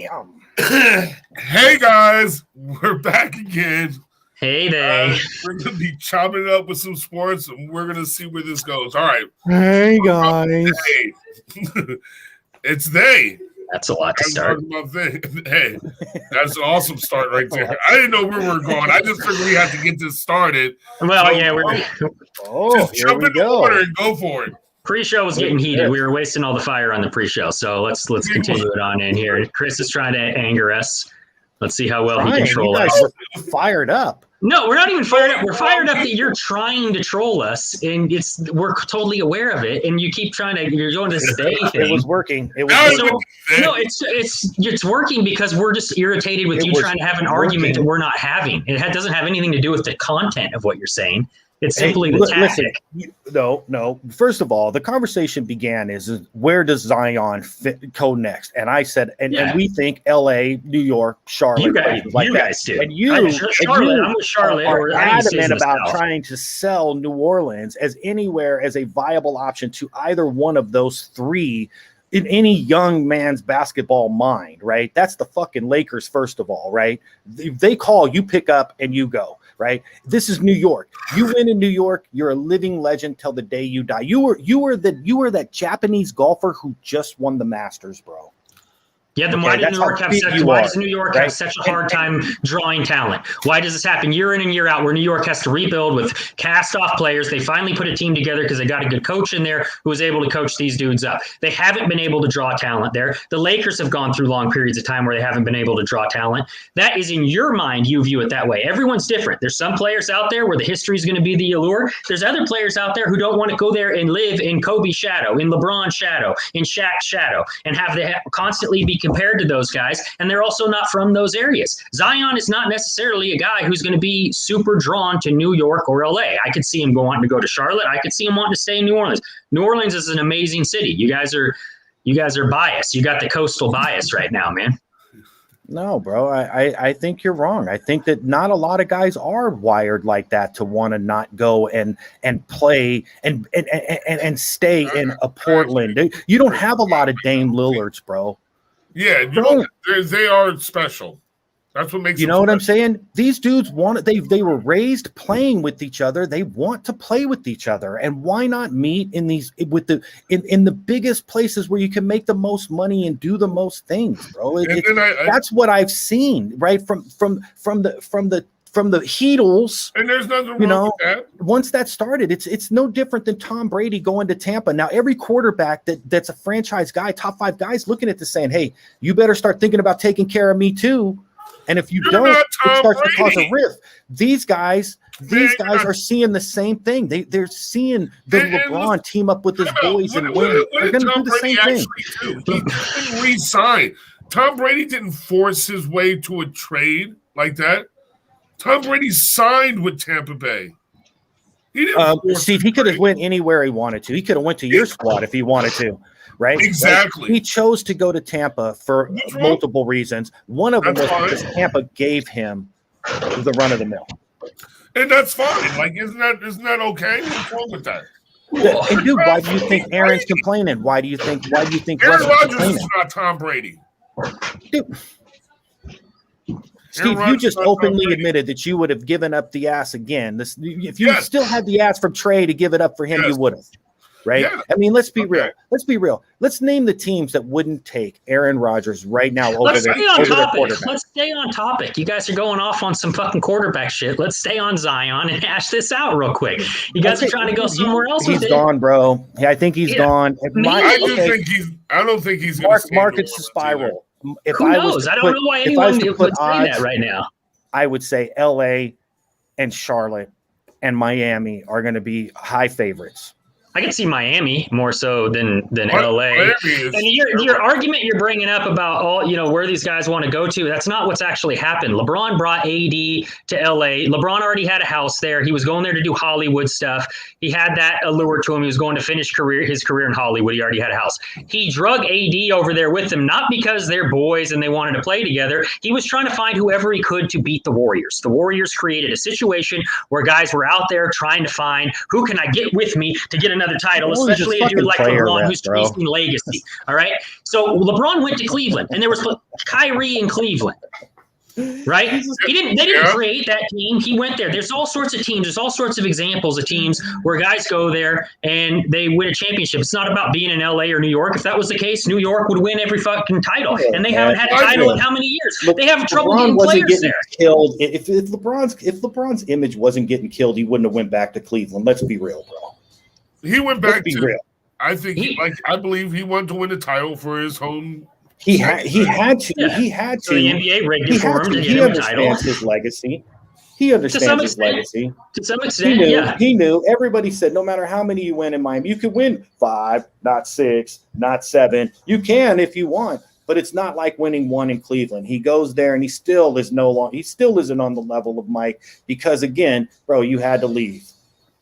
Damn. Hey guys, we're back again. Hey there. We're gonna be chopping it up with some sports, and we're gonna see where this goes. All right. Hey guys. Hey. It's they. That's a lot to start. Hey, that's an awesome start right there. I didn't know where we were going. I just figured we had to get this started. Well, so, yeah, we're just jump in the water and go for it. Pre-show was getting heated. We were wasting all the fire on the pre-show, so let's continue it on in here. Chris is trying to anger us. Let's see how well he can troll us. We're fired up. No, we're not even fired up. We're fired up that you're trying to troll us, and we're totally aware of it. And you keep trying to. You're doing this day thing. It was working. It's working because we're just irritated with you trying to have an argument that we're not having. It doesn't have anything to do with the content of what you're saying. It's simply the tactic. Listen, no. First of all, the conversation began is where does Zion go next? And I said, and we think L.A., New York, Charlotte, you guys do. And I'm with Charlotte. Are adamant about trying to sell New Orleans as anywhere as a viable option to either one of those three in any young man's basketball mind, right? That's the fucking Lakers, first of all, right? If they call, you pick up and you go. Right. This is New York. You win in New York. You're a living legend till the day you die. You were that Japanese golfer who just won the Masters, bro. Yeah, then why does New York have such a hard time drawing talent? Why does this happen year in and year out where New York has to rebuild with cast-off players? They finally put a team together because they got a good coach in there who was able to coach these dudes up. They haven't been able to draw talent there. The Lakers have gone through long periods of time where they haven't been able to draw talent. That is in your mind, you view it that way. Everyone's different. There's some players out there where the history is going to be the allure. There's other players out there who don't want to go there and live in Kobe's shadow, in LeBron's shadow, in Shaq's shadow, and have to constantly be compared to those guys, and they're also not from those areas. Zion is not necessarily a guy who's going to be super drawn to New York or LA. I could see him wanting to go to Charlotte. I could see him wanting to stay in New Orleans. New Orleans is an amazing city. You guys are biased. You got the coastal bias right now, man. No, bro. I think you're wrong. I think that not a lot of guys are wired like that to want to not go and play and stay in a Portland. You don't have a lot of Dame Lillards, bro. Yeah, they are special. That's what makes you know what I'm saying. These dudes they were raised playing with each other. They want to play with each other, and why not meet in the biggest places where you can make the most money and do the most things, bro? That's what I've seen, right from the Heatles, and there's nothing wrong with that. Once that started, it's no different than Tom Brady going to Tampa. Now, every quarterback that's a franchise guy, top 5 guys, looking at this saying, "Hey, you better start thinking about taking care of me too." And if you don't, it starts to cause a rift. These guys are seeing the same thing. They're seeing the LeBron team up with his boys and win. They're going to do the same thing. He didn't re-sign. Tom Brady didn't force his way to a trade like that. Tom Brady signed with Tampa Bay. He didn't. Steve, he could have went anywhere he wanted to. He could have went to your squad if he wanted to, right? Exactly. Like, he chose to go to Tampa for multiple reasons. One of them was because Tampa gave him the run of the mill, and that's fine. Like, isn't that okay? What's wrong with that? And dude, why do you think Aaron's complaining? Why do you think Aaron Rodgers is not Tom Brady? Dude. Steve, you just openly admitted that you would have given up the ass again. If you still had the ass from Trey to give it up for him, you would have. Right? Yeah. I mean, let's be real. Let's be real. Let's name the teams that wouldn't take Aaron Rodgers right now over their quarterback. Let's stay on topic. You guys are going off on some fucking quarterback shit. Let's stay on Zion and hash this out real quick. You guys are trying to go somewhere else with it. He's gone, bro. I think he's gone. I don't think he's going to market's a spiral. Who knows? I don't know why anyone would say that right now. I would say LA and Charlotte and Miami are going to be high favorites. I can see Miami more so than LA. And your argument you're bringing up about where these guys want to go to, that's not what's actually happened. LeBron brought AD to LA. LeBron already had a house there. He was going there to do Hollywood stuff. He had that allure to him. He was going to finish his career in Hollywood. He already had a house. He drug AD over there with him, not because they're boys and they wanted to play together. He was trying to find whoever he could to beat the Warriors. The Warriors created a situation where guys were out there trying to find who can I get with me to get another another title, especially a dude like LeBron who's chasing legacy. All right. So LeBron went to Cleveland, and there was Kyrie in Cleveland. Right? They didn't create that team. He went there. There's all sorts of teams. There's all sorts of examples of teams where guys go there and they win a championship. It's not about being in LA or New York. If that was the case, New York would win every fucking title. And they haven't had a title in how many years? They have trouble getting players there. Killed. If LeBron's image wasn't getting killed, he wouldn't have went back to Cleveland. Let's be real, bro. He went back to real. I think I believe he wanted to win the title for his home. He had to. Yeah. He had to. So the NBA rigged it for him to get him a title. He understands his legacy. He understands his legacy. To some extent, He knew. Everybody said no matter how many you win in Miami, you could win 5, not 6, not 7. You can if you want, but it's not like winning 1 in Cleveland. He goes there and he still isn't on the level of Mike because again, bro, you had to leave.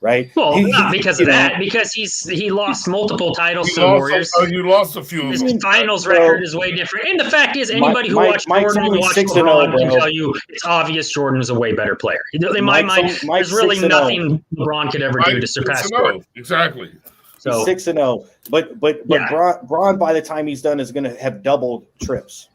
Right? Well, not because of that, because he lost multiple titles to the Warriors. You lost a few. His finals record is way different. And the fact is, anybody who watched Jordan and watched LeBron can tell you it's obvious Jordan was a way better player. In my mind, there's really nothing LeBron could ever do to surpass Jordan. Exactly. So 6-0. But Bron, by the time he's done, is going to have double trips.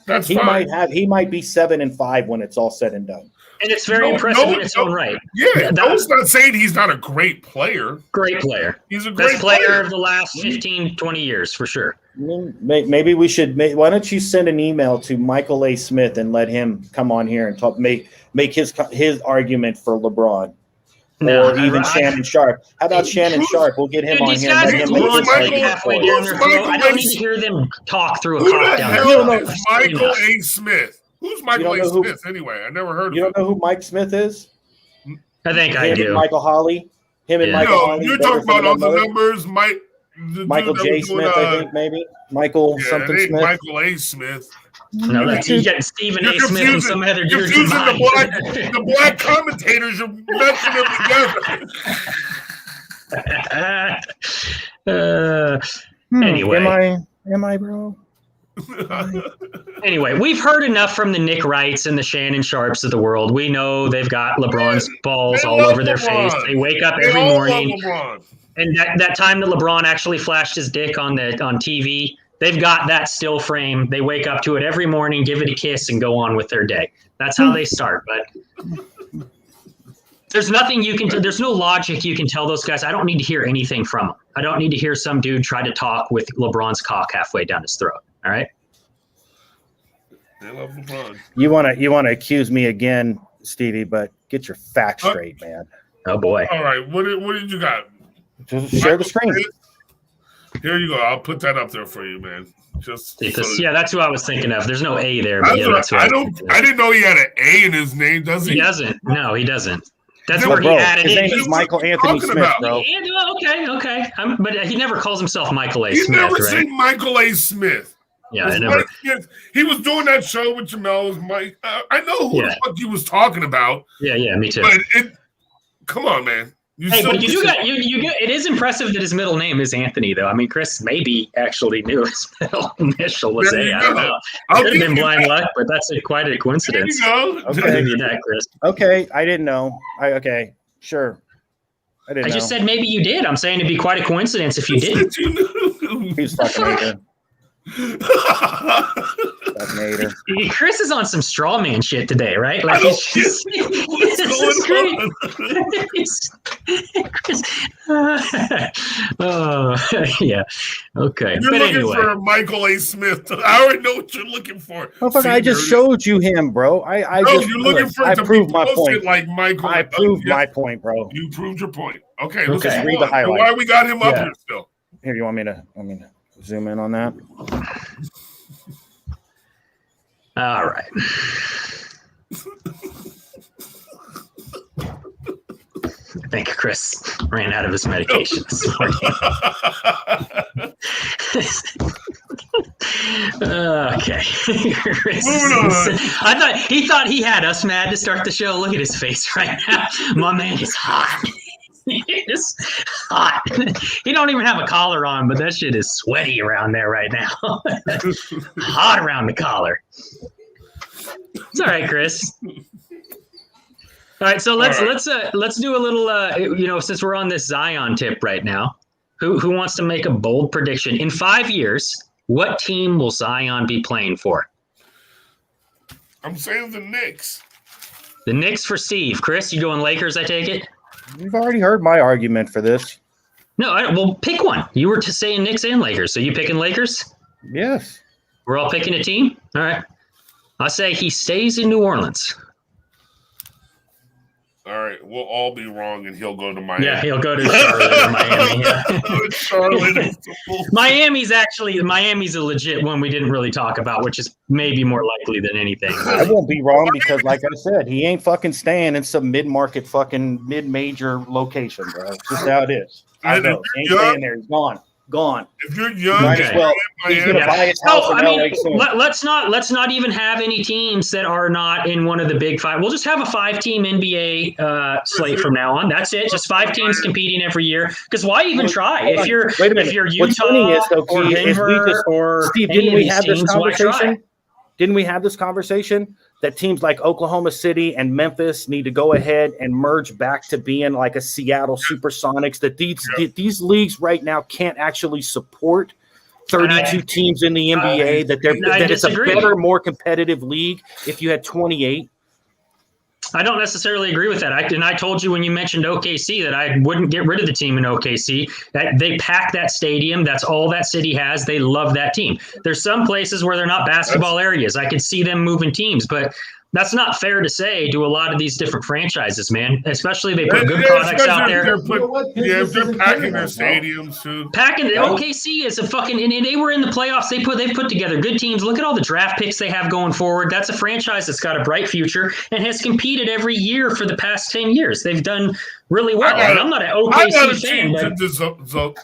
That's fine. He might be 7-5 when it's all said and done. And it's very impressive in its own right. Yeah, I was not saying he's not a great player. Great player. He's a great player of the last 15, 20 years, for sure. Maybe we should – why don't you send an email to Michael A. Smith and let him come on here and talk, make his argument for LeBron. Or even Shannon Sharp. How about Shannon Sharp? We'll get him on here. I don't need to hear them talk through a cop down there. Who the hell is Michael A. Smith? Who's Michael A. Smith anyway? I never heard of him. You don't know who Mike Smith is? I think I do. Michael Holly. Michael Holly. You're talking about all the numbers, Michael J. Smith, I think, maybe. Michael something Smith. Michael A. Smith. No, you got Stephen A. Smith and some other dude. Confusing the black commentators. You're messing them together. Anyway. Am I, bro? Anyway, we've heard enough from the Nick Wrights and the Shannon Sharps of the world. We know they've got LeBron's balls all over their face. They wake up every morning. And that time that LeBron actually flashed his dick on TV, they've got that still frame. They wake up to it every morning, give it a kiss, and go on with their day. That's how they start. But there's nothing you can – there's no logic you can tell those guys. I don't need to hear anything from them. I don't need to hear some dude try to talk with LeBron's cock halfway down his throat. All right? They love LeBron. You want to accuse me again, Stevie, but get your facts straight, man. Oh, boy. All right. What did you got? Just share the screen. Here you go. I'll put that up there for you, man. That's who I was thinking of. There's no A there, but that's who I didn't know he had an A in his name, does he? He doesn't. No, he doesn't. That's where he added his name is Michael Anthony Smith, bro. Okay. But he never calls himself Michael A. Smith, right? He never said Michael A. Smith. Yeah, I never. He was doing that show with Jamel. Mike. I know who the fuck he was talking about. Yeah, me too. But come on, man. But you do got you. It is impressive that his middle name is Anthony, though. I mean, Chris maybe actually knew his middle initial was A. I don't know. Could have been blind luck, but that's quite a coincidence. There you go. Okay. I'll give you that, Chris. Okay, I didn't know. Okay, sure. I just said maybe you did. I'm saying it'd be quite a coincidence if you did. He's fucking hater. Chris is on some straw man shit today, right? Like what's going on? Yeah. Okay. You're looking for Michael A. Smith. I already know what you're looking for. I just showed you him, bro. You're looking for I proved my point. Like Michael. I proved my point, bro. You proved your point. Okay. Let's just read the highlight. Why we got him up here still? Here, you want me to zoom in on that? All right. I think Chris ran out of his medication this morning. Okay. He thought he had us mad to start the show. Look at his face right now. My man is hot. It's hot. He don't even have a collar on, but that shit is sweaty around there right now. Hot around the collar. It's all right, Chris. right, so let's do a little since we're on this Zion tip right now. Who wants to make a bold prediction? In 5 years, what team will Zion be playing for? I'm saying the Knicks. The Knicks for Steve. Chris, you going Lakers, I take it? You've already heard my argument for this. No, well, pick one. You were saying Knicks and Lakers, so you picking Lakers? Yes. We're all picking a team? All right. I say he stays in New Orleans. All right, we'll all be wrong, and he'll go to Miami. Yeah, he'll go to Charlotte or Miami. Yeah. Charlotte. Miami's a legit one we didn't really talk about, which is maybe more likely than anything. I won't be wrong because, like I said, he ain't fucking staying in some mid-market fucking mid-major location, bro. It's just how it is. I know. He ain't staying there. He's gone. If you're young, might as well. He's gonna buy his house in LA soon. Let's not even have any teams that are not in one of the big five. We'll just have a 5-team NBA slate from now on. That's it. Just 5 teams competing every year. Because why even try? If you're Utah or Denver or Steve, didn't we have this conversation? Didn't we have this conversation that teams like Oklahoma City and Memphis need to go ahead and merge back to being like a Seattle Supersonics? That these leagues right now can't actually support 32 teams in the NBA. That it's a better, more competitive league if you had 28. I don't necessarily agree with that. I told you when you mentioned OKC that I wouldn't get rid of the team in OKC. That they pack that stadium. That's all that city has. They love that team. There's some places where they're not basketball areas. I could see them moving teams, but that's not fair to say to a lot of these different franchises, man. Especially they put good products out there. If they're packing their stadiums too. OKC is a fucking, and they were in the playoffs. They've put together good teams. Look at all the draft picks they have going forward. That's a franchise that's got a bright future and has competed every year for the past 10 years. They've done really well. I'm not an OKC fan. To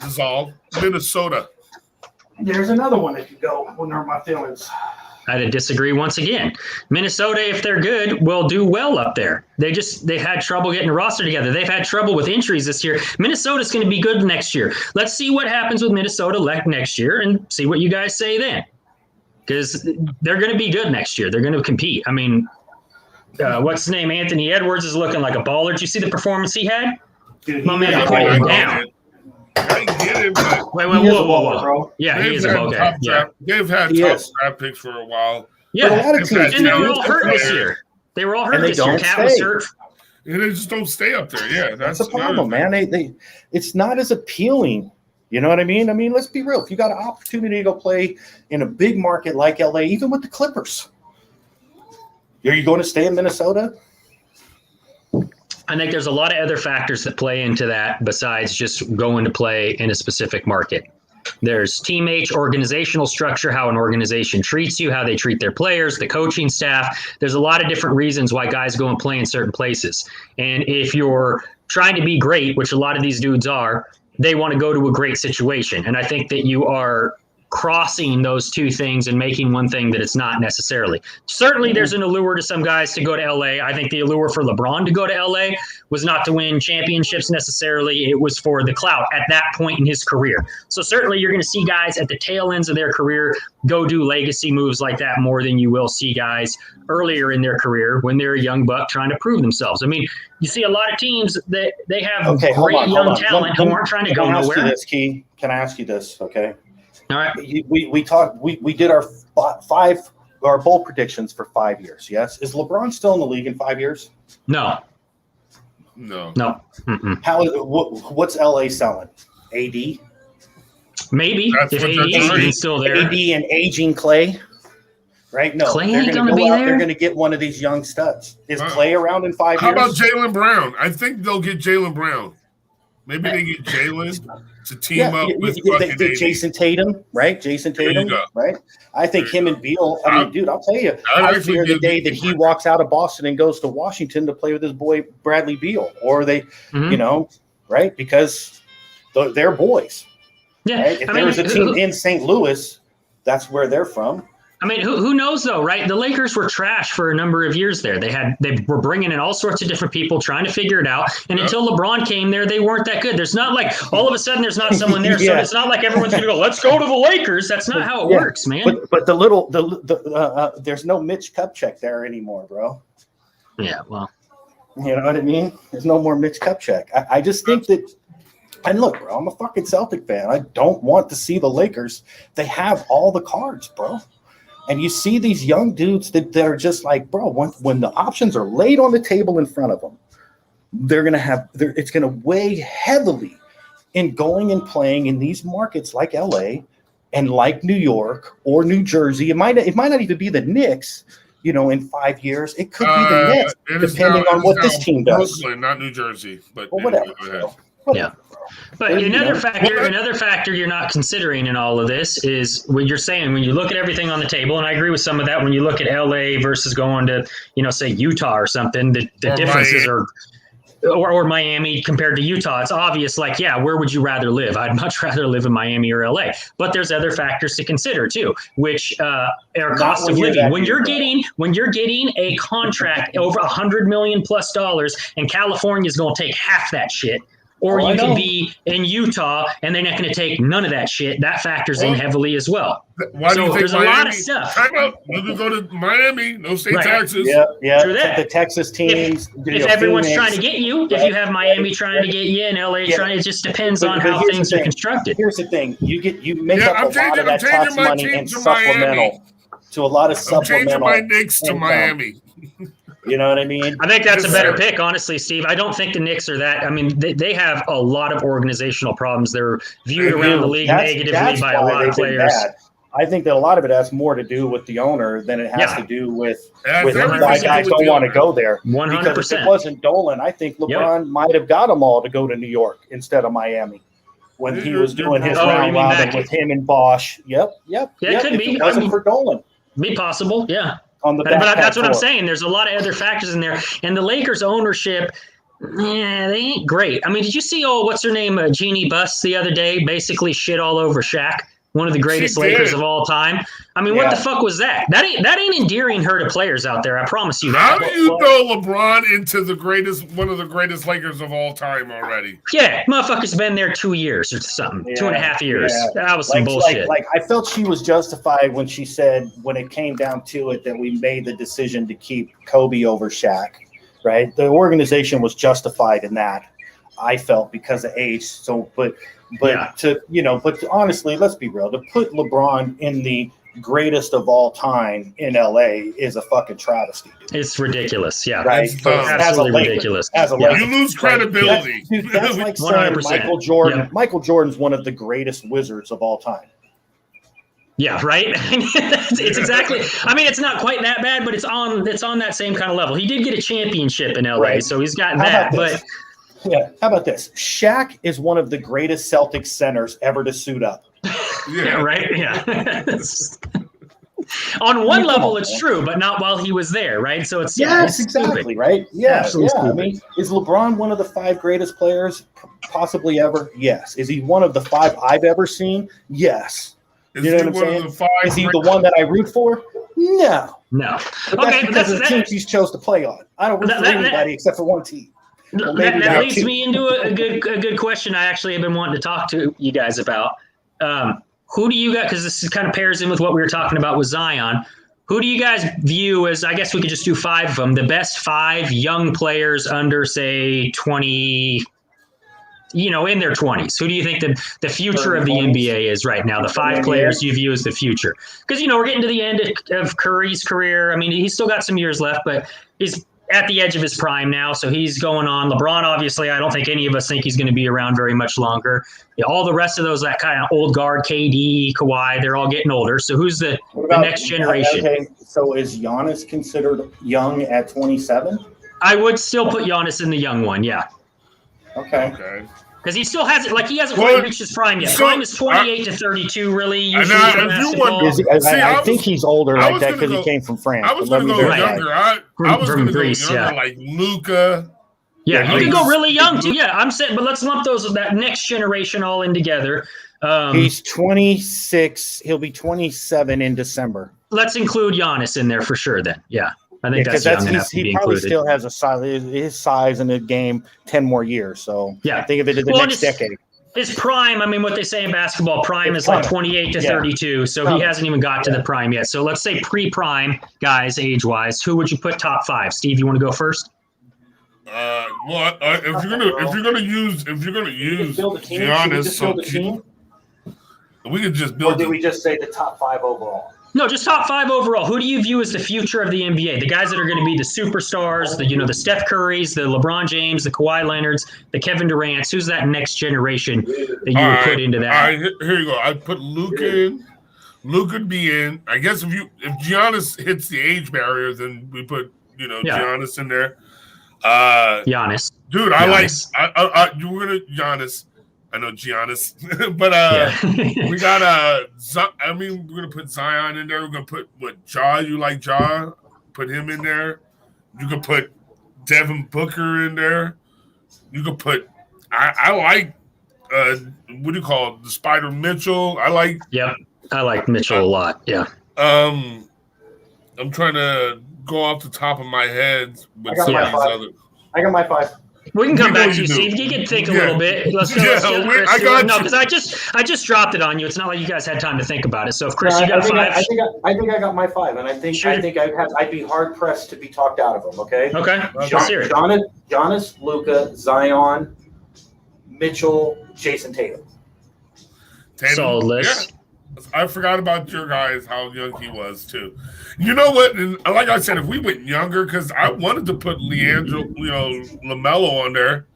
dissolve Minnesota. There's another one that could go. Wouldn't hurt my feelings. I'd disagree once again. Minnesota, if they're good, will do well up there. They've had trouble getting a roster together. They've had trouble with injuries this year. Minnesota's going to be good next year. Let's see what happens with Minnesota next year and see what you guys say then. Because they're going to be good next year. They're going to compete. I mean, what's his name? Anthony Edwards is looking like a baller. Did you see the performance he had? Dude, my man put him down. I get it, but whoa, bro. Yeah, he is a okay. They've had top draft picks for a while. Yeah, and they were all hurt this year. They were all hurt this year. Cat was hurt. And they just don't stay up there. Yeah, that's a problem, man. It's not as appealing. You know what I mean? I mean, let's be real. If you got an opportunity to go play in a big market like LA, even with the Clippers, are you going to stay in Minnesota? I think there's a lot of other factors that play into that besides just going to play in a specific market. There's teammates, organizational structure, how an organization treats you, how they treat their players, the coaching staff. There's a lot of different reasons why guys go and play in certain places. And if you're trying to be great, which a lot of these dudes are, they want to go to a great situation. And I think that you are crossing those two things and making one thing that it's not necessarily. Certainly there's an allure to some guys to go to LA. I think the allure for LeBron to go to LA was not to win championships necessarily. It was for the clout at that point in his career. So certainly you're going to see guys at the tail ends of their career go do legacy moves like that more than you will see guys earlier in their career when they're a young buck trying to prove themselves. I mean, you see a lot of teams that they have great young talent who aren't trying to go nowhere. Can I ask you this? Okay. All right. We did our bold predictions for 5 years. Yes. Is LeBron still in the league in 5 years? No. Mm-mm. What's LA selling? AD? Maybe. If AD is still there. AD and aging Clay. Right? No. Clay ain't going to be there. They're going to get one of these young studs. Is Clay around in 5 years? How about Jaylen Brown? I think they'll get Jaylen Brown. Maybe they get Jaylen to team up with Jason Tatum, right? Jason Tatum, right? I think him and Beal. I mean, dude, I'll tell you, I fear the day that he walks out of Boston and goes to Washington to play with his boy Bradley Beal, or they, right? Because they're boys. Yeah. Right? If there was a team in St. Louis, that's where they're from. I mean, who knows though, right? The Lakers were trash for a number of years there. They were bringing in all sorts of different people trying to figure it out. And until LeBron came there, they weren't that good. There's not like all of a sudden there's not someone there. So it's not like everyone's going to go, let's go to the Lakers. That's not how it works, man. But there's no Mitch Kupchak there anymore, bro. Yeah, well. You know what I mean? There's no more Mitch Kupchak. I just think that, and look, bro, I'm a fucking Celtic fan. I don't want to see the Lakers. They have all the cards, bro. And you see these young dudes that they're just like, bro, when the options are laid on the table in front of them, it's going to weigh heavily in going and playing in these markets like LA and like New York or New Jersey. It might not even be the Knicks. In 5 years, it could be the Knicks, depending on what this team does. Brooklyn, not New Jersey, but whatever. Yeah. But another factor you're not considering in all of this is what you're saying when you look at everything on the table, and I agree with some of that. When you look at LA versus going to, say Utah or something, the differences are. Or Miami compared to Utah, it's obvious. Like, yeah, where would you rather live? I'd much rather live in Miami or LA. But there's other factors to consider too, which are cost of living. When you're getting a contract over $100 million plus, and California is going to take half that shit. Or you can be in Utah and they're not going to take none of that shit. That factors in heavily as well. Why do you think there's Miami, a lot of stuff. You can go to Miami, no state taxes. Yeah. The Texas teams. If everyone's trying to get you, if you have Miami trying to get you and LA trying, it just depends on how things are constructed. Here's the thing: you make up a lot of that tax money in supplemental to a lot of supplemental. I'm changing my Knicks to Miami. You know what I mean? I think that's a better pick, honestly, Steve. I don't think the Knicks are that. I mean, they have a lot of organizational problems. They're viewed around the league negatively by a lot of players. I think that a lot of it has more to do with the owner than it has to do with why guys don't want to go there. 100%. Because if it wasn't Dolan, I think LeBron might have got them all to go to New York instead of Miami when he was doing his round robin with him and Bosch. Yep. It could be. It wasn't for Dolan. Be possible, yeah. But that's what I'm saying. There's a lot of other factors in there. And the Lakers ownership, they ain't great. I mean, did you see, what's her name, Jeannie Buss the other day, basically shit all over Shaq, one of the greatest Lakers of all time? I mean, what the fuck was that? That ain't endearing her to players out there. I promise you that. How do you throw LeBron into one of the greatest Lakers of all time already? Yeah, motherfucker's been there 2 years or something, 2.5 years. Yeah. That was some bullshit. Like I felt she was justified when she said, when it came down to it, that we made the decision to keep Kobe over Shaq, right? The organization was justified in that, I felt, because of age. So, but honestly, let's be real. To put LeBron in the greatest of all time in LA is a fucking travesty. Dude. It's ridiculous. Yeah. Right. Absolutely ridiculous. You lose credibility. That's like saying 100%. Michael Jordan. Yeah. Michael Jordan's one of the greatest wizards of all time. Yeah, right. It's exactly. I mean, it's not quite that bad, but it's on that same kind of level. He did get a championship in LA, so he's got that. But yeah, how about this? Shaq is one of the greatest Celtics centers ever to suit up. Yeah, right. Yeah. On one level, it's true, but not while he was there, right? So it's exactly stupid. Right. Yeah, Absolutely I mean, is LeBron one of the 5 greatest players possibly ever? Yes. Is he one of the 5 I've ever seen? Yes. You know what I'm saying? Is he the one that I root for? No. But that's because of the teams he chose to play on. I don't root for anybody except for one team. Well, that leads me into a good question I actually have been wanting to talk to you guys about. Who do you got, because this kind of pairs in with what we were talking about with Zion, who do you guys view as, I guess we could just do 5 of them, the best 5 young players under, say, 20, in their 20s? Who do you think the future of the NBA is right now? The 5 players you view as the future? Because, we're getting to the end of Curry's career. I mean, he's still got some years left, but he's at the edge of his prime now, so he's going on. LeBron, obviously, I don't think any of us think he's going to be around very much longer. All the rest of those, that kind of old guard, KD, Kawhi, they're all getting older. So who's the next generation? Okay, so is Giannis considered young at 27? I would still put Giannis in the young one, yeah. Okay. Because he still hasn't, he hasn't quite reached his prime yet. Prime is 28 to 32, really. I think he's older like that because he came from France. I was going to go younger. I was going to go younger, like Luka. Yeah, you can go really young too. Yeah, I'm saying, but let's lump that next generation all in together. He's 26. He'll be 27 in December. Let's include Giannis in there for sure. Then, yeah. I think that's young enough to be probably included. Still has his size in the game 10 more years. So think of it as the next decade. His prime, I mean, what they say in basketball, prime is like 28 to 32. So he hasn't even got to the prime yet. So let's say pre-prime guys, age-wise, who would you put top 5? Steve, you want to go first? If you're gonna use Giannis, we could just build. Or did we just say the top 5 overall? No, just top 5 overall. Who do you view as the future of the NBA? The guys that are going to be the superstars, the Steph Currys, the LeBron James, the Kawhi Leonards, the Kevin Durant's. Who's that next generation that you would put into that? All right, here you go. I'd put Luka in. Luka would be in. I guess if Giannis hits the age barrier, then we put Giannis in there. Giannis, dude, Giannis. We're gonna Giannis. I know Giannis, but we got we're gonna put Zion in there. We're gonna put Ja. You like Ja? Put him in there. You could put Devin Booker in there. You could put. I like what do you call it? The Spider Mitchell. I like Mitchell a lot. Yeah. I'm trying to go off the top of my head with some of these other. I got my 5. We can come back to you, Steve. You can think a little bit. Let's go. Because I just dropped it on you. It's not like you guys had time to think about it. So, if Chris, you got 5. I think I got my 5, and I think I'd be hard pressed to be talked out of them. Okay. Okay. Giannis, Luka, Zion, Mitchell, Jason Tatum. Solid list. Yeah. I forgot about your guys, how young he was too. You know what? And like I said, if we went younger, because I wanted to put LaMelo on there.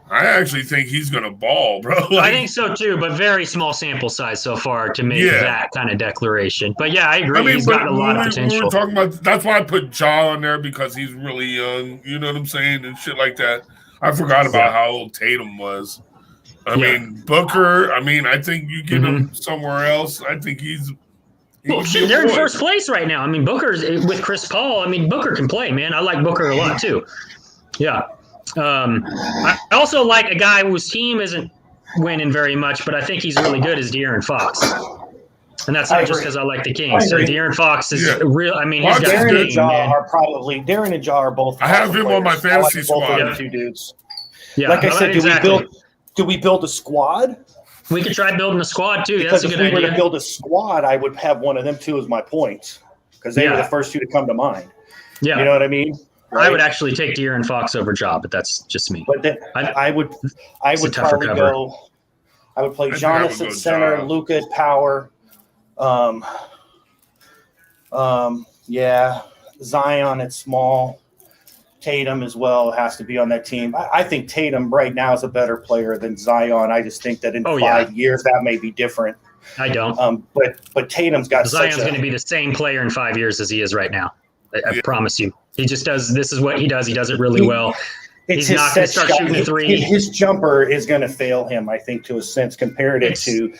I actually think he's gonna ball, bro. I think so too, but very small sample size so far to make that kind of declaration. But yeah, I agree. He's got a lot of potential. We were talking about that's why I put Ja on there because he's really young. You know what I'm saying, and shit like that. I forgot about how old Tatum was. I mean, Booker, I think you get him somewhere else. I think they're in first place right now. I mean, Booker's with Chris Paul. I mean, Booker can play, man. I like Booker a lot, too. Yeah. I also like a guy whose team isn't winning very much, but I think he's really good is De'Aaron Fox. And that's not just because I like the Kings. So De'Aaron Fox is real. I mean, he's got De'Aaron and Ja are both. I have him on my fantasy squad. Both two dudes. Yeah, like I said, do we build a squad? We could try building a squad too. Because that's a good idea. If we were to build a squad, I would have one of them two as my points because they were the first two to come to mind. Yeah, you know what I mean. Right? I would actually take De'Aaron Fox over Ja, but that's just me. But then I would probably go. I would play Giannis at center, Luka at power. Zion at small. Tatum as well has to be on that team. I think Tatum right now is a better player than Zion. I just think that in 5 years that may be different. I don't. But Tatum's got Zion's going to be the same player in 5 years as he is right now. I promise you. He just does. This is what he does. He does it really well. He's not going to start shooting a 3. His jumper is going to fail him, I think, to a sense, comparative to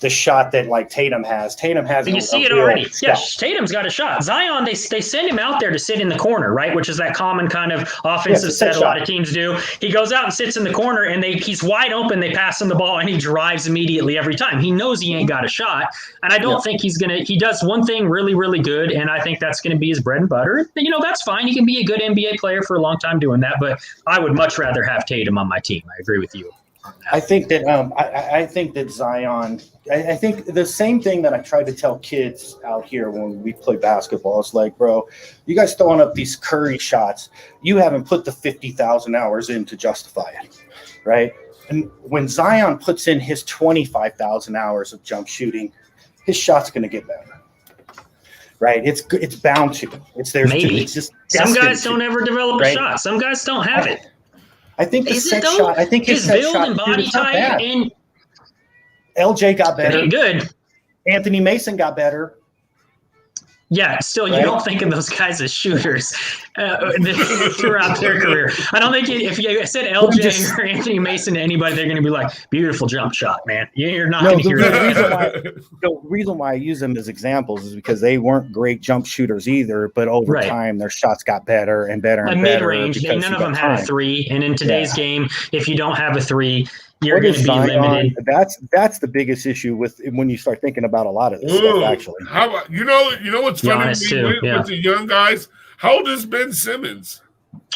the shot that like Tatum has. Tatum has. You see it already. Yeah, Tatum's got a shot. Zion, they send him out there to sit in the corner, right? Which is that common kind of offensive set a lot of teams do. He goes out and sits in the corner, and he's wide open. They pass him the ball, and he drives immediately every time. He knows he ain't got a shot, and I don't think he's gonna. He does one thing really, really good, and I think that's going to be his bread and butter. That's fine. He can be a good NBA player for a long time doing that, but I would much rather have Tatum on my team. I agree with you. I think that I think that Zion. I think the same thing that I try to tell kids out here when we play basketball is like, bro, you guys throwing up these Curry shots. You haven't put the 50,000 hours in to justify it, right? And when Zion puts in his 25,000 hours of jump shooting, his shot's going to get better, right? It's bound to. It's there. Maybe. It's just some guys don't ever develop a shot. Some guys don't have it. I think his set shot. I think his build and body type and LJ got better. Good. Anthony Mason got better. Yeah, still, you don't think of those guys as shooters throughout their career. I don't think if you said LJ or Anthony Mason to anybody, they're going to be like, beautiful jump shot, man. You're not going to hear that. The reason why I use them as examples is because they weren't great jump shooters either, but over time, their shots got better and better and better. Mid-range, none of them had a 3. And in today's game, if you don't have a 3, you're going to be limited. That's the biggest issue with when you start thinking about a lot of this stuff. Actually, how about you know what's funny with the young guys? How old is Ben Simmons?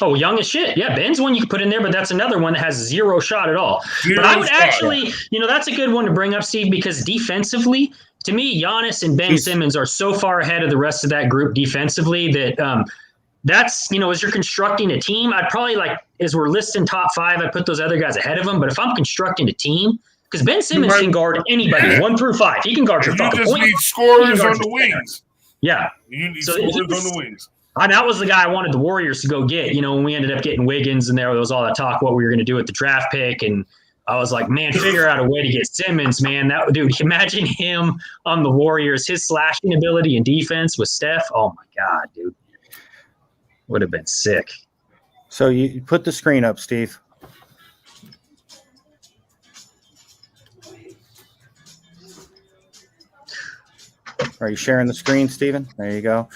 Oh, young as shit. Yeah, Ben's one you can put in there, but that's another one that has 0 shot at all. But I would actually, that's a good one to bring up, Steve, because defensively, to me, Giannis and Ben Simmons are so far ahead of the rest of that group defensively that that's, as you're constructing a team, I'd probably as we're listing top 5, I'd put those other guys ahead of them. But if I'm constructing a team, because Ben Simmons can guard anybody, 1 through 5. He can guard your fucking point. You just need scorers on the wings. Yeah. You need scorers on the wings. And that was the guy I wanted the Warriors to go get. When we ended up getting Wiggins and there was all that talk what we were going to do with the draft pick. And I was like, man, figure out a way to get Simmons, man. Dude, imagine him on the Warriors, his slashing ability and defense with Steph. Oh, my God, dude. Would have been sick. So you put the screen up, Steve. Are you sharing the screen, Steven? There you go.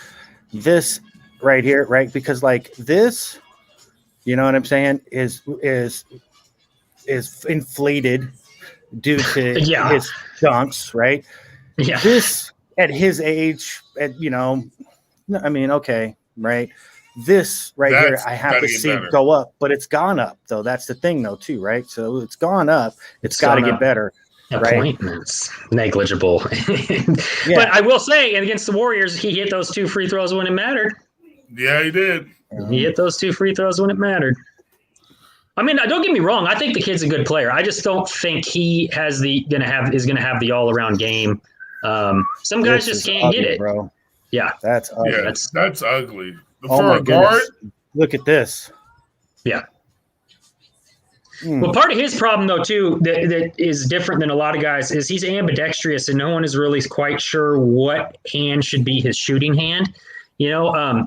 This right here, right? Because this, you know what I'm saying, is inflated due to his dunks, right? Yeah. This at his age, okay, right? This here, I have to see go up, but it's gone up though. That's the thing though, too, right? So it's gone up. It's got to get better. Appointments negligible. But I will say, against the Warriors, he hit those 2 free throws when it mattered. Yeah, he did. He hit those 2 free throws when it mattered. I mean, don't get me wrong. I think the kid's a good player. I just don't think he is going to have the all around game. Some guys just can't ugly, get it, bro. Yeah, that's ugly. Yeah, that's ugly. Oh my goodness! Look at this. Yeah. Well, part of his problem, though, too, that is different than a lot of guys, is he's ambidextrous, and no one is really quite sure what hand should be his shooting hand.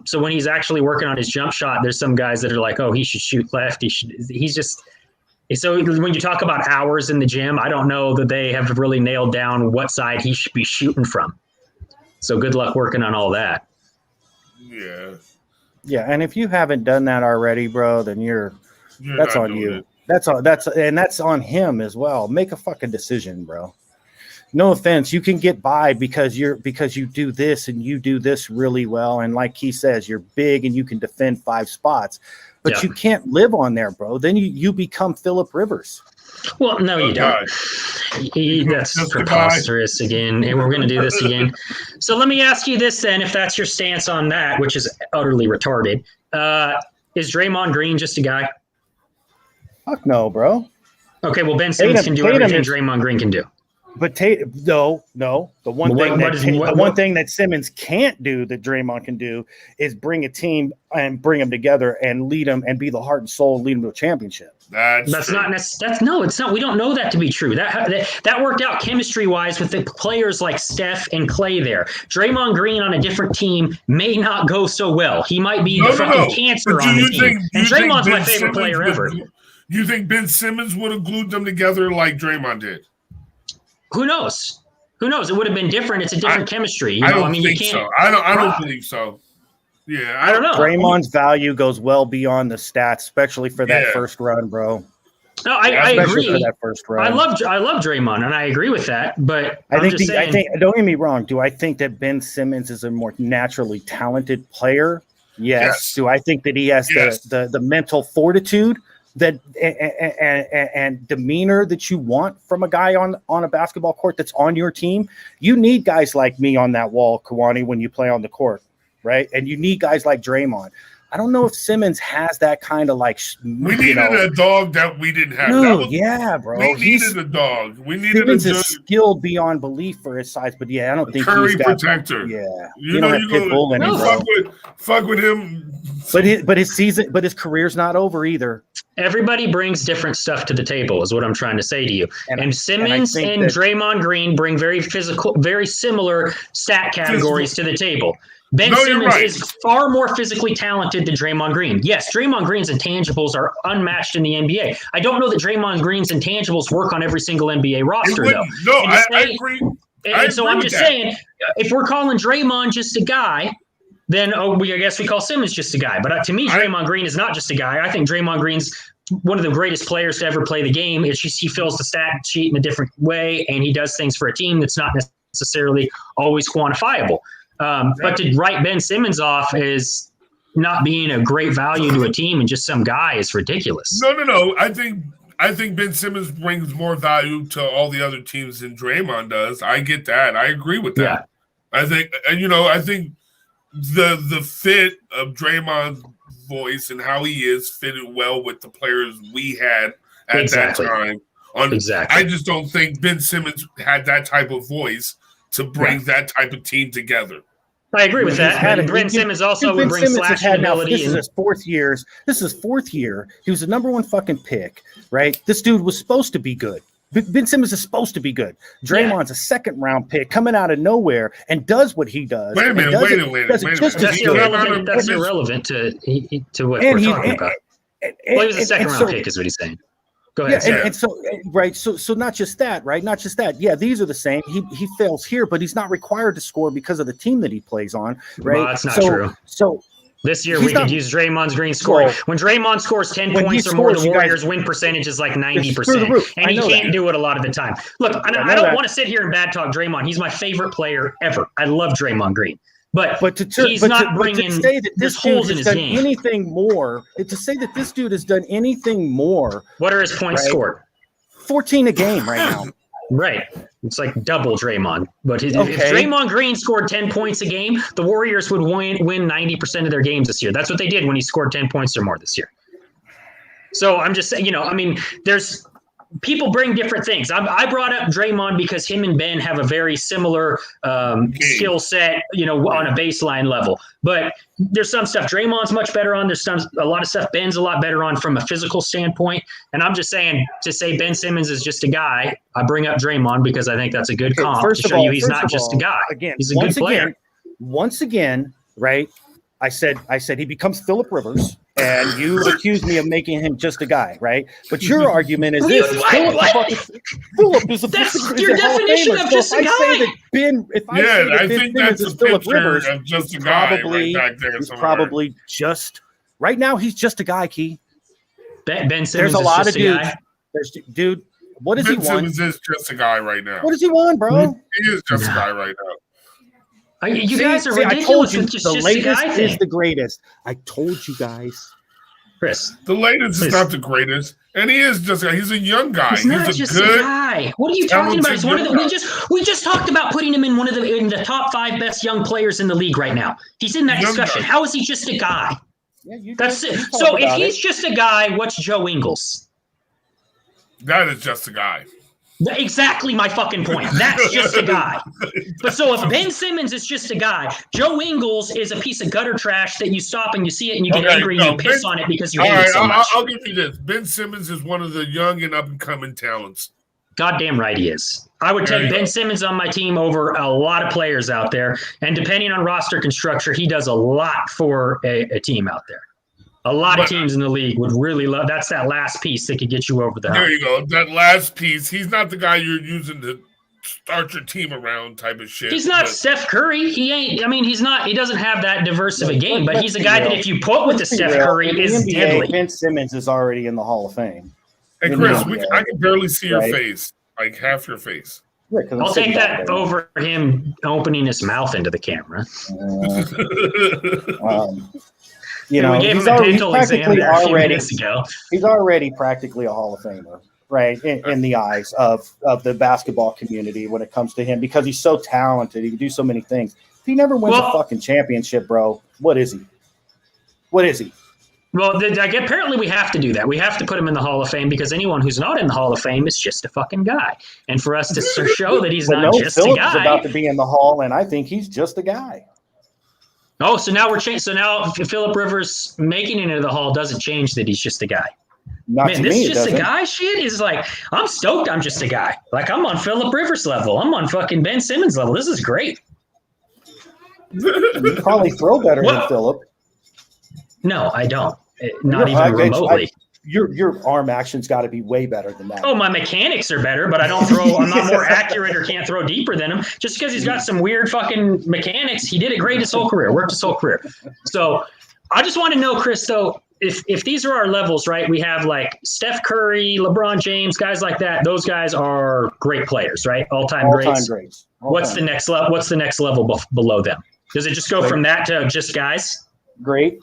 So when he's actually working on his jump shot, there's some guys that are like, oh, he should shoot left. So when you talk about hours in the gym, I don't know that they have really nailed down what side he should be shooting from. So good luck working on all that. Yeah. Yeah, and if you haven't done that already, bro, then that's on you. That's on him as well. Make a fucking decision, bro. No offense, you can get by because you do this and you do this really well, and like he says, you're big and you can defend 5 spots, but you can't live on there, bro. Then you become Phillip Rivers. Well, no, you don't. That's preposterous again, and we're going to do this again. So let me ask you this then, if that's your stance on that, which is utterly retarded. Is Draymond Green just a guy? Fuck no, bro. Okay, well, Ben Simmons can do everything Draymond Green can do. But no. The one thing that Simmons can't do that Draymond can do is bring a team and bring them together and lead them and be the heart and soul, lead them to a championship. It's not. We don't know that to be true. That worked out chemistry wise with the players like Steph and Clay there. Draymond Green on a different team may not go so well. He might be the fucking cancer on the team. And Draymond's my favorite player ever. You think Ben Simmons would have glued them together like Draymond did? Who knows? It would have been different. It's a different chemistry. I don't think so. I don't believe so. Yeah, I don't know. Draymond's value goes well beyond the stats, especially for that first run, bro. No, I agree. For that first run. I love Draymond, and I agree with that. But I think don't get me wrong. Do I think that Ben Simmons is a more naturally talented player? Yes. Do I think that he has the mental fortitude that and demeanor that you want from a guy on a basketball court that's on your team? You need guys like me on that wall, Kawani, when you play on the court, right? And you need guys like Draymond. I don't know if Simmons has that kind of we needed a dog that we didn't have. No, bro. We needed a dog. We needed Simmons is skilled beyond belief for his size, but I don't think Curry he's got protector. Yeah, you don't have Pitbull in him, fuck with him. But his career's not over either. Everybody brings different stuff to the table, is what I'm trying to say to you. And Simmons and Draymond Green bring very similar stat categories to the table. Ben Simmons is far more physically talented than Draymond Green. Yes, Draymond Green's intangibles are unmatched in the NBA. I don't know that Draymond Green's intangibles work on every single NBA roster, though. No, I agree. So I'm just saying, if we're calling Draymond just a guy, then I guess we call Simmons just a guy. But to me, Draymond Green is not just a guy. I think Draymond Green's one of the greatest players to ever play the game. It's just he fills the stat sheet in a different way, and he does things for a team that's not necessarily always quantifiable. But to write Ben Simmons off as not being a great value to a team and just some guy is ridiculous. No. I think Ben Simmons brings more value to all the other teams than Draymond does. I get that. I agree with that. Yeah. I think the fit of Draymond's voice and how he is fitted well with the players we had at that time. I just don't think Ben Simmons had that type of voice to bring that type of team together. I agree with that. Ben Simmons also would bring slashing ability. This is his fourth year. This is his fourth year. He was the number one fucking pick, right? This dude was supposed to be good. Ben Simmons is supposed to be good. Draymond's a second-round pick coming out of nowhere and does what he does. Wait a minute. That's irrelevant to what we're talking about. Well, he was a second-round pick is what he's saying. Go ahead. So not just that, right? Not just that. Yeah, these are the same. He fails here, but he's not required to score because of the team that he plays on, right? Well, that's not true. So this year we could use Draymond's Green scoring. When Draymond scores 10 points or more, the Warriors' win percentage is like 90%. And he can't do it a lot of the time. Look, I don't want to sit here and bad talk Draymond. He's my favorite player ever. I love Draymond Green. But he's not bringing to say that there's holes in his game. Anything more, to say that this dude has done anything more. What are his points scored? 14 a game right now. Right. It's like double Draymond. But if Draymond Green scored 10 points a game, the Warriors would win 90% of their games this year. That's what they did when he scored 10 points or more this year. So I'm just saying, there's people bring different things. I brought up Draymond because him and Ben have a very similar skill set, on a baseline level. But there's some stuff Draymond's much better on. There's a lot of stuff Ben's a lot better on from a physical standpoint. And I'm just saying, to say Ben Simmons is just a guy, I bring up Draymond because I think that's a good comp to show you he's not just a guy. Again, he's a good player. Once again, right? I said he becomes Phillip Rivers. And you accuse me of making him just a guy, right? But your argument is this: Phillip is your definition of just a guy. I think that's a Phillip Rivers of just a guy right back there. He's probably just right now. He's just a guy. Key. Ben Simmons. There's a lot of dudes. Dude, what does he want? Ben Simmons is just a guy right now. What does he want, bro? He is just a guy right now. You guys are ridiculous. I told you the latest is the greatest. I told you guys. Chris. The latest is not the greatest. And he is just he's a young guy. He's not just a guy. What are you talking about? He's one of the we just talked about putting him in in the top 5 best young players in the league right now. He's in that discussion. How is he just a guy? Yeah, that's it. So if he's just a guy, what's Joe Ingles? That is just a guy. Exactly my fucking point. That's just a guy. But so if Ben Simmons is just a guy, Joe Ingles is a piece of gutter trash that you stop and you see it and you get angry and you piss on it because you hate it so much. I'll give you this. Ben Simmons is one of the young and up-and-coming talents. Goddamn right he is. I would take Ben Simmons on my team over a lot of players out there. And depending on roster construction, he does a lot for a team out there. A lot of teams in the league would really love that last piece that could get you over the hump. There you go. That last piece. He's not the guy you're using to start your team around type of shit. He's not Steph Curry. He ain't. I mean, he's not. He doesn't have that diverse of a game, but he's a guy that if you put with the Steph Curry is deadly. Ben Simmons is already in the Hall of Fame. Hey, Chris, I can barely see your face, like half your face. Yeah, I'll take that over him opening his mouth into the camera. He's already practically a Hall of Famer, right? In the eyes of the basketball community when it comes to him, because he's so talented. He can do so many things. If he never wins a fucking championship, bro, what is he? What is he? Well, apparently we have to do that. We have to put him in the Hall of Fame because anyone who's not in the Hall of Fame is just a fucking guy. And for us to show that he's not just a guy. Phillip's about to be in the Hall, and I think he's just a guy. Oh, so now we're changing. So now Phillip Rivers making it into the Hall doesn't change that he's just a guy. This just a guy shit is like, I'm stoked I'm just a guy. Like, I'm on Phillip Rivers level. I'm on fucking Ben Simmons level. This is great. You probably throw better than Phillip. No, I don't. Not even remotely. Your arm action's got to be way better than that. Oh, my mechanics are better, but I don't throw. I'm not more accurate or can't throw deeper than him. Just because he's got some weird fucking mechanics, he did it great his whole career. Worked his whole career. So I just want to know, Chris. So if these are our levels, right? We have like Steph Curry, LeBron James, guys like that. Those guys are great players, right? All-time greats. What's the next level? What's the next level below them? Does it just go from that to just guys? Great.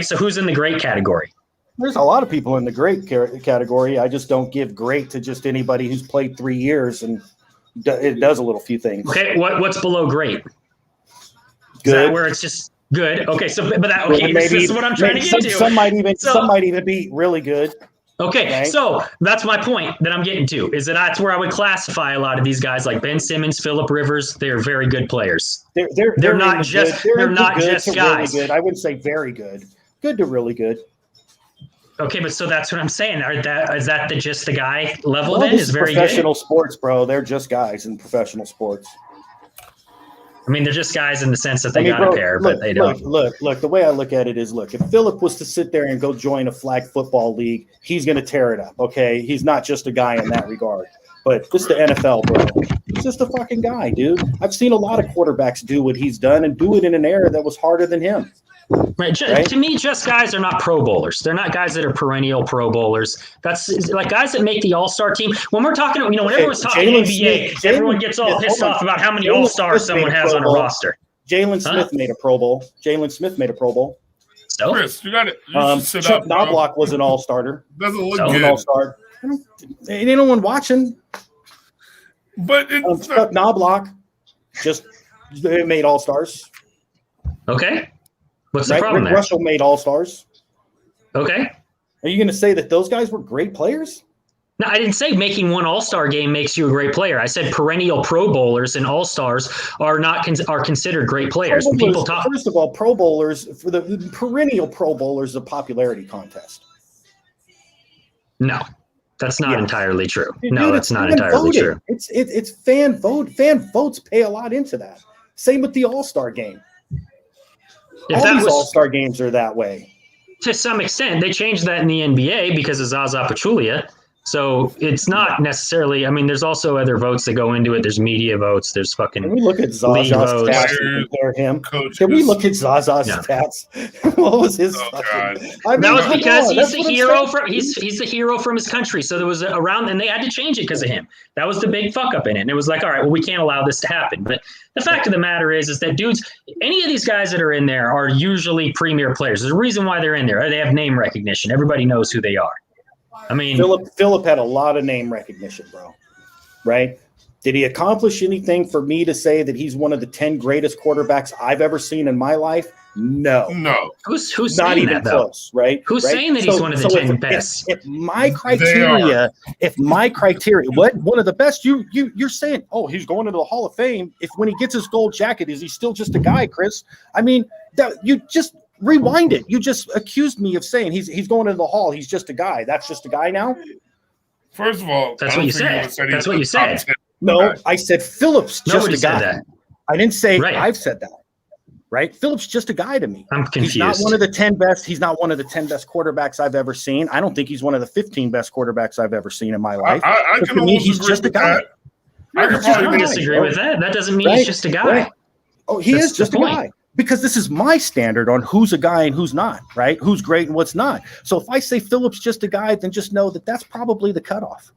So who's in the great category? There's a lot of people in the great category. I just don't give great to just anybody who's played 3 years and it does a little few things. Okay, what's below great? Is that where it's just good? Okay, so this is what I'm trying to get to. Some might even be really good. Okay, so that's my point that I'm getting to, is that's where I would classify a lot of these guys like Ben Simmons, Phillip Rivers. They're very good players. They're not just guys. Really good. I wouldn't say very good. Good to really good. Okay, but so that's what I'm saying. Is that just the guy level then? Is very professional sports, bro. They're just guys in professional sports. I mean, they're just guys in the sense that they got a pair, but they don't. Look, the way I look at it is, if Phillip was to sit there and go join a flag football league, he's going to tear it up, okay? He's not just a guy in that regard. But this is the NFL, bro. He's just a fucking guy, dude. I've seen a lot of quarterbacks do what he's done and do it in an era that was harder than him. Right. To me, just guys are not Pro Bowlers. They're not guys that are perennial Pro Bowlers. That's like guys that make the All-Star team. When we're talking, when everyone's talking NBA, everyone gets all pissed off about how many All-Stars someone has on a roster. Jalen Smith made a Pro Bowl. So, Chris, you got it. Chuck Knobloch was an All-Starter. Doesn't look good. An All-Star. Ain't anyone watching. But Chuck Knobloch just made All-Stars. Okay. What's the problem Rick there? Russell made All-Stars. Okay. Are you going to say that those guys were great players? No, I didn't say making one All-Star game makes you a great player. I said perennial Pro Bowlers and All-Stars are considered great players. When people talk, first of all, Pro Bowlers, for the perennial Pro Bowlers, is a popularity contest. No, that's not entirely true. Dude, no, that's not entirely true. It's fan vote. Fan votes pay a lot into that. Same with the All-Star game. All these All-Star games are that way. To some extent, they changed that in the NBA because of Zaza Pachulia. So it's not necessarily. I mean, there's also other votes that go into it. There's media votes. There's fucking. Can we look at Zaza's stats and compare him? Can we look at Zaza's stats? What was his? That was because he's the hero from he's the hero from his country. So there was and they had to change it because of him. That was the big fuck up in it. And it was like, all right, well, we can't allow this to happen. But the fact of the matter is that dudes, any of these guys that are in there are usually premier players. There's a reason why they're in there. They have name recognition. Everybody knows who they are. I mean, Phillip had a lot of name recognition, bro. Right? Did he accomplish anything for me to say that he's one of the 10 greatest quarterbacks I've ever seen in my life? No. Who's not saying even that, though? Close, right? Who's saying that he's one of the 10 best? If my criteria, what one of the best, you're saying, oh, he's going into the Hall of Fame. If when he gets his gold jacket, is he still just a guy, Chris? I mean, that you just rewind it. You just accused me of saying he's going into the Hall. He's just a guy. That's just a guy now. First of all, that's what you said. That's what you said. No, I said Phillip's just Nobody a guy. Said that. I didn't say I've said that. Right? Phillip's just a guy to me. I'm confused. He's not one of the 10 best. He's not one of the 10 best quarterbacks I've ever seen. I don't think he's one of the 15 best quarterbacks I've ever seen in my life. I can almost he's just a guy. I don't disagree with that. That doesn't mean he's just a guy. Right. Oh, he is just a guy. Because this is my standard on who's a guy and who's not, right? Who's great and what's not. So if I say Phillip's just a guy, then just know that that's probably the cutoff.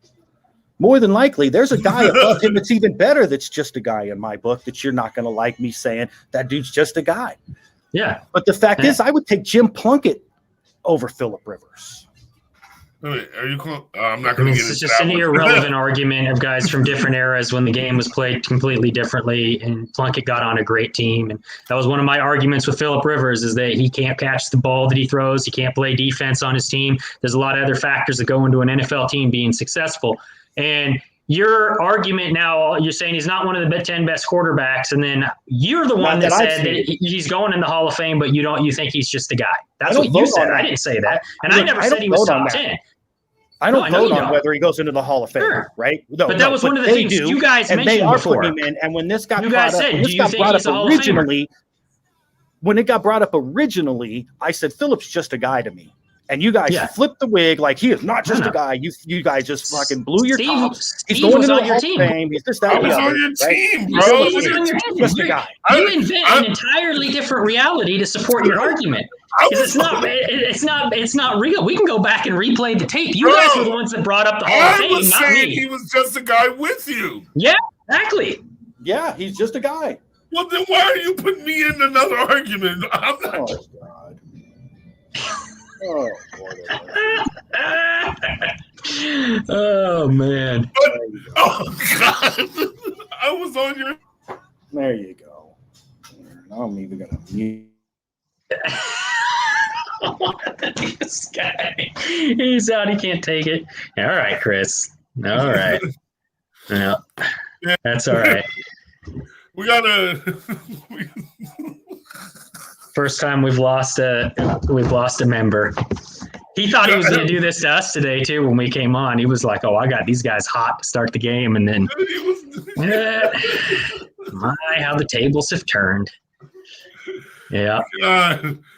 More than likely, there's a guy above him that's even better that's just a guy in my book that you're not going to like me saying that dude's just a guy. Yeah. But the fact is, I would take Jim Plunkett over Phillip Rivers. Wait, are you cool? I'm not going to get into that. It's just an irrelevant argument of guys from different eras when the game was played completely differently, and Plunkett got on a great team. And that was one of my arguments with Phillip Rivers, is that he can't catch the ball that he throws. He can't play defense on his team. There's a lot of other factors that go into an NFL team being successful. And your argument now, you're saying he's not one of the 10 best quarterbacks, and then you're the one that said that he's going in the Hall of Fame, but you think he's just a guy. That's what you said. I didn't say that, and I never said he was top 10. I don't vote on whether he goes into the Hall of Fame, right? No, but that was one of the things you guys mentioned before. Him in, and when this got brought up originally, when it got brought up originally, I said Phillip's just a guy to me. And you guys flipped the wig like he is not just a guy. You guys just fucking blew your top. He's going into the Hall of Fame. He's just that. I was on your team, bro. He was on your team. Just a guy. You invent an entirely different reality to support your argument. Because it's not real. We can go back and replay the tape. You guys were the ones that brought up the Hall of Fame, I was not saying me. He was just a guy with you. Yeah, exactly. Yeah, he's just a guy. Well, then why are you putting me in another argument? I'm not. Oh, God. Oh, oh man. Oh God. I was on your. There you go. I'm even gonna mute. This guy, he's out. He can't take it. All right, Chris. All right. Yeah, that's all right. We gotta. First time we've lost a member. He thought he was going to do this to us today too. When we came on, he was like, "Oh, I got these guys hot to start the game," and then, my, how the tables have turned. Yeah.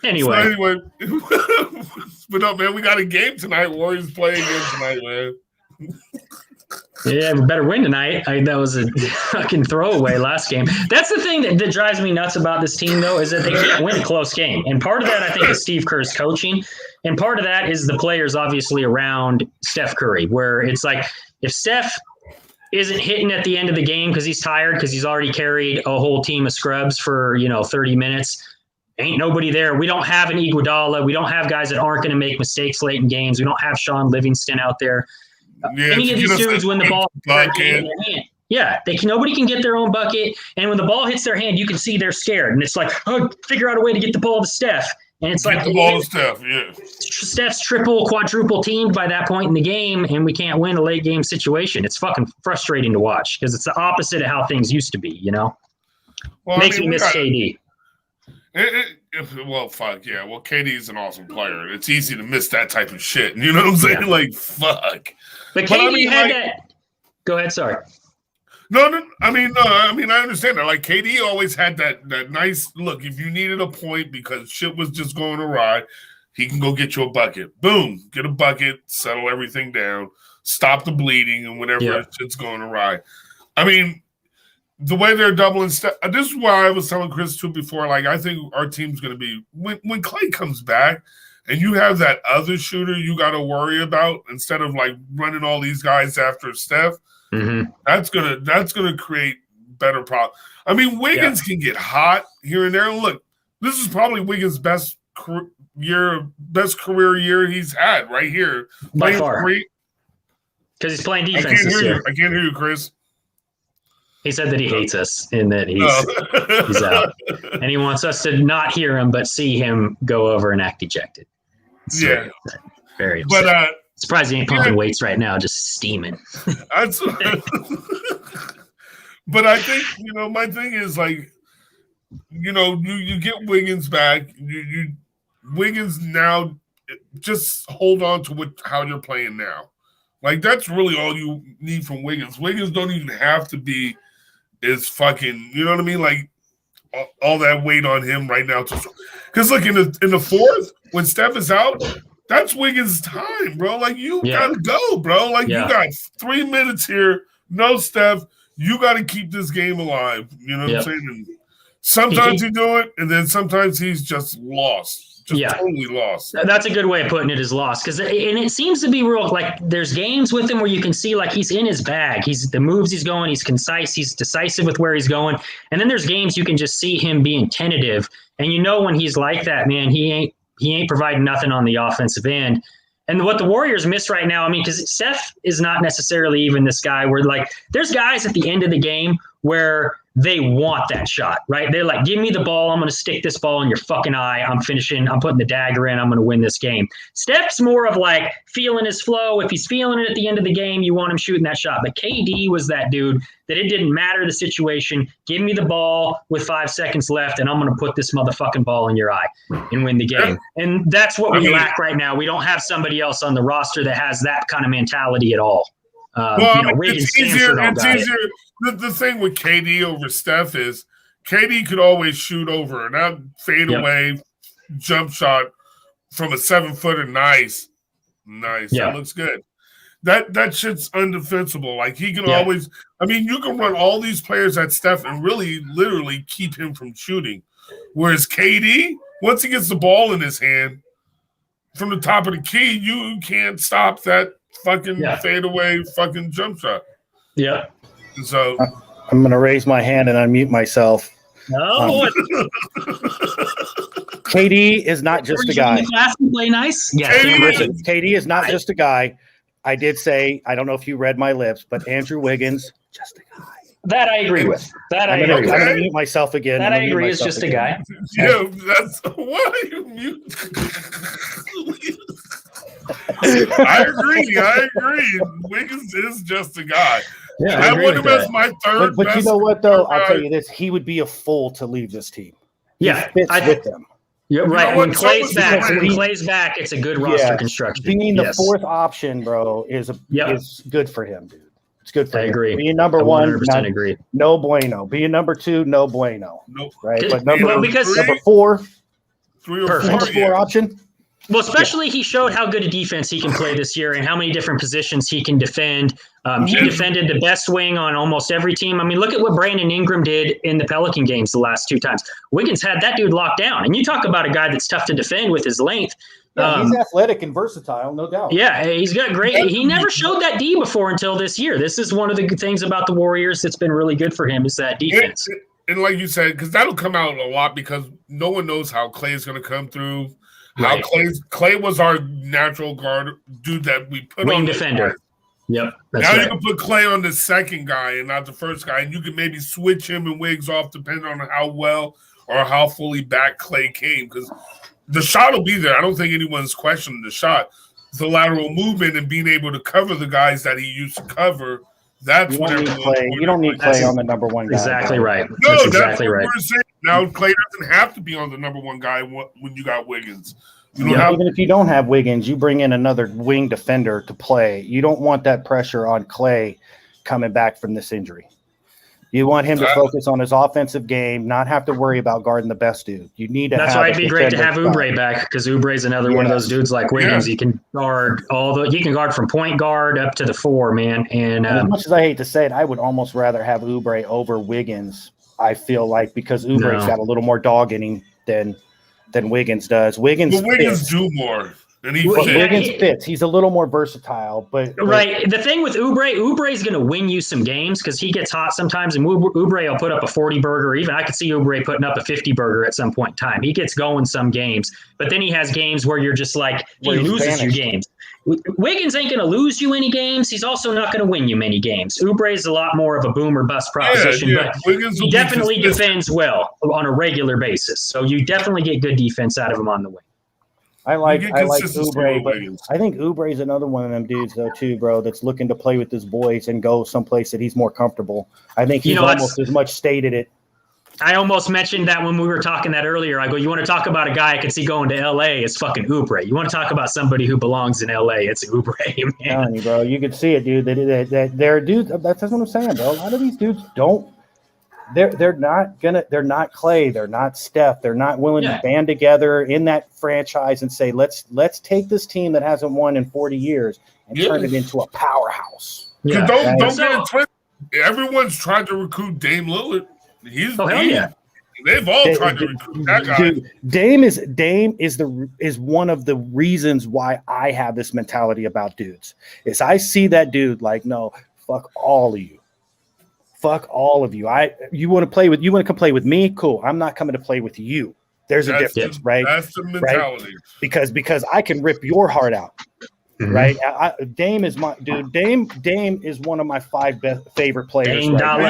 Anyway, but no, man, we got a game tonight. Warriors playing again tonight, man. Yeah, we better win tonight. That was a fucking throwaway last game. That's the thing that drives me nuts about this team, though, is that they can't win a close game. And part of that, I think, is Steve Kerr's coaching. And part of that is the players, obviously, around Steph Curry, where it's like if Steph isn't hitting at the end of the game because he's tired, because he's already carried a whole team of scrubs for, 30 minutes, ain't nobody there. We don't have an Iguodala. We don't have guys that aren't going to make mistakes late in games. We don't have Sean Livingston out there. Yeah, any of these dudes when the ball hits their hand. Yeah, nobody can get their own bucket. And when the ball hits their hand, you can see they're scared. And it's like, oh, figure out a way to get the ball to Steph. And it's get like the ball to Steph, yeah. Steph's triple, quadruple teamed by that point in the game, and we can't win a late game situation. It's fucking frustrating to watch because it's the opposite of how things used to be, Well, makes me miss KD. Well, fuck yeah. Well, KD's an awesome player. It's easy to miss that type of shit. You know what I'm saying? Yeah. Like, fuck. But KD had that. Go ahead. Sorry. No. I understand that. Like, KD always had that nice look. If you needed a point because shit was just going awry, he can go get you a bucket. Boom. Get a bucket, settle everything down, stop the bleeding and whatever shit's going awry. I mean, the way they're doubling Steph, this is why I was telling Chris too before. Like, I think our team's going to be when Clay comes back, and you have that other shooter you got to worry about instead of like running all these guys after Steph. Mm-hmm. That's gonna create better problems. I mean, Wiggins can get hot here and there. Look, this is probably Wiggins' best career year he's had right here by far. Because he's playing defense this year. I can't hear you, Chris. He said that he hates us and that he's out. And he wants us to not hear him, but see him go over and act dejected. Yeah. Very upset. But surprised he ain't pumping weights right now, just steaming. But I think, my thing is like, you get Wiggins back. Wiggins now, just hold on to how you're playing now. Like, that's really all you need from Wiggins. Wiggins don't even have to be is fucking, you know what I mean? Like all that weight on him right now. Because look, in the fourth, when Steph is out, that's Wiggins' time, bro. Like you gotta go, bro. Like you got 3 minutes here, no Steph. You got to keep this game alive. You know what I'm saying? And sometimes you do it, and then sometimes he's just lost. Totally lost. That's a good way of putting it, is lost. And it seems to be real, like there's games with him where you can see like he's in his bag. He's the moves he's going, he's concise, he's decisive with where he's going. And then there's games you can just see him being tentative. And when he's like that, man, he ain't providing nothing on the offensive end. And what the Warriors miss right now, because Steph is not necessarily even this guy where like there's guys at the end of the game where they want that shot, right? They're like, give me the ball. I'm going to stick this ball in your fucking eye. I'm finishing. I'm putting the dagger in. I'm going to win this game. Steph's more of like feeling his flow. If he's feeling it at the end of the game, you want him shooting that shot. But KD was that dude that it didn't matter the situation. Give me the ball with 5 seconds left, and I'm going to put this motherfucking ball in your eye and win the game. And that's what we lack right now. We don't have somebody else on the roster that has that kind of mentality at all. It's easier. The thing with KD over Steph is KD could always shoot over and that fade away jump shot from a 7-footer. Nice. That looks good. That shit's undefensible. Like he can always. You can run all these players at Steph and really, literally keep him from shooting. Whereas KD, once he gets the ball in his hand from the top of the key, you can't stop that fucking fade away fucking jump shot. Yeah. So I'm gonna raise my hand and unmute myself. No. KD is not just a guy. Play nice. Yeah. KD is not just a guy. I did say, I don't know if you read my lips, but Andrew Wiggins, just a guy. That I agree with. I'm going to mute myself again. That I agree is just a guy. Yeah, that's why are you mute? I agree. Wiggins is just a guy. Yeah, I want him as my third. But you know what, though? I'll tell you this: he would be a fool to leave this team. Yeah, he fits with them. Yeah, right. When Clay's back, it's a good roster construction. Being the fourth option, bro, is good for him, dude. It's good for him. I agree. Being number one, agree. No bueno. Being number two, no bueno. Nope. Right, but because number four, number four option. Well, especially he showed how good a defense he can play this year and how many different positions he can defend. He defended the best wing on almost every team. I mean, look at what Brandon Ingram did in the Pelican games the last 2 times. Wiggins had that dude locked down. And you talk about a guy that's tough to defend with his length. Yeah, he's athletic and versatile, no doubt. Yeah, he's got great. He never showed that D before until this year. This is one of the good things about the Warriors that's been really good for him is that defense. And like you said, because that'll come out a lot because no one knows how Clay is going to come through. How Clay was our natural guard dude that we put wing on defender. Yep. Now you can put Clay on the second guy and not the first guy, and you can maybe switch him and Wiggs off depending on how well or how fully back Clay came because the shot will be there. I don't think anyone's questioning the shot. The lateral movement and being able to cover the guys that he used to cover. That's what you don't need Clay on the number one guy. Exactly right. No, that's exactly right. We're saying. Now Clay doesn't have to be on the number one guy when you got Wiggins. Even if you don't have Wiggins, you bring in another wing defender to play. You don't want that pressure on Clay coming back from this injury. You want him to focus on his offensive game, not have to worry about guarding the best dude. You need to. That's why it'd be great to have Oubre back because Oubre is another one of those dudes like Wiggins. He can guard he can guard from point guard up to the 4, man. And as much as I hate to say it, I would almost rather have Oubre over Wiggins. I feel like because Oubre's got a little more dog in him than Wiggins does. Wiggins do more. Wiggins fits. He's a little more versatile, but right. The thing with Oubre is going to win you some games because he gets hot sometimes, and Oubre will put up a 40 burger. Even I could see Oubre putting up a 50 burger at some point in time. He gets going some games, but then he has games where you're just like he loses you games. Wiggins ain't going to lose you any games. He's also not going to win you many games. Oubre is a lot more of a boom or bust proposition, but he definitely defends well on a regular basis. So you definitely get good defense out of him on the wing. I like Oubre, but I think Oubre is another one of them dudes, though, too, bro, that's looking to play with his boys and go someplace that he's more comfortable. I think he's almost as much stated it. I almost mentioned that when we were talking that earlier. I go, you want to talk about a guy I could see going to L.A. It's fucking Oubre. You want to talk about somebody who belongs in L.A. It's Oubre, man. I'm telling you, bro. You could see it, dude. That they're dudes. That's what I'm saying, bro. A lot of these dudes don't. They're not Clay. They're not Steph. They're not willing to band together in that franchise and say, let's take this team that hasn't won in 40 years and turn it into a powerhouse. Yeah. Don't get it twisted. Everyone's tried to recruit Dame Lillard. They've all tried to recruit that guy. Dude, Dame is one of the reasons why I have this mentality about dudes. Is I see that dude like, no, fuck all of you. Fuck all of you. You want to come play with me? Cool. I'm not coming to play with you. There's a difference, right? That's the mentality. Right? Because I can rip your heart out. Mm-hmm. Right? Dame is my dude. Dame is one of my 5 favorite players. Dame time.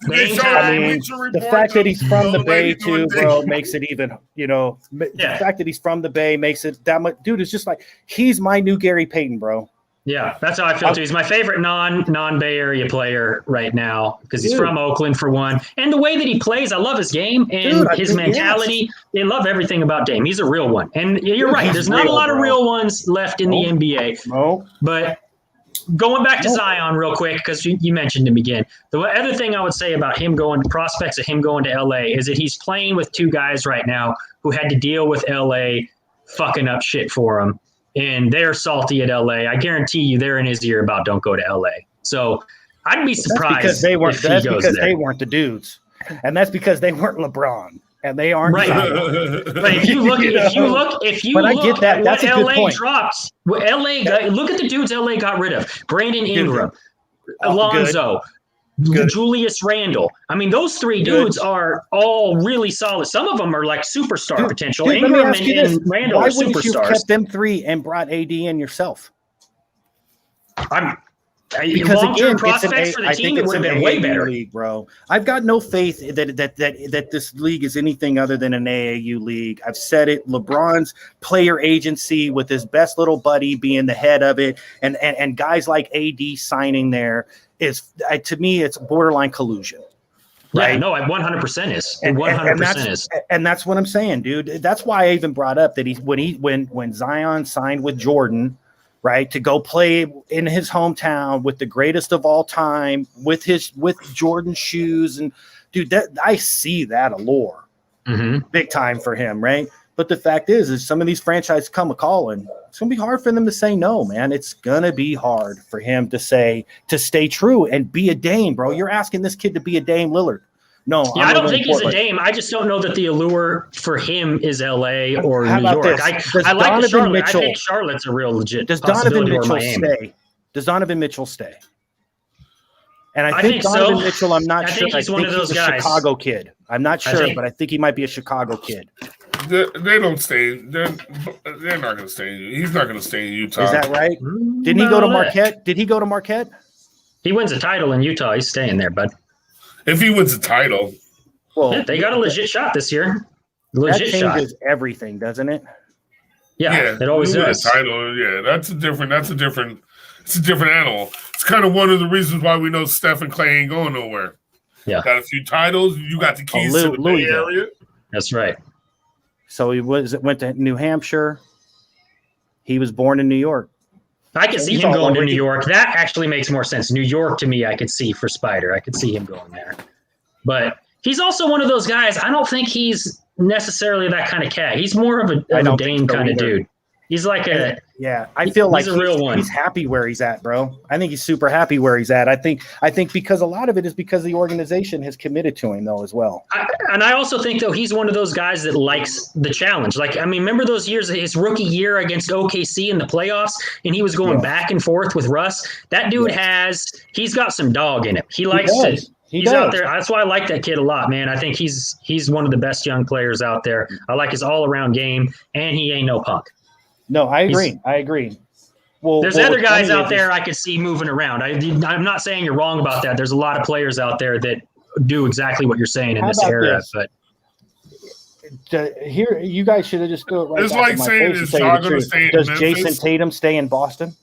The fact that he's from the Bay too, bro, makes it even. The fact that he's from the Bay makes it that much. Dude, it's just like he's my new Gary Payton, bro. Yeah, that's how I feel too. He's my favorite non-Bay Area player right now because he's from Oakland for one. And the way that he plays, I love his game and his mentality. They love everything about Dame. He's a real one. And you're right. There's not a lot of real ones left in the NBA. No. But going back to Zion real quick, because you mentioned him again. The other thing I would say about him prospects of him going to LA is that he's playing with 2 guys right now who had to deal with LA fucking up shit for him. And they're salty at LA. I guarantee you they're in his ear about don't go to LA. So I'd be surprised because they weren't the dudes. And that's because they weren't LeBron. And they aren't. Right. But if you look I get that. That's a good LA point. dropped, look at the dudes LA got rid of. Brandon Ingram, Alonzo, Julius Randle. I mean, those 3 dudes are all really solid. Some of them are like superstar potential. Ingram and Randle are superstars. Why wouldn't you have kept them 3 and brought AD in yourself? Because again, prospects for the team, it would have been way better. League, bro. I've got no faith that this league is anything other than an AAU league. I've said it. LeBron's player agency with his best little buddy being the head of it, and guys like AD signing there is, to me, it's borderline collusion. Right? Yeah, no, it 100% is. It 100% is. And that's what I'm saying, dude. That's why I even brought up that when Zion signed with Jordan, right, to go play in his hometown with the greatest of all time, with Jordan shoes, and dude, that I see that allure, big time for him, right? But the fact is some of these franchises come a calling. It's gonna be hard for them to say no, man. It's gonna be hard for him to stay true and be a Dame, bro. You're asking this kid to be a Dame Lillard. No, yeah, I don't think he's a Dame. I just don't know that the allure for him is LA or New York. I like Charlotte. I think Charlotte's a real legit. Does Donovan Mitchell stay? Does Donovan Mitchell stay? And I think Donovan Mitchell, I'm not sure. He's one of those guys. Chicago kid. I'm not sure, but I think he might be a Chicago kid. They don't stay. They're not going to stay. He's not going to stay in Utah. Is that right? Didn't he go to Marquette? Did he go to Marquette? He wins a title in Utah. He's staying there, bud. If he wins a title, well, they got a legit shot this year. Legit that changes everything, doesn't it? Yeah, it always does. Title, yeah, it's a different animal. It's kind of one of the reasons why we know Steph and Clay ain't going nowhere. Yeah, got a few titles. You got the keys to the Bay Area. That's right. So he went to New Hampshire. He was born in New York. I could see him going to New York. That actually makes more sense. New York, to me, I could see for Spider. I could see him going there. But he's also one of those guys. I don't think he's necessarily that kind of cat. He's more of a Dame kind of dude. He's like I feel like he's a real one. He's happy where he's at, bro. I think he's super happy where he's at. I think because a lot of it is because the organization has committed to him though as well. I also think though he's one of those guys that likes the challenge. Like, I mean, remember those years, his rookie year against OKC in the playoffs, and he was going back and forth with Russ. That dude he's got some dog in him. He likes to. He's out there. That's why I like that kid a lot, man. I think he's one of the best young players out there. I like his all-around game, and he ain't no punk. No, I agree. Well, there's other guys out there I could see moving around. I'm not saying you're wrong about that. There's a lot of players out there that do exactly what you're saying in this era. But here, you guys should have just go right. It's like saying, is John going to stay in Memphis? Does Jason Tatum stay in Boston?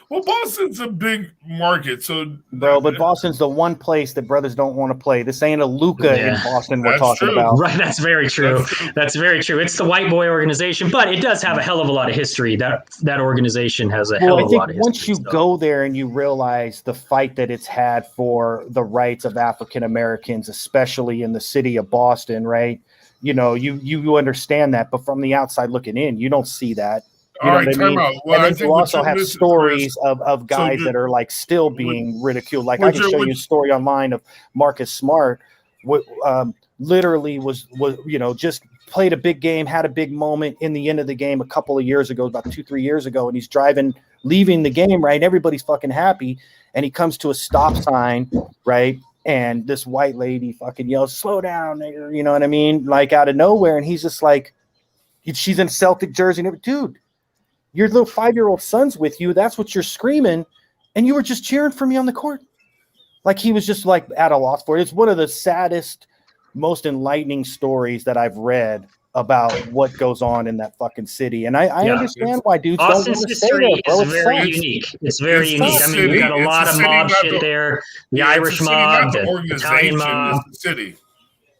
Well, Boston's a big market, so bro. But Boston's the one place that brothers don't want to play. This ain't a Luka in Boston we're talking about. Right, that's very true. That's very true. It's the white boy organization, but it does have a hell of a lot of history. That organization has a hell of a lot of history. Once you go there and you realize the fight that it's had for the rights of African Americans, especially in the city of Boston, right? You know, you understand that, but from the outside looking in, you don't see that. You know what I mean? Well, and then you also have stories of guys that are like still being ridiculed. Like I can show you a story online of Marcus Smart, literally was just played a big game, had a big moment in the end of the game a couple of years ago, about 2-3 years ago, and he's leaving the game, right? And everybody's fucking happy, and he comes to a stop sign, right? And this white lady fucking yells, "Slow down," you know what I mean? Like out of nowhere, and he's just like, she's in Celtic jersey, and dude. Your little 5-year-old son's with you. That's what you're screaming. And you were just cheering for me on the court. Like he was just like at a loss for it. It's one of the saddest, most enlightening stories that I've read about what goes on in that fucking city. And I understand why dudes don't want to stay there, bro. It's very unique. It's very unique. I mean, you got a lot of mob shit there. The Irish mob, the Italian mob. The city.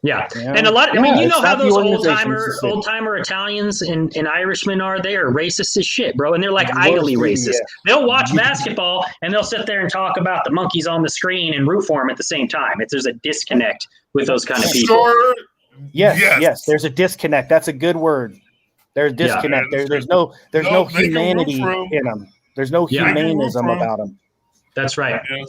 Yeah. And a lot, I mean, you know how those old timer Italians and Irishmen are. They are racist as shit, bro. And they're like idly racist. They'll watch basketball and they'll sit there and talk about the monkeys on the screen and root for them at the same time. There's a disconnect with those kind of people. Yes. There's a disconnect. That's a good word. There's a disconnect. There's no humanity in them. There's no humanism about them. That's right. Yeah.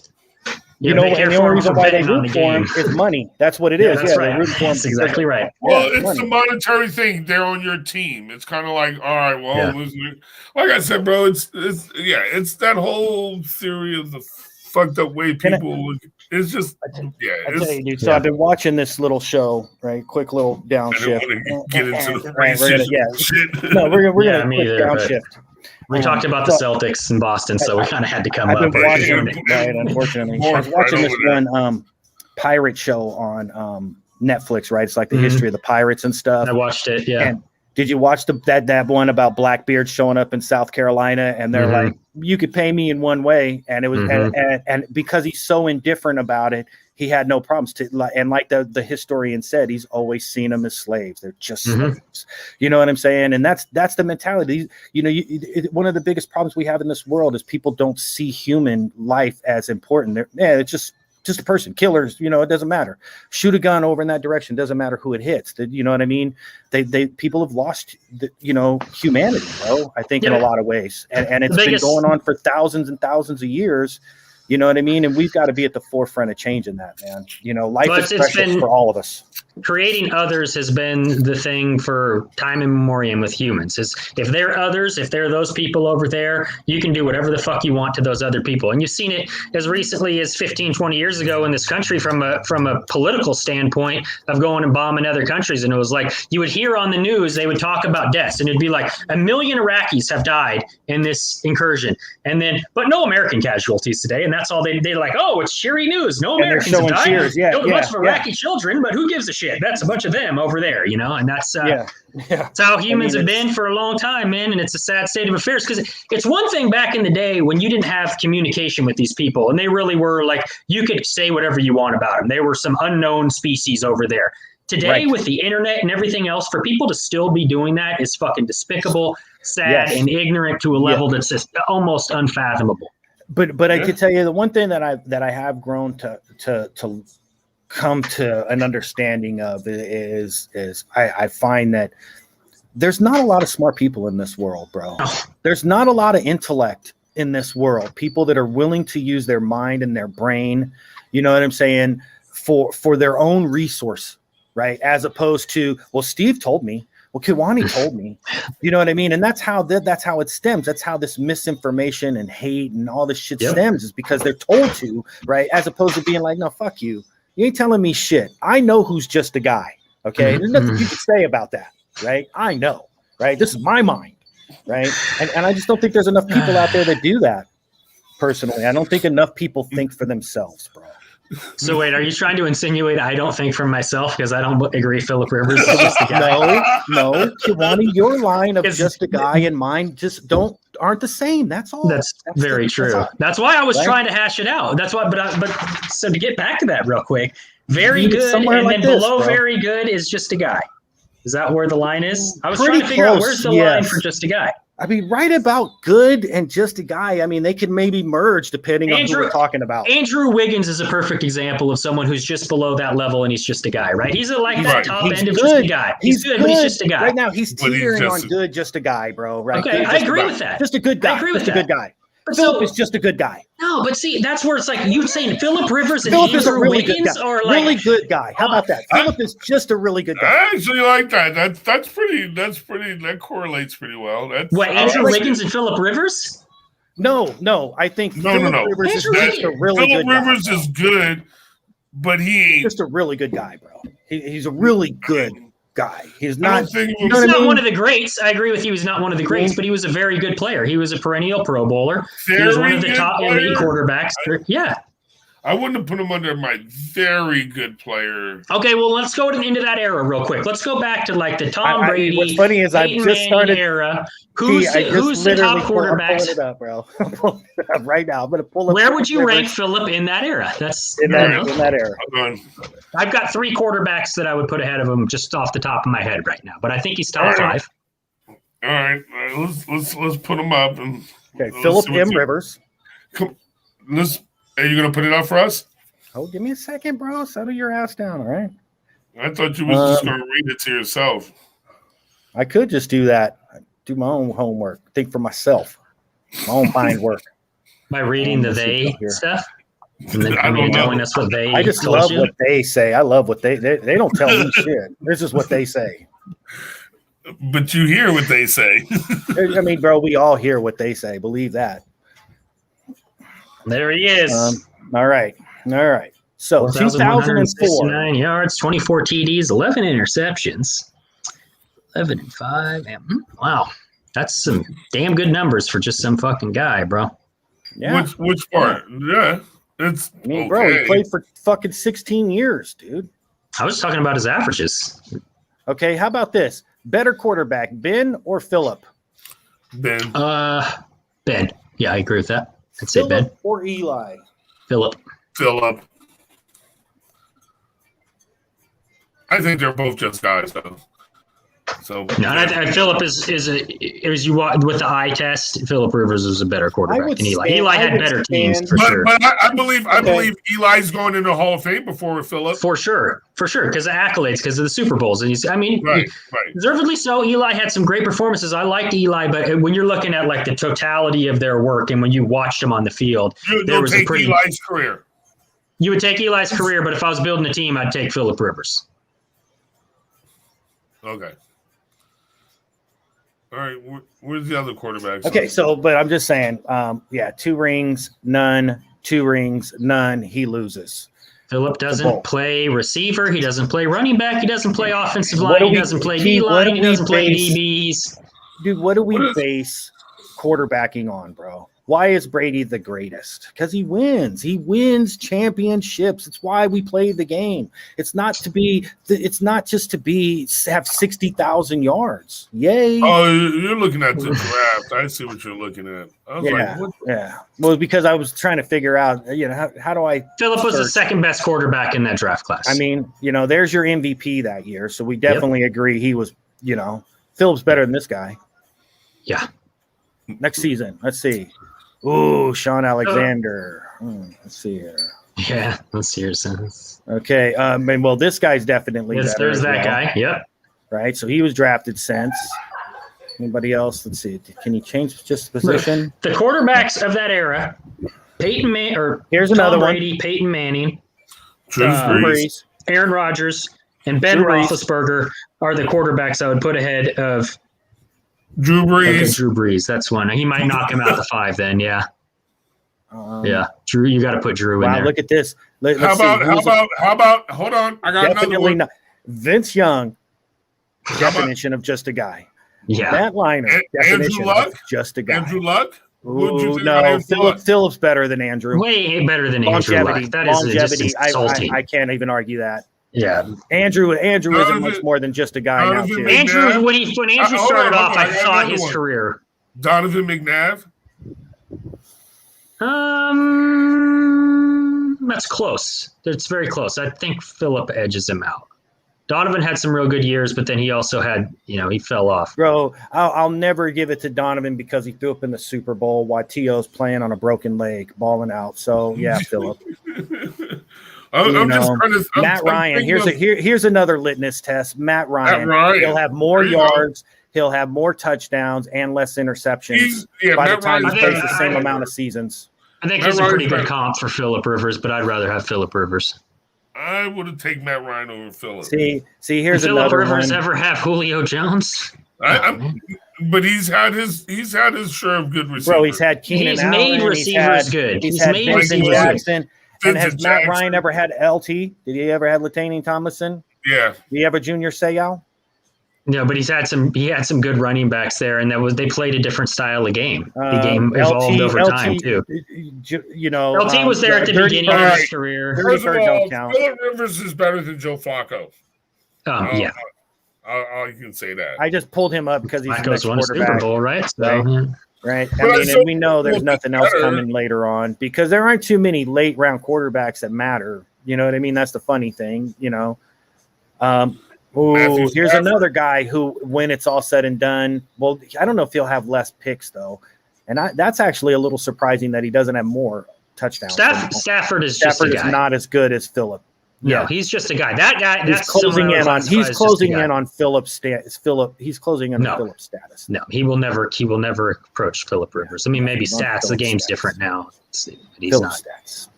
You know, and the only reason why they root for him is money. That's what it is. That's right. That's exactly right. Well, it's a monetary thing. They're on your team. It's kind of like, all right, well, like I said, bro, it's that whole theory of the fucked up way people look. It's just, I tell you, dude. So I've been watching this little show, right? Quick little downshift. Get into the shit. No, we're gonna quick downshift. We talked about the Celtics in Boston, so we kind of had to come up. Right, unfortunately. I was watching this one pirate show on Netflix, right? It's like the history of the pirates and stuff. I watched it, yeah. And did you watch that one about Blackbeard showing up in South Carolina? And they're like, you could pay me in one way. And it was, and because he's so indifferent about it, he had no problems and like the historian said, he's always seen them as slaves. They're just slaves. You know what I'm saying? And that's the mentality. You know, one of the biggest problems we have in this world is people don't see human life as important. It's just a person. Killers, you know, it doesn't matter. Shoot a gun over in that direction, doesn't matter who it hits. You know what I mean? People have lost humanity, bro, I think in a lot of ways. And it's been going on for thousands and thousands of years. You know what I mean? And we've got to be at the forefront of changing that, man. You know, life is precious for all of us. Creating others has been the thing for time immemorial with humans. Is if they're others, if they're those people over there, you can do whatever the fuck you want to those other people. And you've seen it as recently as 15, 20 years ago in this country from a political standpoint of going and bombing other countries. And it was like you would hear on the news, they would talk about deaths, and it'd be like 1 million Iraqis have died in this incursion. And then, but no American casualties today. And that's all they're like, oh, it's cheery news. No Americans have died. Cheers. Yeah, killed a bunch of Iraqi children, but who gives a shit? That's a bunch of them over there, you know, and that's how humans have been for a long time, man. And it's a sad state of affairs because it's one thing back in the day when you didn't have communication with these people and they really were like, you could say whatever you want about them. They were some unknown species over there. Today, with the internet and everything else, for people to still be doing that is fucking despicable, sad, and ignorant to a level that's just almost unfathomable. But I could tell you the one thing that I have grown to come to an understanding of is I find that there's not a lot of smart people in this world, bro. There's not a lot of intellect in this world. People that are willing to use their mind and their brain, you know what I'm saying, for their own resource, right? As opposed to, well, Steve told me, well, Kiwani told me, you know what I mean? And that's how it stems. That's how this misinformation and hate and all this shit stems, is because they're told to, right? As opposed to being like, no, fuck you. You ain't telling me shit. I know who's just a guy. Okay. There's nothing you can say about that. Right. I know. Right. This is my mind. Right. And I just don't think there's enough people out there that do that. Personally, I don't think enough people think for themselves, bro. So wait, are you trying to insinuate I don't think for myself because I don't agree Philip Rivers is just a guy? No, Kiwani, your line of just a guy and mine just aren't the same. That's all. That's very true. That's why I was trying to hash it out. That's why, but so to get back to that real quick, very good, and then below very good is just a guy. Is that where the line is? I was trying to figure out where's the line for just a guy. I mean, right about good and just a guy. I mean, they could maybe merge depending on who we're talking about. Andrew Wiggins is a perfect example of someone who's just below that level and he's just a guy, right? He's like that top end of just a guy. He's good, but he's just a guy. Right now, he's teetering on good, just a guy, bro. Right? Okay, I agree with that. Just a good guy. I agree with that. Just a good guy. Philip is just a good guy. No, but see, that's where it's like you saying Philip Rivers and Andrew Wiggins are like really good guy. How about that? Philip is just a really good guy. I actually like that. That's pretty. That correlates pretty well. Andrew Wiggins and Philip Rivers? No. I think Philip Rivers is just a really good guy. Philip Rivers is good, but he's just a really good guy, bro. He's a really good guy. He's not. He's not one of the greats. I agree with you. He's not one of the greats, but he was a very good player. He was a perennial Pro Bowler. He was one of the top elite quarterbacks. Yeah. I wouldn't have put him under my very good player. Okay, well, let's go into that era real quick. Let's go back to like the Tom Brady. What's funny is I've just started era. Who's the top quarterbacks? I'm pulling it up, bro. I'm pulling it up right now. I'm going to pull it. Where would you rank Philip in that era? That's in that era. I've got 3 quarterbacks that I would put ahead of him just off the top of my head right now, but I think he's top 5. All right, let's put him up. Okay, Philip M. Rivers. Are you going to put it up for us? Oh, give me a second, bro. Settle your ass down, all right? I thought you was just going to read it to yourself. I could just do that. Do my own homework. Think for myself. My own mind work. By reading the they stuff? And then telling us what they I just love what they say. I love what they don't tell me shit. This is what they say. But you hear what they say. I mean, bro, we all hear what they say. Believe that. There he is. All right. So 2004 yards, 24 TDs, 11 interceptions, 11-5. Wow. That's some damn good numbers for just some fucking guy, bro. Yeah. Which part? Yeah. It's bro, he played for fucking 16 years, dude. I was talking about his averages. Okay, how about this? Better quarterback, Ben or Phillip? Ben. Ben. Yeah, I agree with that. I'd say Ben. Or Eli? Phillip. I think they're both just guys, though. So Phillip is you with the eye test. Phillip Rivers is a better quarterback than Eli. Eli had better teams for sure. But I believe Eli's going into the Hall of Fame before Phillip. For sure, because of accolades, because of the Super Bowls, and right. Deservedly so. Eli had some great performances. I liked Eli, but when you're looking at like the totality of their work, and when you watched them on the field, there was Eli's career. You would take Eli's career, but if I was building a team, I'd take Phillip Rivers. Okay. All right, where's the other quarterbacks? Okay, but I'm just saying, 2 rings, none, 2 rings, none, he loses. Phillip doesn't play receiver. He doesn't play running back. He doesn't play offensive line. He doesn't play D-line. He doesn't play DBs. Dude, what do we base quarterbacking on, bro? Why is Brady the greatest? Because he wins. He wins championships. It's why we play the game. It's not just to have 60,000 yards. Yay! Oh, you're looking at the draft. I see what you're looking at. I was like, what? Yeah. Well, because I was trying to figure out, how do I? Phillip was the second best quarterback in that draft class. I mean, there's your MVP that year, so we definitely agree he was. Phillip's better than this guy. Yeah. Next season, let's see. Ooh, Sean Alexander. Let's see here. Yeah, let's see your sentence. Okay. This guy's definitely better. There's that guy. Yep. Right. So he was drafted since. Anybody else? Let's see. Can you change just the position? The quarterbacks of that era: Peyton Manning, or here's Tom another Brady, one. Peyton Manning, Drew Brees, Aaron Rodgers, and Ben Roethlisberger are the quarterbacks I would put ahead of Drew Brees. Okay, Drew Brees. That's one. He might knock him out to 5 then. Yeah. Drew, you got to put Drew in there. Wow, look at this. How about? Hold on. I got another one. Vince Young. Definition of just a guy. Yeah. Matt Leinart. Definition of just a guy. Andrew Luck. Ooh, no, Phillip's better than Andrew. Way better than Andrew Luck. That is just insulting. I can't even argue that. Yeah, Andrew isn't much more than just a guy now. Too. Andrew, when Andrew started off, I thought his career. Donovan McNabb. That's close. It's very close. I think Phillip edges him out. Donovan had some real good years, but then he also had, he fell off. Bro, I'll never give it to Donovan because he threw up in the Super Bowl while T.O.'s playing on a broken leg, balling out. So yeah, Phillip. Matt Ryan. Here's another litmus test. Matt Ryan. He'll have more yards. He'll have more touchdowns and less interceptions by the time he plays the same amount of seasons. I think he's a pretty good comp for Phillip Rivers, but I'd rather have Phillip Rivers. I would have taken Matt Ryan over Phillip. See, here's another one. Phillip Rivers ever have Julio Jones? But he's had his share of good receivers. Bro, he's had Keenan Allen. He's made receivers good. He's had Vincent Jackson. And has Matt Ryan ever had LT? Did he ever have Latainian Tomlinson? Yeah. Did he have a Junior Seau? No, but he had some good running backs there, and they played a different style of game. The game evolved over time too. LT was there at the beginning of his career. First of all, Phillip Rivers is better than Joe Flacco. Yeah. I can say that. I just pulled him up because he's Flacco's won a Super Bowl, right? Right. And we know there's nothing else coming later on because there aren't too many late round quarterbacks that matter. You know what I mean? That's the funny thing, Here's another guy who, when it's all said and done, well, I don't know if he'll have less picks though. And that's actually a little surprising that he doesn't have more touchdowns. Stafford is just a guy. Is not as good as Phillip. No, he's just a guy. That guy. He's closing in on Phillip's status. He's closing in on Phillip's status. No, he will never approach Phillip Rivers. I mean, maybe stats. The game's different now. But he's Phillip not. Stats.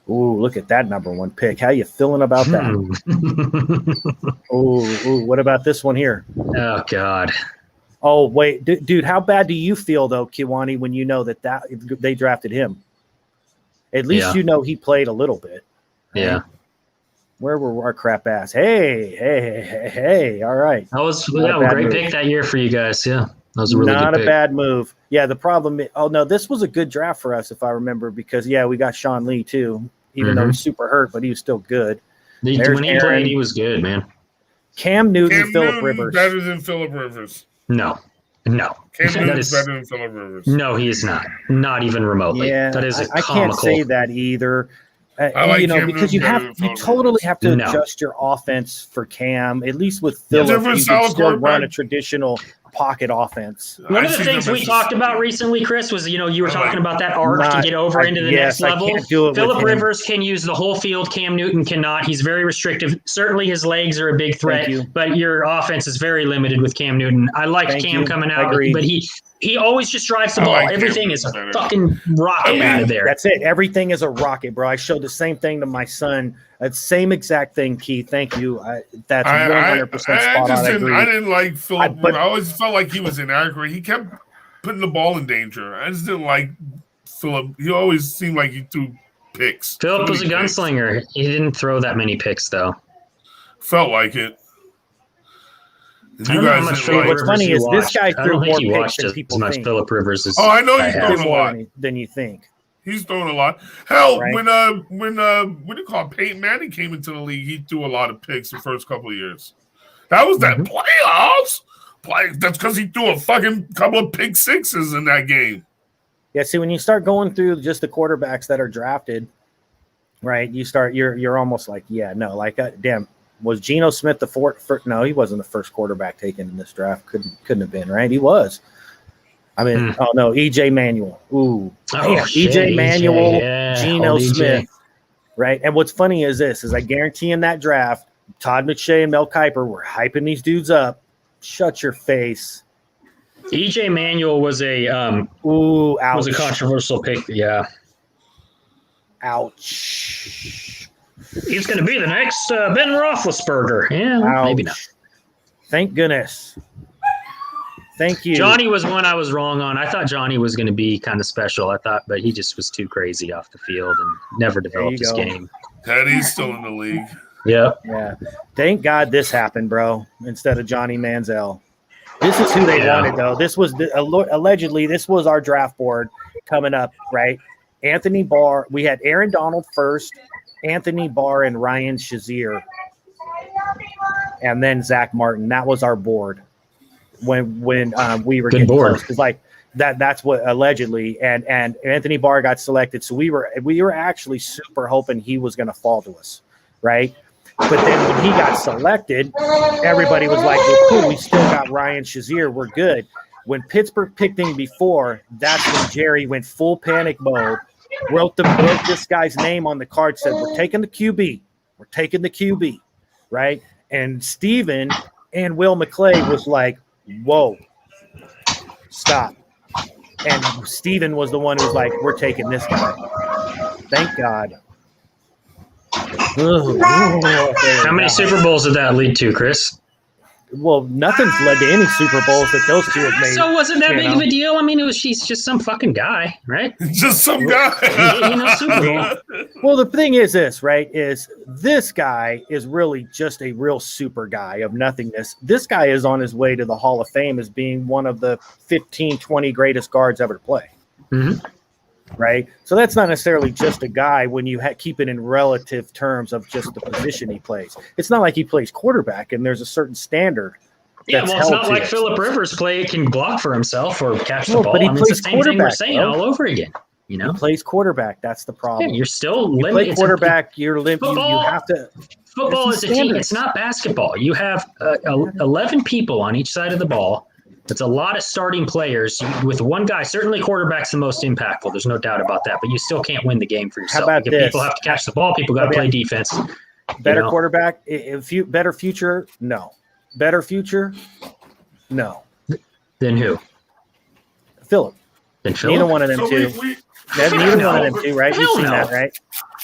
Ooh, look at that number 1 pick. How you feeling about that? Ooh, what about this one here? Oh God. Oh wait, dude, how bad do you feel though, Kiwani, when you know that they drafted him? At least he played a little bit. Right? Yeah. Where were our crap ass? Hey. All right. That was a great pick that year for you guys. Yeah. That was a really not good a pick. bad move. Yeah, the problem. Oh no, this was a good draft for us if I remember because we got Sean Lee too, even though he's super hurt, but he was still good. When he played, he was good, man. Cam Newton, Phillip Rivers, better than Phillip Rivers. No. Cam Newton's better than Phillip Rivers. No, he is not. Not even remotely. Yeah, that is I can't say that either. Because you totally have to adjust your offense for Cam. At least with Phillip, you can still run a traditional pocket offense. One of the things we talked about recently, Chris, was you were talking about that arc to get over into the next level. Phillip Rivers can use the whole field. Cam Newton cannot. He's very restrictive. Certainly his legs are a big threat, but your offense is very limited with Cam Newton. I liked Cam coming out, but he always just drives the ball. Everything is a fucking rocket out of there. That's it. Everything is a rocket, bro. I showed the same thing to my son. That same exact thing, Keith. Thank you. That's 100% spot on. I didn't like Phillip. I always felt like he was inaccurate. He kept putting the ball in danger. I just didn't like Phillip. He always seemed like he threw picks. Phillip was a gunslinger. He didn't throw that many picks, though. Felt like it. What's funny is this guy threw more picks than people think. Phillip Rivers is. Oh, I know he's throwing a lot than you think. He's throwing a lot. Hell, when what do you call it? Peyton Manning came into the league, he threw a lot of picks the first couple of years. That was that playoffs. That's because he threw a fucking couple of pick sixes in that game. Yeah, see, when you start going through just the quarterbacks that are drafted, right? You're almost like, damn. Was Geno Smith the fourth? No, he wasn't the first quarterback taken in this draft. Couldn't have been, right? He was. I mean, oh no, EJ Manuel. Ooh, EJ Manuel, Geno Smith, right? And what's funny is I guarantee in that draft, Todd McShay and Mel Kiper were hyping these dudes up. Shut your face. EJ Manuel was a was a controversial pick. Yeah. Ouch. He's going to be the next Ben Roethlisberger. Yeah, maybe not. Thank goodness. Thank you. Johnny was one I was wrong on. I thought Johnny was going to be kind of special. But he just was too crazy off the field and never developed his game. Teddy's still in the league. Yep. Yeah. Thank God this happened, bro, instead of Johnny Manziel. This is who they wanted, though. This was allegedly this was our draft board coming up, right? Anthony Barr. We had Aaron Donald first, Anthony Barr, and Ryan Shazier, and then Zach Martin. That was our board when we were getting close, because that's what allegedly, and Anthony Barr got selected, so we were actually super hoping he was going to fall to us, right? But then when he got selected, everybody was like, well, cool, we still got Ryan Shazier, we're good. When Pittsburgh picked him before, that's when Jerry went full panic mode, wrote this guy's name on the card, said, we're taking the QB, right? And Steven and Will McClay was like, whoa, stop. And Steven was the one who was like, we're taking this guy. Thank God. How many Super Bowls did that lead to, Chris? Well, nothing's led to any Super Bowls that those two have made. So wasn't that big of a deal? I mean, he's just some fucking guy, right? Just some guy. Super Bowl. Well, the thing is this, right, is this guy is really just a real super guy of nothingness. This guy is on his way to the Hall of Fame as being one of the 15, 20 greatest guards ever to play. Mm-hmm. Right? So that's not necessarily just a guy when you keep it in relative terms of just the position he plays. It's not like he plays quarterback and there's a certain standard. Yeah, well, it's not like Phillip Rivers can block for himself or catch the ball. But he plays it's the same thing we're saying all over again. He plays quarterback. That's the problem. Yeah, you're still limited. Play quarterback. You're limited. You have to. Football is a team. It's not basketball. You have 11 people on each side of the ball. It's a lot of starting players with one guy. Certainly, quarterback's the most impactful. There's no doubt about that. But you still can't win the game for yourself. How about this? People have to catch the ball. People got to play defense. Better quarterback. Better future. No. Better future. No. Then who? Phillip. Then Phillip. Neither one of them two. Neither one of them two. Right? You've seen that, right?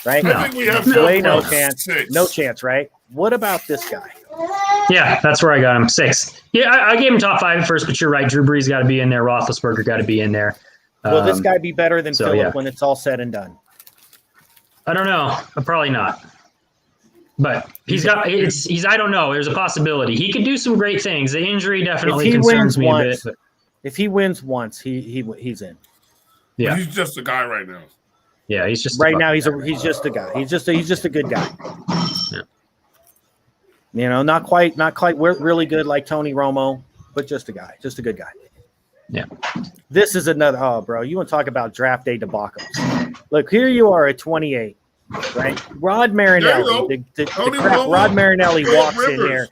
Right? I think we have no chance. No chance. Right? What about this guy? Yeah, that's where I got him. 6. Yeah, I gave him top 5 first, but you're right. Drew Brees got to be in there. Roethlisberger got to be in there. Will this guy be better than Phillip when it's all said and done? I don't know. Probably not. But I don't know. There's a possibility. He could do some great things. The injury definitely concerns me a bit. If he wins once, he's in. Yeah, but he's just a guy right now. Yeah, he's just right now. He's just a guy. He's just a good guy. Yeah. You know, not quite really good like Tony Romo, but just a guy, just a good guy. Yeah. This is another. Bro, you want to talk about draft day debacle? Look, here you are at 28, right? Rod Marinelli, Rod Marinelli walks in here,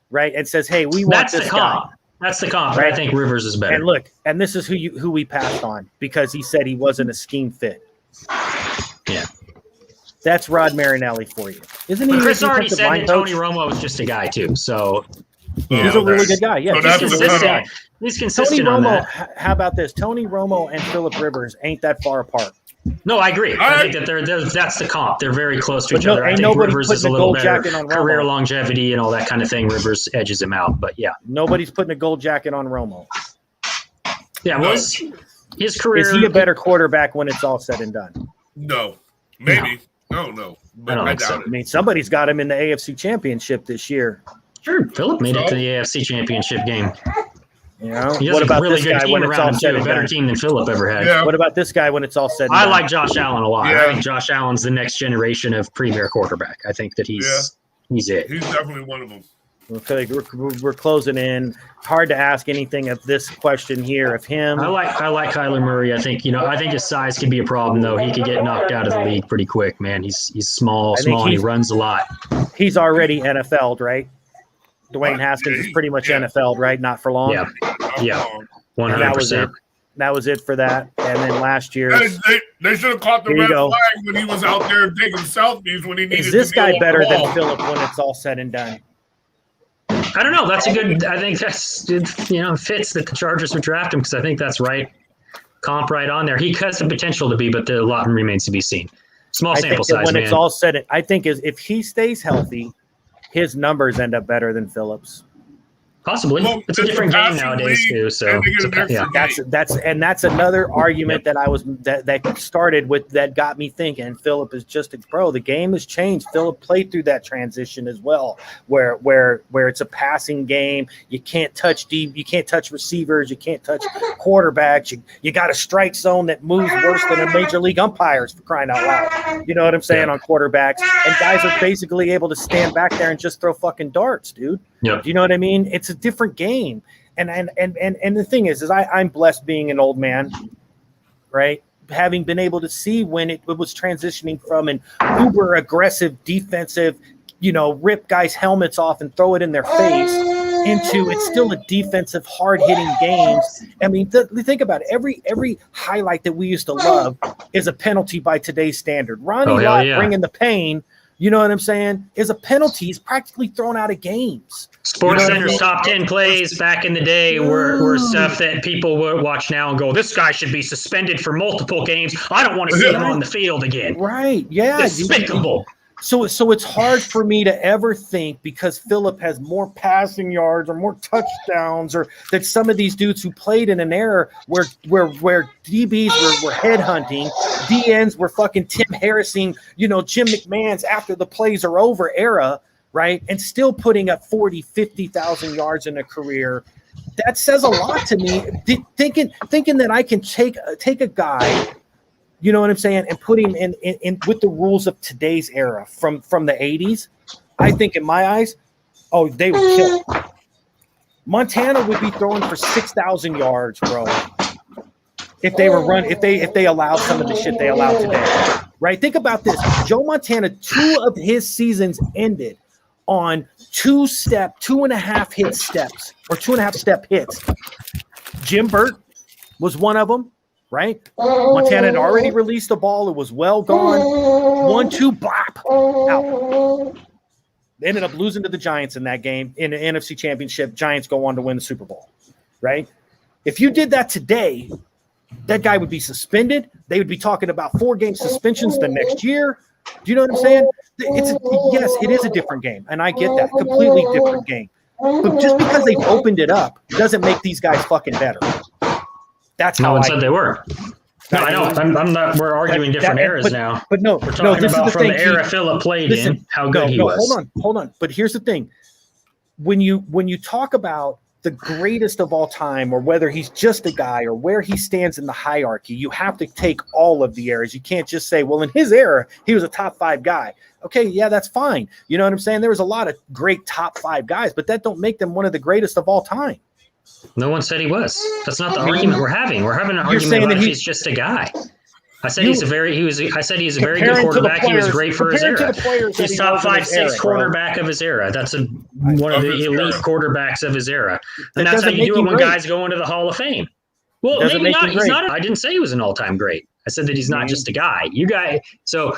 right, and says, "Hey, we want this guy." That's the comp. Right? I think Rivers is better. And look, and this is who we passed on because he said he wasn't a scheme fit. Yeah. That's Rod Marinelli for you. Isn't he? But Chris already said that Tony Romo was just a guy too. So he's a really good guy. Yeah, he's consistent. He's consistent Tony Romo, on that. How about this? Tony Romo and Phillip Rivers ain't that far apart. No, I agree. I think that that's the comp. They're very close to each other. I think Rivers is a little better career longevity and all that kind of thing. Rivers edges him out, but yeah. Nobody's putting a gold jacket on Romo. Yeah, was his career. Is he a better quarterback when it's all said and done? No. Maybe. No. But I doubt it. I mean, somebody's got him in the AFC Championship this year. Sure, Phillip made it to the AFC Championship game. You know, what about this guy when it's all said and done? A better team than Phillip ever had. Yeah. What about this guy when it's all said and done? I like Josh Allen a lot. Yeah. I think Josh Allen's the next generation of premier quarterback. I think that he's it. He's definitely one of them. Okay, we're closing in. Hard to ask anything of this question here of him. I like Kyler Murray. I think his size could be a problem though. He could get knocked out of the league pretty quick, man. He's small, and he runs a lot. He's already NFL'd, right? Dwayne Haskins is pretty much NFL'd, right? Not for long. Yeah, 100%. That was it for that. And then last year, they should have caught the red flag when he was out there taking selfies when he needed. Is this guy better than Phillip when it's all said and done? I don't know. That's a good. I think that's fits that the Chargers would draft him because I think that's right. Comp right on there. He has the potential to be, but a lot remains to be seen. Small sample size. When it's all said, I think if he stays healthy, his numbers end up better than Phillip's. Possibly. Well, it's a different game nowadays too. So that's another argument that started with that got me thinking. Phillip is just the game has changed. Phillip played through that transition as well, where it's a passing game. You can't touch deep. You can't touch receivers. You can't touch quarterbacks. You got a strike zone that moves worse than a major league umpires, for crying out loud. You know what I'm saying on quarterbacks, and guys are basically able to stand back there and just throw fucking darts, dude. Yeah. Do you know what I mean? It's a different game. And the thing is I'm blessed being an old man, right? Having been able to see when it was transitioning from an uber aggressive defensive, rip guys' helmets off and throw it in their face into it's still a defensive, hard-hitting games. I mean, think about it. Every highlight that we used to love is a penalty by today's standard. Ronnie Lott bringing the pain, you know what I'm saying, is a penalty. He's practically thrown out of games. Sports Center's top 10 plays back in the day were stuff that people would watch now and go, this guy should be suspended for multiple games. I don't want to see him on the field again. Right, yeah. Despicable. So it's hard for me to ever think because Phillip has more passing yards or more touchdowns or that some of these dudes who played in an era where DBs were headhunting, DNs were fucking Tim Harrising, Jim McMahon's after the plays are over era, right? And still putting up 40, 50,000 yards in a career. That says a lot to me. Thinking that I can take a guy, you know what I'm saying, and put him in with the rules of today's era from the 80s. I think in my eyes, they would kill him. Montana would be throwing for 6,000 yards, bro. If they were if they allowed some of the shit they allow today, right? Think about this. Joe Montana, 2 of his seasons ended on 2.5 hit steps or 2.5 step hits. Jim Burt was one of them. Right? Montana had already released the ball. It was well gone. 1-2, bop, out. They ended up losing to the Giants in that game in the NFC Championship. Giants go on to win the Super Bowl. Right? If you did that today, that guy would be suspended. They would be talking about 4-game suspensions the next year. Do you know what I'm saying? Yes, it is a different game. And I get that. Completely different game. But just because they've opened it up doesn't make these guys fucking better. That's how no one said they were. No, I know. I'm not. We're arguing different eras now. But no, we're talking this about is the from thing. the era Phillip played in. How good he was. Hold on. But here's the thing: when you talk about the greatest of all time, or whether he's just a guy, or where he stands in the hierarchy, you have to take all of the eras. You can't just say, well, in his era, he was a top 5 guy. Okay, yeah, that's fine. You know what I'm saying? There was a lot of great top 5 guys, but that don't make them one of the greatest of all time. No one said he was. That's not the argument we're having. We're having an argument about if he's just a guy. I said he's a very good quarterback. He was great for his era. He's top 5, 6 quarterback of his era. That's one of the elite quarterbacks of his era. And that's how you do it when guys go into the Hall of Fame. Well, maybe not. He's not. I didn't say he was an all-time great. I said that he's not just a guy. You guys. So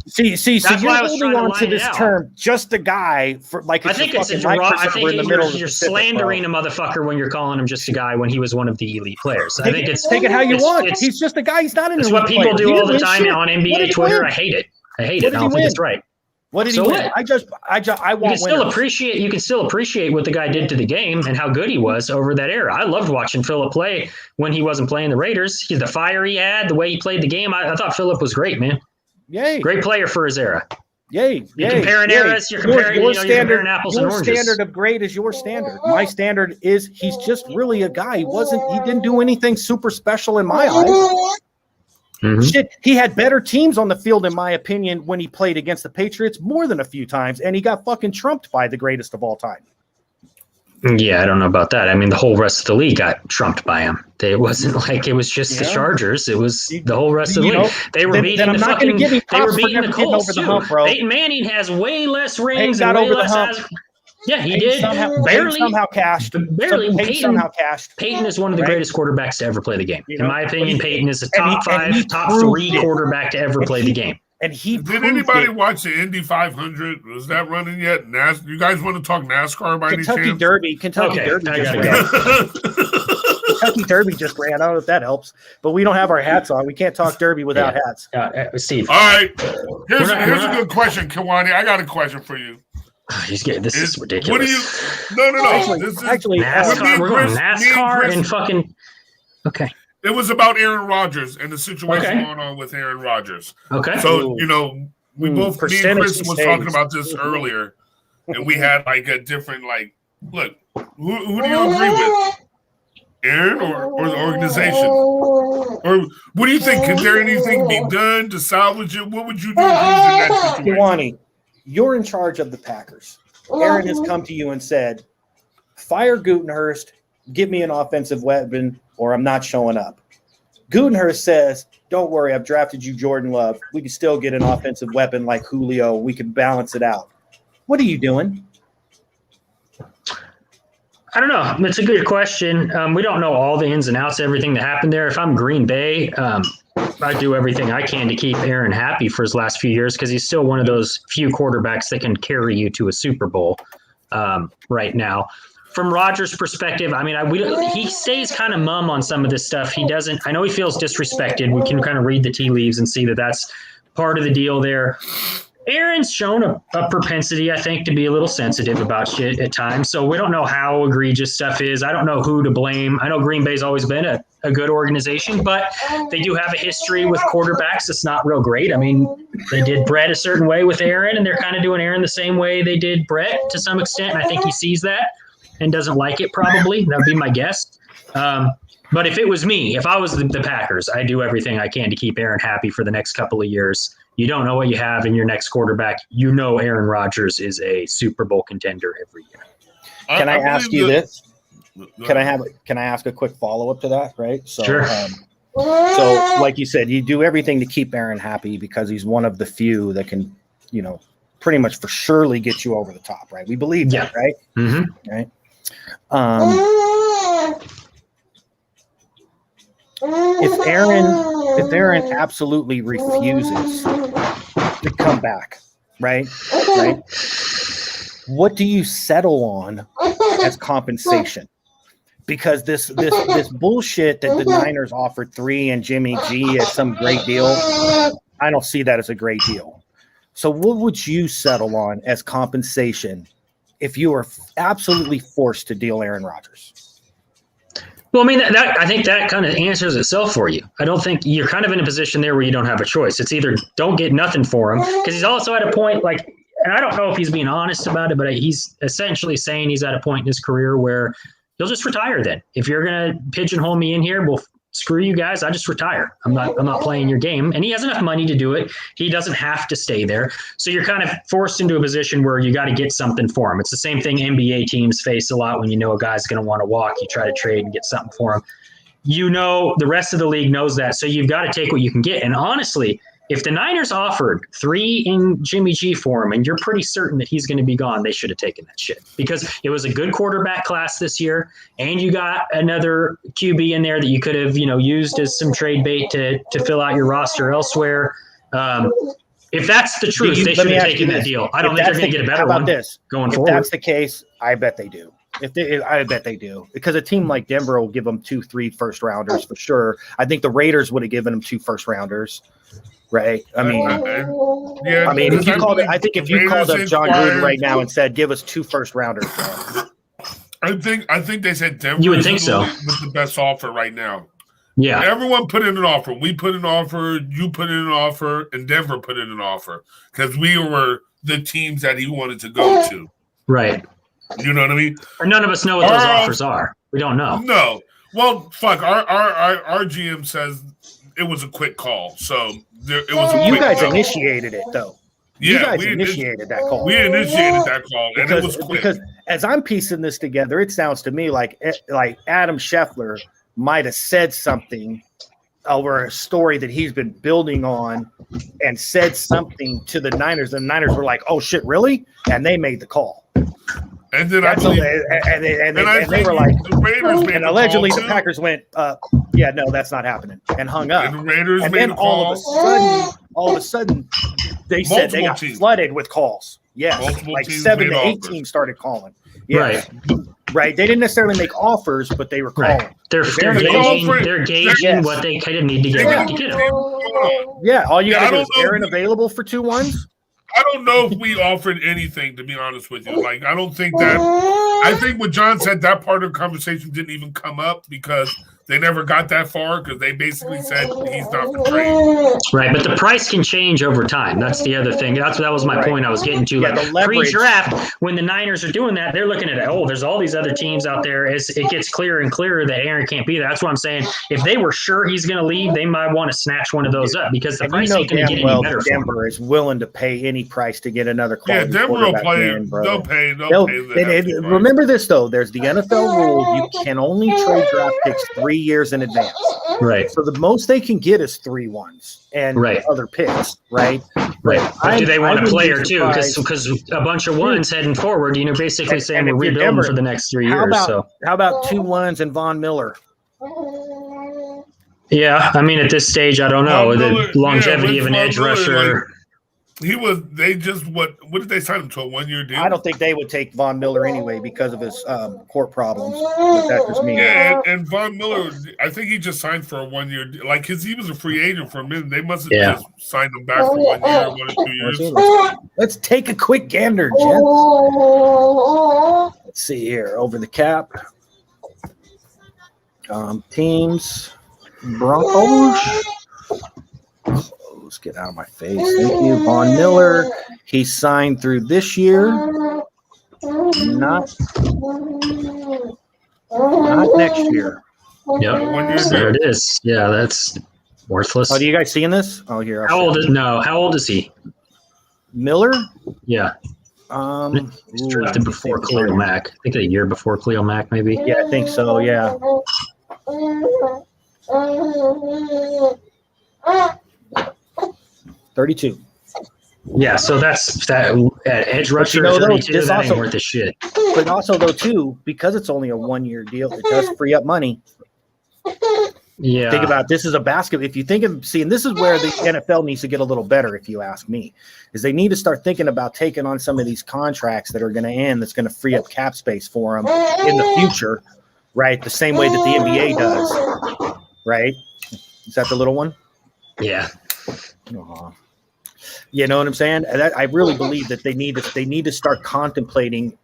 see. So you're holding on to this term, just a guy, for like. I think you're slandering a motherfucker when you're calling him just a guy when he was one of the elite players. I think it's take it how you want. He's just a guy. He's not an elite player. It's what people do all the time on NBA Twitter. I hate it. I don't think it's right. What did he win? I want. You can still appreciate what the guy did to the game and how good he was over that era. I loved watching Phillip play when he wasn't playing the Raiders. The fire he had, the way he played the game. I thought Phillip was great, man. Yay! Great player for his era. Yay! You're comparing eras. You're comparing apples and oranges. Your standard of great is your standard. My standard is he's just really a guy. He didn't do anything super special in my eyes. Mm-hmm. Shit, he had better teams on the field, in my opinion, when he played against the Patriots more than a few times, and he got fucking trumped by the greatest of all time. Yeah, I don't know about that. I mean, the whole rest of the league got trumped by him. It wasn't like it was just the Chargers. It was the whole rest of the league. They were beating the fucking. They were beating the Colts too. Peyton Manning has way less rings and way less. Yeah, he did. Barely somehow cashed. Barely. Peyton is one of the greatest quarterbacks to ever play the game. In my opinion, Peyton is a top 5, top 3 quarterback to ever play the game. And did anybody watch the Indy 500? Was that running yet? You guys want to talk NASCAR by any chance? Kentucky Derby just ran. Kentucky Derby just ran. I don't know if that helps, but we don't have our hats on. We can't talk Derby without hats. Steve. All right. Here's a good question, Kiwani. I got a question for you. This is ridiculous. What do you? No. Actually, NASCAR. We're going NASCAR and fucking. Okay. It was about Aaron Rodgers and the situation going on with Aaron Rodgers. Okay. So me and Chris was talking about this earlier, and we had like a different look. Who do you agree with? Aaron or the organization? Or what do you think? Can there anything be done to salvage it? What would you do in that situation? Kiwani, you're in charge of the Packers. Aaron has come to you and said, fire Gutenhurst, give me an offensive weapon, or I'm not showing up. Gutenhurst says, don't worry, I've drafted you Jordan Love. We can still get an offensive weapon like Julio. We can balance it out. What are you doing? I don't know. It's a good question. We don't know all the ins and outs, everything that happened there. If I'm Green Bay, I do everything I can to keep Aaron happy for his last few years because he's still one of those few quarterbacks that can carry you to a Super Bowl right now. From Rodgers' perspective, I mean, he stays kind of mum on some of this stuff. He doesn't – I know he feels disrespected. We can kind of read the tea leaves and see that that's part of the deal there. Aaron's shown a propensity, I think, to be a little sensitive about shit at times. So we don't know how egregious stuff is. I don't know who to blame. I know Green Bay's always been a good organization, but they do have a history with quarterbacks that's not real great. I mean, they did Brett a certain way with Aaron, and they're kind of doing Aaron the same way they did Brett to some extent. And I think he sees that and doesn't like it probably. That would be my guess. But if it was me, if I was the Packers, I'd do everything I can to keep Aaron happy for the next couple of years. You don't know what you have in your next quarterback. You know Aaron Rodgers is a Super Bowl contender every year. Can I ask you this? Can I ask a quick follow-up to that, right? So, sure. So, like you said, you do everything to keep Aaron happy because he's one of the few that can, pretty much for surely get you over the top, right? We believe that, right? Mm-hmm. Right. If Aaron absolutely refuses to come back, right? What do you settle on as compensation? Because this bullshit that the Niners offered 3 and Jimmy G as some great deal, I don't see that as a great deal. So what would you settle on as compensation if you were absolutely forced to deal Aaron Rodgers? Well, I mean, I think that kind of answers itself for you. I don't think you're kind of in a position there where you don't have a choice. It's either don't get nothing for him because he's also at a point like and I don't know if he's being honest about it, but he's essentially saying he's at a point in his career where he'll just retire then. If you're going to pigeonhole me in here, well, screw you guys. I just retire. I'm not playing your game. And he has enough money to do it. He doesn't have to stay there. So you're kind of forced into a position where you got to get something for him. It's the same thing NBA teams face a lot when you know a guy's going to want to walk. You try to trade and get something for him. You know, the rest of the league knows that. So you've got to take what you can get. And honestly, if the Niners offered 3 in Jimmy G for him, and you're pretty certain that he's going to be gone, they should have taken that shit, because it was a good quarterback class this year, and you got another QB in there that you could have, used as some trade bait to fill out your roster elsewhere. If that's the truth, they should have taken that deal. I don't think they're going to get a better one going forward. If that's the case, I bet they do. I bet they do, because a team like Denver will give them 2-3 first rounders for sure. I think the Raiders would have given them 2 first rounders. Right. I mean, if you called up John Gruden right now and said, "Give us 2 first rounders," I think they said Denver. You would think so. Was the best offer right now. Yeah. Everyone put in an offer. We put in an offer. You put in an offer, and Denver put in an offer because we were the teams that he wanted to go to. Right. You know what I mean? Or none of us know what those offers are. We don't know. No. Well, fuck. Our GM says it was a quick call, so. It was you guys initiated it, though. You guys initiated that call. We initiated that call, and it was quick. Because as I'm piecing this together, it sounds to me like Adam Scheffler might have said something over a story that he's been building on, and said something to the Niners. And the Niners were like, "Oh shit, really?" And they made the call. And then they were like, the Raiders made and allegedly the Packers went, yeah, no, that's not happening, and hung up. And the Raiders and made then a call. all of a sudden, they said they got flooded with calls. Yes, like 7 to 8 teams started calling. Yes. Right. They didn't necessarily make offers, but they were calling. Right. They're gauging what they kind of need to get to get them. Yeah, all you got to do is Aaron available for 2 ones. I don't know if we offered anything, to be honest with you. Like, I don't think that. I think what John said, that part of the conversation didn't even come up because they never got that far, because they basically said he's not for trade. Right, but the price can change over time. That's the other thing. That was my point I was getting to. Yeah, like pre-draft, when the Niners are doing that, they're looking at, there's all these other teams out there. As it gets clearer and clearer that Aaron can't be there. That's what I'm saying. If they were sure he's going to leave, they might want to snatch one of those up, because the price ain't going to get any better. Denver is willing to pay any price to get another quality. Yeah, Denver will play. They'll pay. Remember this though. There's the NFL rule. You can only trade draft picks 3 years in advance. Right. So the most they can get is 3 ones and other picks. Right. Right. But do they want a player too? Because a bunch of ones heading forward, basically saying we're rebuilding for the next 3 years. How about 2 ones and Von Miller? Yeah, I mean, at this stage, I don't know the longevity of an edge rusher. What did they sign him to, a 1-year deal? I don't think they would take Von Miller anyway because of his court problems. But that's just me. Yeah, and Von Miller, I think he just signed for a 1-year deal. Like, because he was a free agent for a minute. They must have just signed him back for 1 year, 1 or 2 years. Let's take a quick gander, gents. Let's see here. Over the cap. Teams. Broncos. Get out of my face. Thank you. Von Miller. He signed through this year. Not next year. Yep. There it is. Yeah, that's worthless. Oh, do you guys seeing this? Oh, here. How old is he? Miller? Yeah. He's drafted before Khalil Mack. I think a year before Khalil Mack, maybe. Yeah, I think so. Yeah. 32. Yeah, so that's that at edge rusher. That ain't worth a shit. But also, though, too, because it's only a 1-year deal, it does free up money. Yeah. Think about this is a basketball. If you think of this is where the NFL needs to get a little better, if you ask me, is they need to start thinking about taking on some of these contracts that are going to end, that's going to free up cap space for them in the future, right? The same way that the NBA does, right? Is that the little one? Yeah. You know what I'm saying? I really believe that they need to start contemplating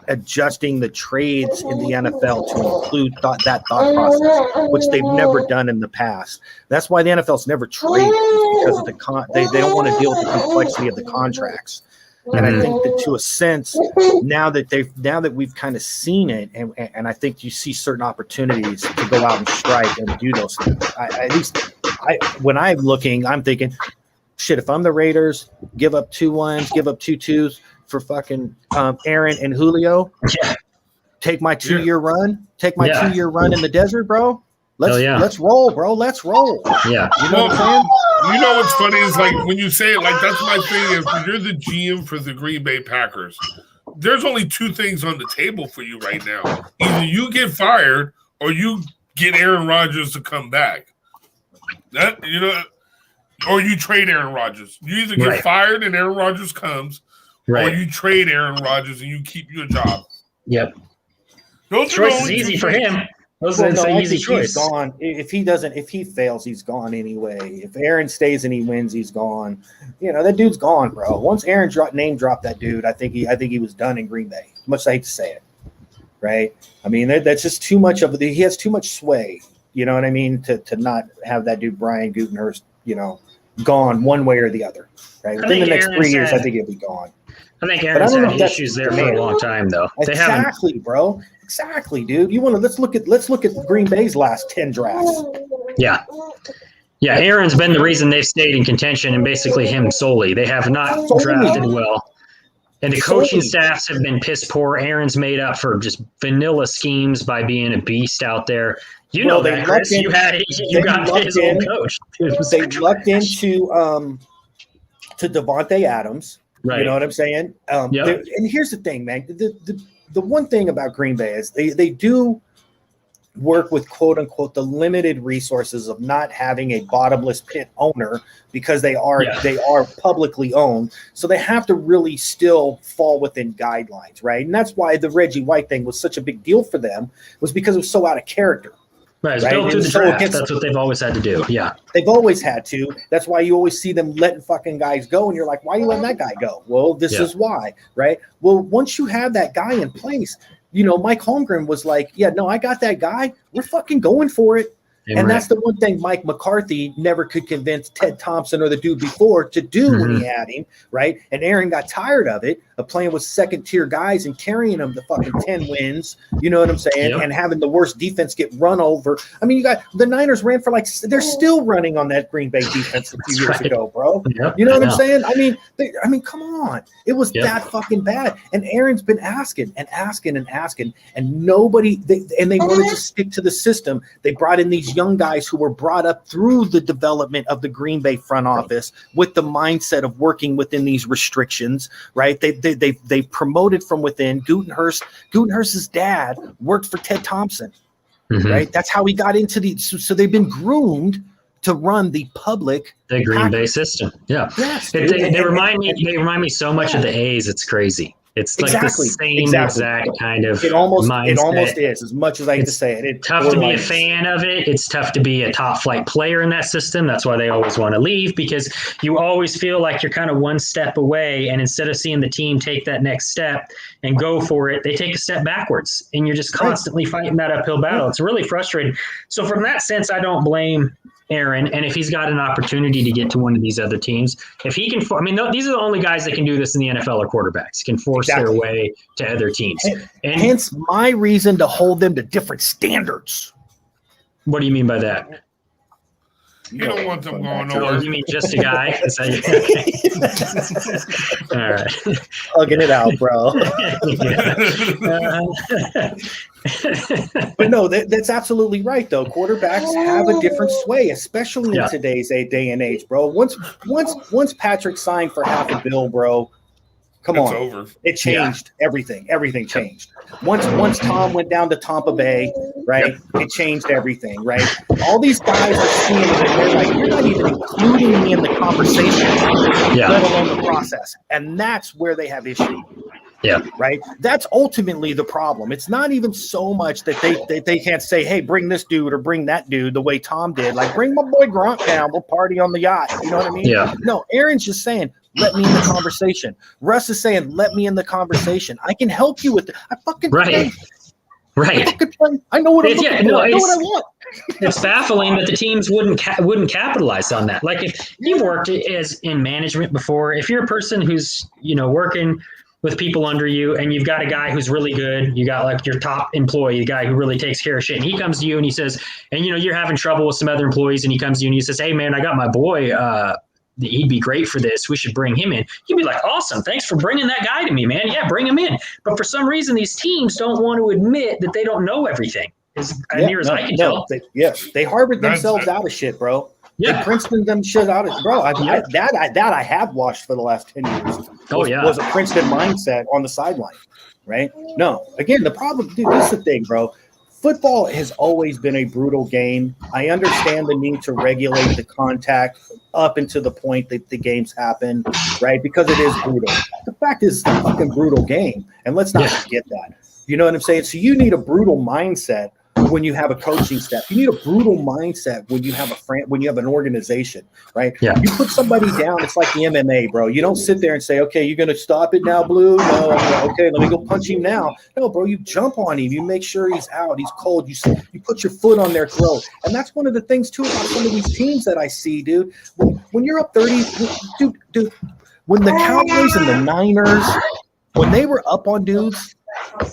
adjusting the trades in the NFL to include that thought process, which they've never done in the past. That's why the NFL's never traded, because of they don't want to deal with the complexity of the contracts. And I think that to a sense, now that we've kind of seen it, and I think you see certain opportunities to go out and strike and do those things. When I'm looking, I'm thinking, shit, if I'm the Raiders, give up 2 1s, give up 2 2s for fucking Aaron and Julio. Yeah. Take my 2-year run. Take my 2-year run in the desert, bro. Let's roll, bro. Let's roll. Yeah. You know what I'm saying? You know what's funny is like when you say it, like that's my thing. If you're the GM for the Green Bay Packers, there's only 2 things on the table for you right now. Either you get fired or you get Aaron Rodgers to come back. Or you trade Aaron Rodgers. You either get fired and Aaron Rodgers comes, or you trade Aaron Rodgers and you keep your job. Yep. Choice is easy for him. It's an easy choice. He's gone. If he fails, he's gone anyway. If Aaron stays and he wins, he's gone. That dude's gone, bro. Once Aaron name dropped that dude, I think he was done in Green Bay. Much as I hate to say it, right? I mean, that's just too much of he has too much sway. You know what I mean? To not have that dude Brian Gutenhurst, gone one way or the other, right? Within the next 3 years, I think he'll be gone. I think Aaron's had issues there for a long time, though. Exactly, bro. Exactly, dude. Let's look at Green Bay's last 10 drafts. Yeah. Yeah, Aaron's been the reason they've stayed in contention, and basically him solely. They have not drafted well. And the coaching staffs have been piss poor. Aaron's made up for just vanilla schemes by being a beast out there. You got his old coach. They lucked into to Devontae Adams. Right. You know what I'm saying? And here's the thing, man. The one thing about Green Bay is they do work with quote unquote the limited resources of not having a bottomless pit owner because they are publicly owned. So they have to really still fall within guidelines, right? And that's why the Reggie White thing was such a big deal for them, was because it was so out of character. Right, it's built through the draft. That's what they've always had to do. Yeah. They've always had to. That's why you always see them letting fucking guys go. And you're like, why are you letting that guy go? Well, this is why, right? Well, once you have that guy in place, Mike Holmgren was like, yeah, no, I got that guy. We're fucking going for it. And that's the one thing Mike McCarthy never could convince Ted Thompson or the dude before to do when he had him, right? And Aaron got tired of it, of playing with second-tier guys and carrying them to fucking 10 wins, you know what I'm saying, and having the worst defense get run over. I mean, you got the Niners ran for they're still running on that Green Bay defense a few years ago, bro. Yep. You know what I'm saying? I mean, come on. It was that fucking bad. And Aaron's been asking, and nobody – they wanted to stick to the system. They brought in these young guys who were brought up through the development of the Green Bay front office with the mindset of working within these restrictions, right? They promoted from within. Gutenhurst's dad worked for Ted Thompson, right? That's how he got into so they've been groomed to run the Green Bay system. Yeah. Yes, they remind me so much of the A's. It's crazy. It's like the same exact kind of mindset. It almost is, as much as I hate to say it. It's tough to be a fan of it. It's tough to be a top flight player in that system. That's why they always want to leave, because you always feel like you're kind of one step away. And instead of seeing the team take that next step and go for it, they take a step backwards. And you're just constantly fighting that uphill battle. It's really frustrating. So from that sense, I don't blame Aaron, and if he's got an opportunity to get to one of these other teams, if he can, these are the only guys that can do this in the NFL or quarterbacks, can force their way to other teams. And hence my reason to hold them to different standards. What do you mean by that? You don't want them going over. You mean just a guy? All right. Plugging it out, bro. But no, that's absolutely right, though. Quarterbacks have a different sway, especially in today's day and age, bro. Once Patrick signed for half a bill, bro, come on. Over. It changed everything. Everything changed. Once Tom went down to Tampa Bay, right, it changed everything, right? All these guys are seeing it, and they're like, you're not even including me in the conversation, let alone the process. And that's where they have issues. Yeah. Right. That's ultimately the problem. It's not even so much that they can't say, hey, bring this dude or bring that dude the way Tom did. Like, bring my boy Gronk down. We'll party on the yacht. You know what I mean? Yeah. No, Aaron's just saying, let me in the conversation. Russ is saying, let me in the conversation. I can help you with it. I fucking play. Right. I know what I'm looking for. I know what I want. It's baffling that the teams wouldn't capitalize on that. Like if you've worked as in management before, if you're a person who's working with people under you and you've got a guy who's really good, you got like your top employee, the guy who really takes care of shit, and he comes to you and he says, and you're having trouble with some other employees, and he comes to you and he says, hey man, I got my boy, he'd be great for this. We should bring him in. You'd be like, awesome. Thanks for bringing that guy to me, man. Yeah, bring him in. But for some reason, these teams don't want to admit that they don't know everything. As near as I can tell. They harbored themselves out of shit, bro. Yeah. They Princeton them shit out of, bro. That I have watched for the last 10 years. Was a Princeton mindset on the sideline, right? No. Again, the problem, dude, this is the thing, bro. Football has always been a brutal game. I understand the need to regulate the contact up until the point that the games happen, right? Because it is brutal. The fact is, it's a fucking brutal game, and let's not forget that. You know what I'm saying? So you need a brutal mindset when you have a coaching staff. You need a brutal mindset when you have when you have an organization, right? Yeah. You put somebody down, it's like the MMA, bro. You don't sit there and say, okay, you're going to stop it now, Blue? No, okay, let me go punch him now. No, bro, you jump on him. You make sure he's out. He's cold. You put your foot on their throat. And that's one of the things, too, about some of these teams that I see, dude. When you're up 30, dude, when the Cowboys and the Niners, when they were up on dudes,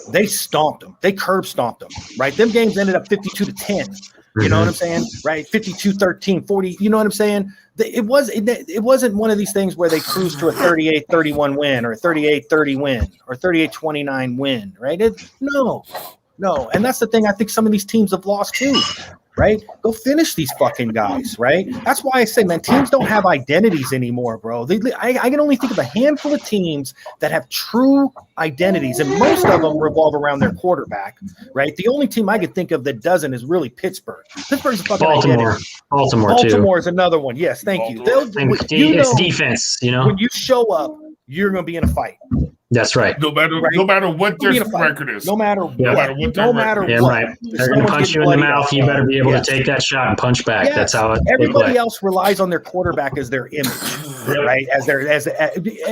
they stomped them. They curb stomped them, right? Them games ended up 52-10. You know what I'm saying? Right? 52-13, 40. You know what I'm saying? It wasn't one of these things where they cruised to a 38-31 win or a 38-30 win or 38-29 win, right? No. And that's the thing I think some of these teams have lost too, right? Go finish these fucking guys, right? That's why I say, man, teams don't have identities anymore, bro. I can only think of a handful of teams that have true identities, and most of them revolve around their quarterback, right? The only team I could think of that doesn't is really Pittsburgh. Pittsburgh's a fucking identity. Baltimore is another one. Yes, thank you. It's defense, When you show up, you're going to be in a fight. That's right. No matter what their record is. No matter what. Yeah, right. They're going to punch you in the mouth. You better be able to take that shot and punch back. Yes. That's how everybody else relies on their quarterback as their image, right?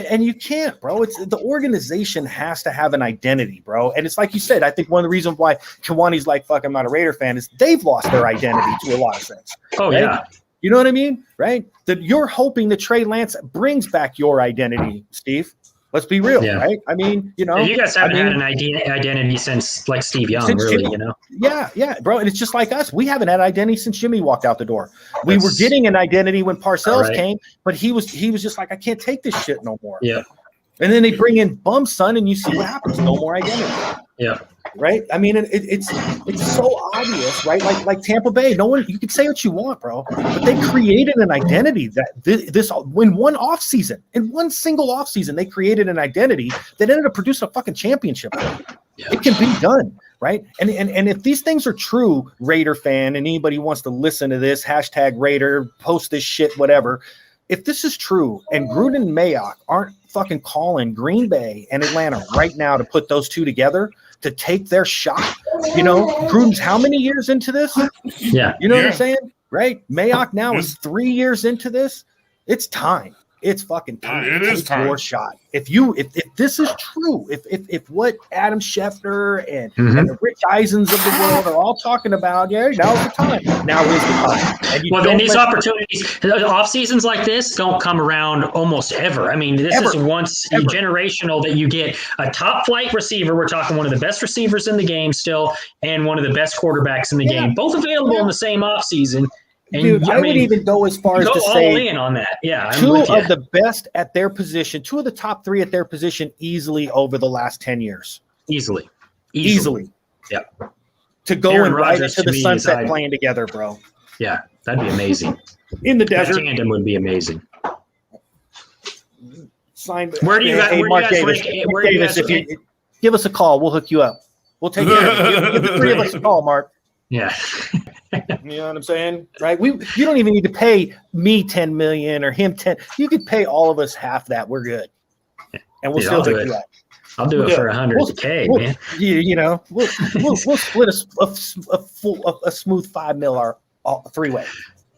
And you can't, bro. It's the organization has to have an identity, bro. And it's like you said. I think one of the reasons why Kiwani's like, "Fuck, I'm not a Raider fan," is they've lost their identity to a lot of sense. Oh right? Yeah. You know what I mean, right? That you're hoping that Trey Lance brings back your identity, Steve. Let's be real, right? I mean, you guys haven't had an identity since like Steve Young, really, Yeah, bro. And it's just like us. We haven't had identity since Jimmy walked out the door. We were getting an identity when Parcells came, but he was just like, I can't take this shit no more. Yeah. And then they bring in Bum Son, and you see what happens. No more identity. Yeah. Right. I mean, it's so obvious, right? Like Tampa Bay. No one. You can say what you want, bro, but they created an identity that this in one single offseason, they created an identity that ended up producing a fucking championship. Yeah. It can be done, right? And if these things are true, Raider fan, and anybody wants to listen to this, #Raider, post this shit, whatever. If this is true, and Gruden and Mayock aren't fucking calling Green Bay and Atlanta right now to put those two together to take their shot, Gruden's how many years into this? Yeah. You know what I'm saying? Right? Mayock now is 3 years into this. It's time. It's fucking time. It is time. Your shot. If this is true, if what Adam Schefter and the Rich Eisens of the world are all talking about, now's the time. Now is the time. Well, then these opportunities, off seasons like this don't come around almost ever. I mean, this is once generational that you get a top flight receiver. We're talking one of the best receivers in the game still, and one of the best quarterbacks in the game, both available in the same off season. And dude, I would even go as far as to say all in on that. Yeah, two of the best at their position, two of the top three at their position easily over the last 10 years. Easily. Yeah. To go Aaron and ride into the sunset playing together, bro. Yeah, that'd be amazing. In the desert. That tandem would be amazing. Where do you guys Mark Davis, if you give us a call, we'll hook you up. We'll take care of it. Give the three of us a call, Mark. Yeah. You know what I'm saying? Right? You don't even need to pay me $10 million or him 10. You could pay all of us half that. We're good. And we'll still hook you up. I'll do it for $100K, man. We'll split a smooth $5 million three-way.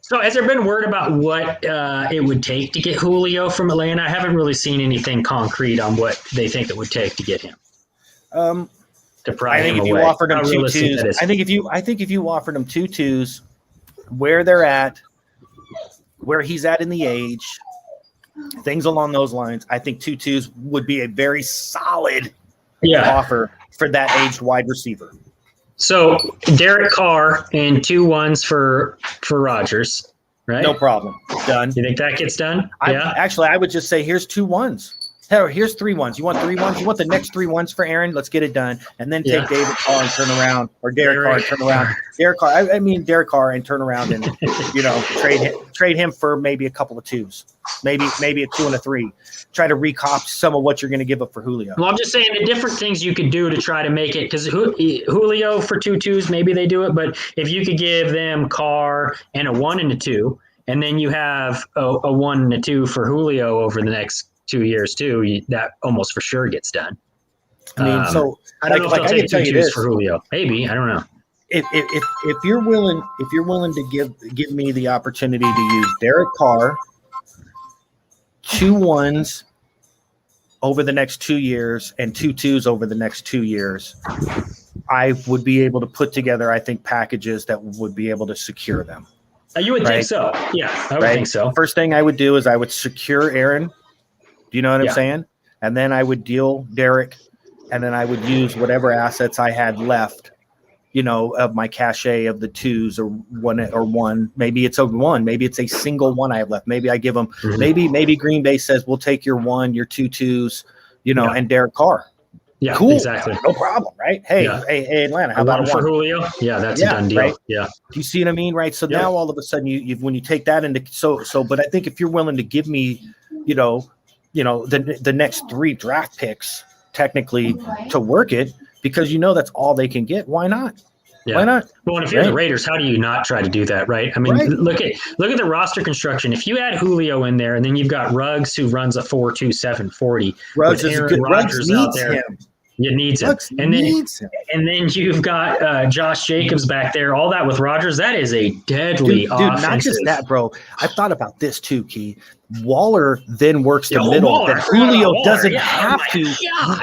So has there been word about what it would take to get Julio from Atlanta? I haven't really seen anything concrete on what they think it would take to get him. to pry I think him if away. you offered him How 2 realistic twos, that is. I think if you offered him 2 twos, where they're at, where he's at in the age, things along those lines, I think 2 twos would be a very solid offer for that aged wide receiver. So Derek Carr and 2 1s for Rodgers, right? No problem. Done. You think that gets done? Actually, I would just say here's 2 1s. Hell, here's 3 1s. You want 3 1s? You want the next 3 1s for Aaron? Let's get it done. And then take David Carr and turn around, or Derek Carr and turn around. Derek Carr, I mean Derek Carr, and turn around and trade him for maybe a couple of 2s, maybe a 2 and a 3. Try to recop some of what you're going to give up for Julio. Well, I'm just saying the different things you could do to try to make it, because Julio for 2 twos, maybe they do it, but if you could give them Carr and a 1 and a 2, and then you have a 1 and a 2 for Julio over the next 2 years too, that almost for sure gets done. I mean, so I don't know if they'll take 2 twos for Julio. Maybe, I don't know. If you're willing to give me the opportunity to use Derek Carr, 2 1s over the next 2 years and 2 twos over the next 2 years, I would be able to put together, I think, packages that would be able to secure them. You would think so. Yeah, I would think so. First thing I would do is I would secure Aaron. Do you know what I'm saying? And then I would deal Derek, and then I would use whatever assets I had left, of my cachet of the 2s or 1. Maybe it's a 1. Maybe it's a single 1 I have left. Maybe I give them. Maybe Green Bay says we'll take your 1, your 2 twos, and Derek Carr. Yeah, cool. Exactly. No problem, right? Hey, Atlanta, how about a 1 for Julio? Yeah, that's a done deal. Right? Yeah. Do you see what I mean? Right. So now all of a sudden when you take that into but I think if you're willing to give me, the next 3 draft picks technically to work it, because that's all they can get. Why not? Yeah. Why not? Well, and if you're the Raiders, how do you not try to do that, right? I mean, look at the roster construction. If you add Julio in there, and then you've got Ruggs who runs a 4.27 40, Ruggs is good. Ruggs needs him. It needs him. And then you've got Josh Jacobs back there. All that with Rodgers, that is a deadly offensive. Not just that, bro. I thought about this too, Key. Waller then works the middle. That Julio doesn't have to.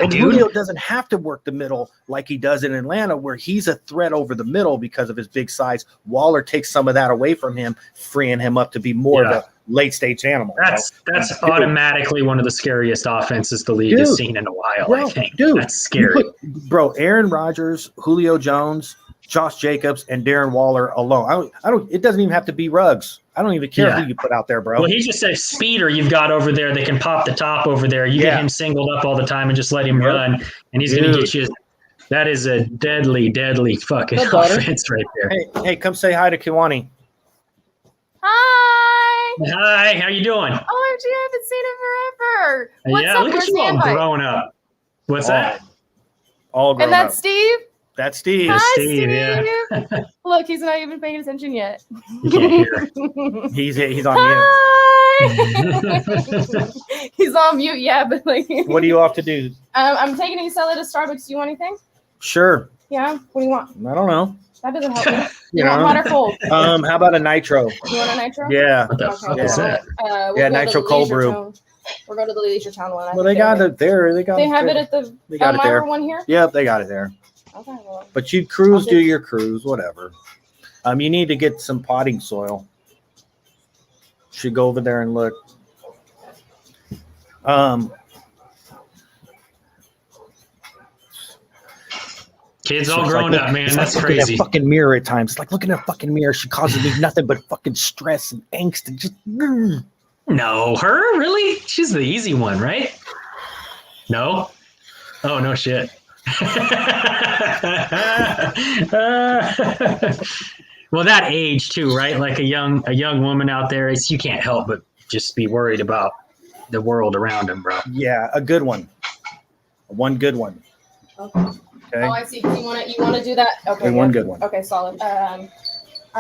And Julio doesn't have to work the middle like he does in Atlanta, where he's a threat over the middle because of his big size. Waller takes some of that away from him, freeing him up to be more of a late stage animal. That's automatically one of the scariest offenses the league has seen in a while. I think. That's scary. Aaron Rodgers, Julio Jones, Josh Jacobs, and Darren Waller alone. I don't. It doesn't even have to be Ruggs. I don't even care who you put out there, bro. Well, he's just a speeder you've got over there that can pop the top over there. You get him singled up all the time and just let him run, and he's going to get you. That is a deadly, deadly fucking offense right there. Hey, come say hi to Kiwani. Hi. Hi, how you doing? OMG, I haven't seen it forever. What's up? Look at you all growing up. What's that? All grown up. And that's Steve? That's Steve. Hi, Steve. Yeah. Look, he's not even paying attention yet. You can't hear. He's on mute. He's on mute, but like. What are you off to do? I'm taking Isella to Starbucks. Do you want anything? Sure. Yeah. What do you want? I don't know. That doesn't help me. You want hot or cold? How about a nitro? You want a nitro? Yeah. What the fuck is that? Nitro cold brew. We'll go to the Leisure Town one. Well, they got it there. They have it at the Elmira one here? Yep, they got it there. Okay, well. But you cruise, do your cruise, whatever. You need to get some potting soil. Should go over there and look. Kids all grown up, man. That's crazy. At a fucking mirror at times. It's like looking at a fucking mirror. She causes me nothing but fucking stress and angst and just. No, her? Really? She's the easy one, right? No? Oh, no shit. Well, that age too, right? Like a young woman out there, you can't help but just be worried about the world around him, bro. Yeah, a good one. One good one. Okay. Oh, I see. You want to do that? Okay. One good one. Okay, solid. All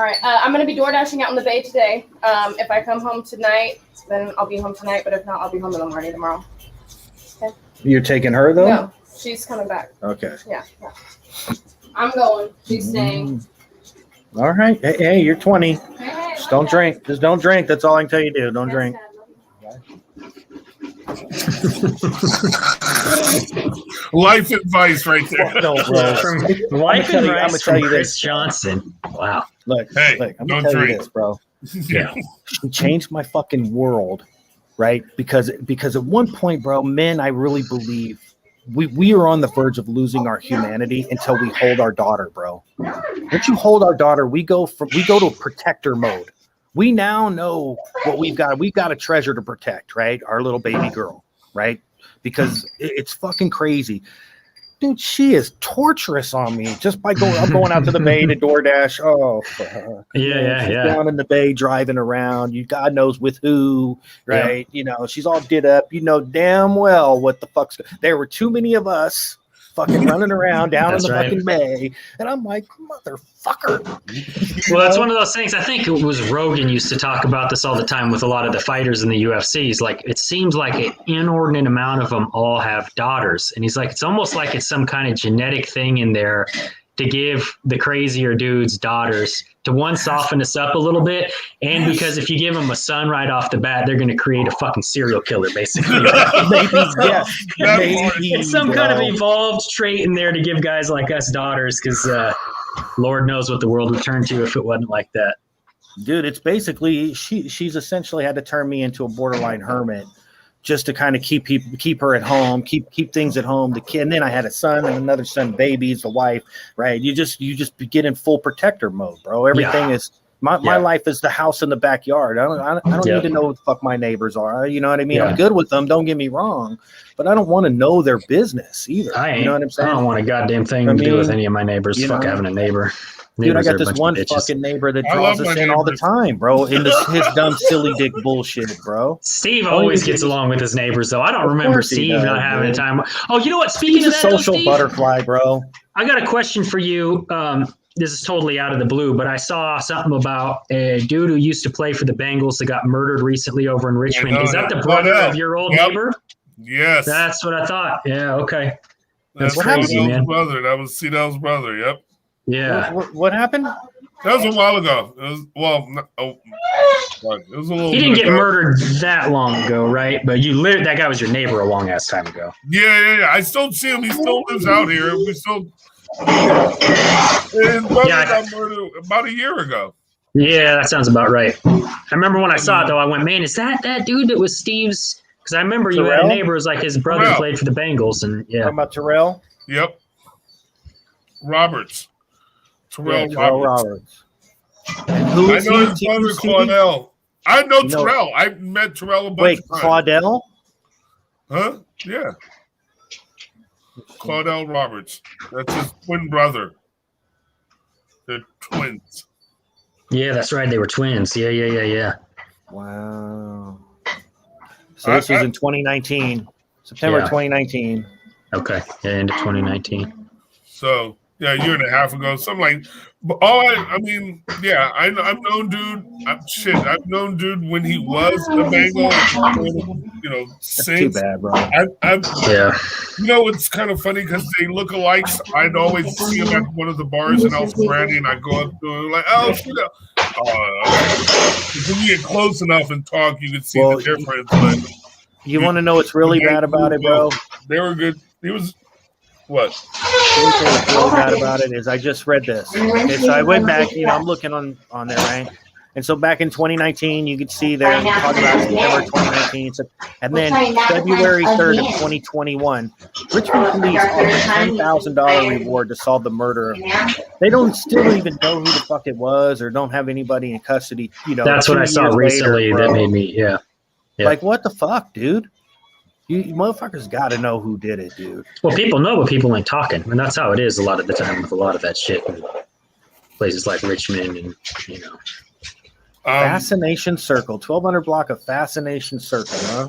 right. I'm going to be door dashing out in the bay today. If I come home tonight, then I'll be home tonight. But if not, I'll be home in the morning tomorrow. Okay. You're taking her though? No, she's coming back. Okay. Yeah. I'm going. She's staying. All right. Hey, you're 20. Hey, just don't drink. Just don't drink. That's all I can tell you to do. Don't drink. Life advice right there. No, bro. From Life Advice I'm gonna tell from you Chris this. Johnson. Wow. Look, Hey, I'm don't gonna tell drink. you this, bro. Yeah. She changed my fucking world, right? Because at one point, bro, men, I really believe we are on the verge of losing our humanity until we hold our daughter, bro. Once you hold our daughter, we go to protector mode. We now know what we've got. We've got a treasure to protect, right? Our little baby girl, right? Because it's fucking crazy. Dude, she is torturous on me just by going out to the bay to DoorDash. Oh, fuck. She's down in the bay driving around. God knows with who, right? Yeah. She's all did up. Damn well what the fuck's. There were too many of us fucking running around down in the fucking bay, and I'm like, motherfucker. Well, that's one of those things. I think it was Rogan used to talk about this all the time with a lot of the fighters in the UFCs. Like, it seems like an inordinate amount of them all have daughters, and he's like, it's almost like it's some kind of genetic thing in there to give the crazier dudes daughters to one, soften us up a little bit, and because if you give them a son right off the bat, they're going to create a fucking serial killer, basically. Maybe, yes. Maybe, it's some kind of evolved trait in there to give guys like us daughters, because Lord knows what the world would turn to if it wasn't like that. Dude, it's basically she's essentially had to turn me into a borderline hermit just to kind of keep her at home, keep things at home. The kid, and then I had a son and another son, babies, a wife, right? You just get in full protector mode, bro. Everything is my life is the house in the backyard. I don't need to know what the fuck my neighbors are. You know what I mean? I'm good with them. Don't get me wrong, but I don't want to know their business either. You know what I'm saying? I don't want a goddamn thing to do with any of my neighbors. Fuck having a neighbor. Dude, I got this one fucking neighbor that draws us in all the time, bro. In his dumb, silly dick bullshit, bro. Steve always gets along with his neighbors, though. I don't remember Steve not having a time. Oh, you know what? Speaking of that, social butterfly, bro. I got a question for you. This is totally out of the blue, but I saw something about a dude who used to play for the Bengals that got murdered recently over in Richmond. Is that the brother of your old neighbor? Yes. That's what I thought. Yeah, okay. That's crazy, man. Brother. That was Cedel's brother. Yep. Yeah. What happened? That was a while ago. It was a little. He didn't get murdered that long ago, right? But that guy was your neighbor a long ass time ago. Yeah. I still see him. He still lives out here. We still. His brother got murdered about a year ago. Yeah, that sounds about right. I remember when I saw it, though, I went, man, is that dude that was Steve's? Because I remember you had a neighbor who was like his brother played for the Bengals. And talking about Terrell? Yep. Roberts. Terrell Roberts. And who is I know his brother, Claudel. I know Terrell. I met Terrell a bunch of times. Claudel? Huh? Yeah. Claudel Roberts. That's his twin brother. They're twins. Yeah, that's right. They were twins. Yeah. Wow. So this was in 2019. September 2019. Okay. Yeah, into 2019. So, yeah, a year and a half ago. Something like I've known dude. I've known dude when he was a Bengal. Since. Too bad, bro. It's kind of funny because they look alike. I'd always see him at one of the bars in El Ferrari, and I'd go up to him like, oh, shit. When you get close enough and talk, you can see the difference. But you want to know what's really bad about it, bro? They were good. He was. What? What's really bad about it is I just read this. Okay, so I went back, I'm looking on there, right? And so back in 2019, you could see there, talking about September 2019. And then February 3rd of 2021, Richmond police offered a $10,000 reward to solve the murder. They don't still even know who the fuck it was or don't have anybody in custody. That's what I saw recently that made me, Like, what the fuck, dude? You motherfuckers got to know who did it, dude. Well, people know, but people ain't talking. And that's how it is a lot of the time with a lot of that shit in places like Richmond and, Fascination Circle. 1200 block of Fascination Circle, huh?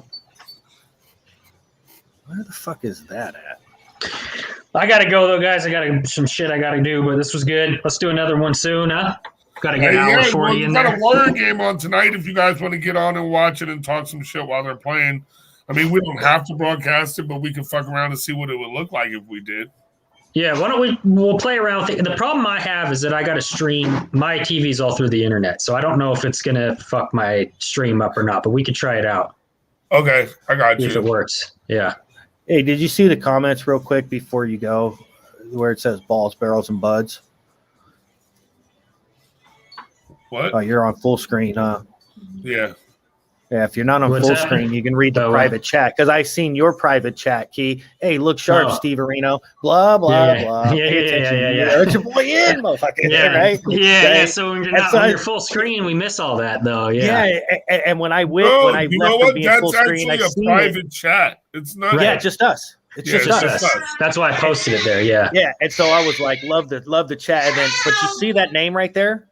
Where the fuck is that at? I got to go, though, guys. I got some shit I got to do, but this was good. Let's do another one soon, huh? Got to get an hour 40 in there. We've got a Warrior game on tonight if you guys want to get on and watch it and talk some shit while they're playing. I mean, we don't have to broadcast it, but we can fuck around and see what it would look like if we did. Yeah, why don't we'll play around with it. The problem I have is that I got to stream my TV's all through the internet, so I don't know if it's going to fuck my stream up or not, but we could try it out. Okay, I got you. If it works, yeah. Hey, did you see the comments real quick before you go, where it says balls, barrels, and buds? What? Oh, you're on full screen, huh? Yeah. Yeah, if you're not on full screen, you can read the private chat, because I seen your private chat, Key. Hey, look sharp, Steve Areno. Blah, blah, blah. Pay attention. It's your boy in, motherfucker. Right? Yeah. So when you're not on your full screen, we miss all that, though. Yeah. And when I left from being full screen, I seen a private chat. It's not. Yeah, just us. It's just us. That's why I posted it there. Yeah. Yeah, and so I was like, love the chat, and then but you see that name right there?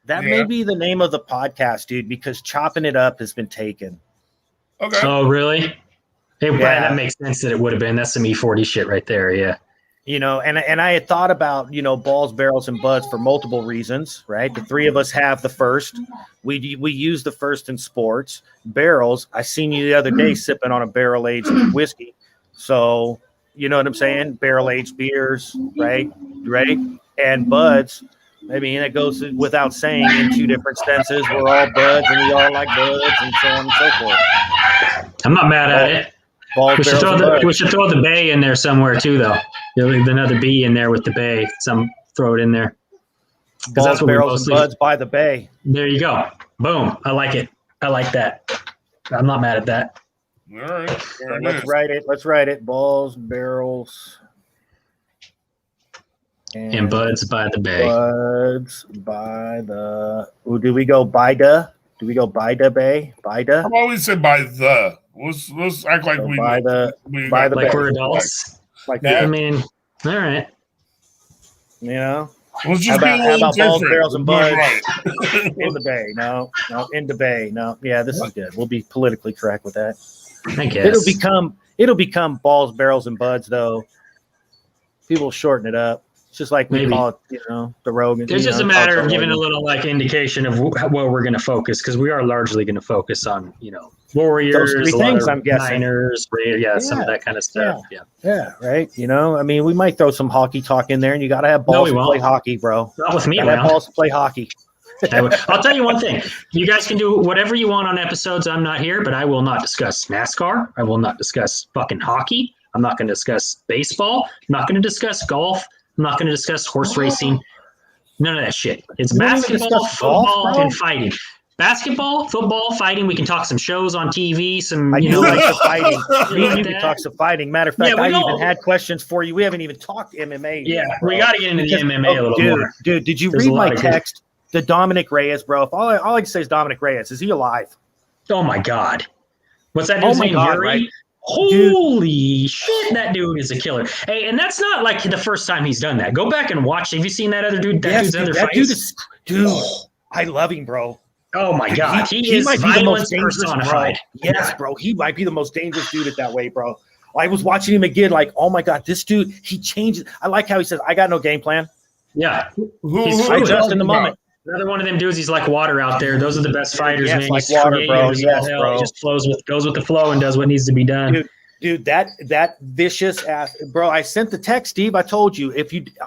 That may be the name of the podcast, dude, because Chopping It Up has been taken. Okay. Oh, really? That makes sense that it would have been. That's some E40 shit right there. Yeah. You know, and I had thought about, balls, barrels, and buds for multiple reasons, right? The three of us have the first. We use the first in sports. Barrels, I seen you the other day sipping on a barrel-aged whiskey. So, you know what I'm saying? Barrel-aged beers, right? And buds, I mean, it goes without saying in two different senses. We're all buds and we all like buds and so on and so forth. I'm not mad at it. We should throw the bay in there somewhere too, though. Another B in there with the bay. Throw it in there. Balls, barrels, and buds by the bay. There you go. Boom. I like it. I like that. I'm not mad at that. All right. Let's write it. Balls, barrels, and buds by the bay. Buds by the. Do we go by the? Do we go by the bay? By the? I've always said by the. Let's act like we by the like we're adults. Like that. I mean, all right. Let's just how about balls, barrels, and buds in the bay? No, in the bay. No, yeah, this is good. We'll be politically correct with that. I guess it'll become balls, barrels, and buds though. People shorten it up. It's just like we call it, the Rogan. It's just a matter of giving a little indication of where we're going to focus, because we are largely going to focus on Warriors, those three things, I'm guessing. Niners, some of that kind of stuff. Yeah, right. I mean, we might throw some hockey talk in there, and you got to have balls to play hockey, bro. Not with me, have balls to play hockey. I'll tell you one thing. You guys can do whatever you want on episodes. I'm not here, but I will not discuss NASCAR. I will not discuss fucking hockey. I'm not going to discuss baseball. I'm not going to discuss golf. I'm not going to discuss horse racing. None of that shit. It's basketball, football, and fighting. Basketball, football, fighting. We can talk some shows on TV. I do like the fighting. You can talk some fighting. Matter of fact, I even had questions for you. We haven't even talked MMA. Yeah, we got to get into the MMA a little more. Dude, did you read my text? The Dominic Reyes, bro. If all I can say is Dominic Reyes. Is he alive? Oh, my God. What's that dude's name? Yuri? Right? Holy shit, that dude is a killer. Hey, and that's not like the first time he's done that. Go back and watch. Have you seen that other dude? Dude's other fights? Dude, I love him, bro. Oh my God. He is violence personified. Yes, bro. He might be the most dangerous dude at that way, bro. I was watching him again, like, oh my God, this dude, he changes. I like how he says, I got no game plan. Yeah. I just in the moment. Another one of them dudes, he's like water out there. Those are the best fighters, man. Like water, bro. Yes, bro. He just goes with the flow and does what needs to be done. Dude, that vicious ass, bro. I sent the text, Steve. I told you.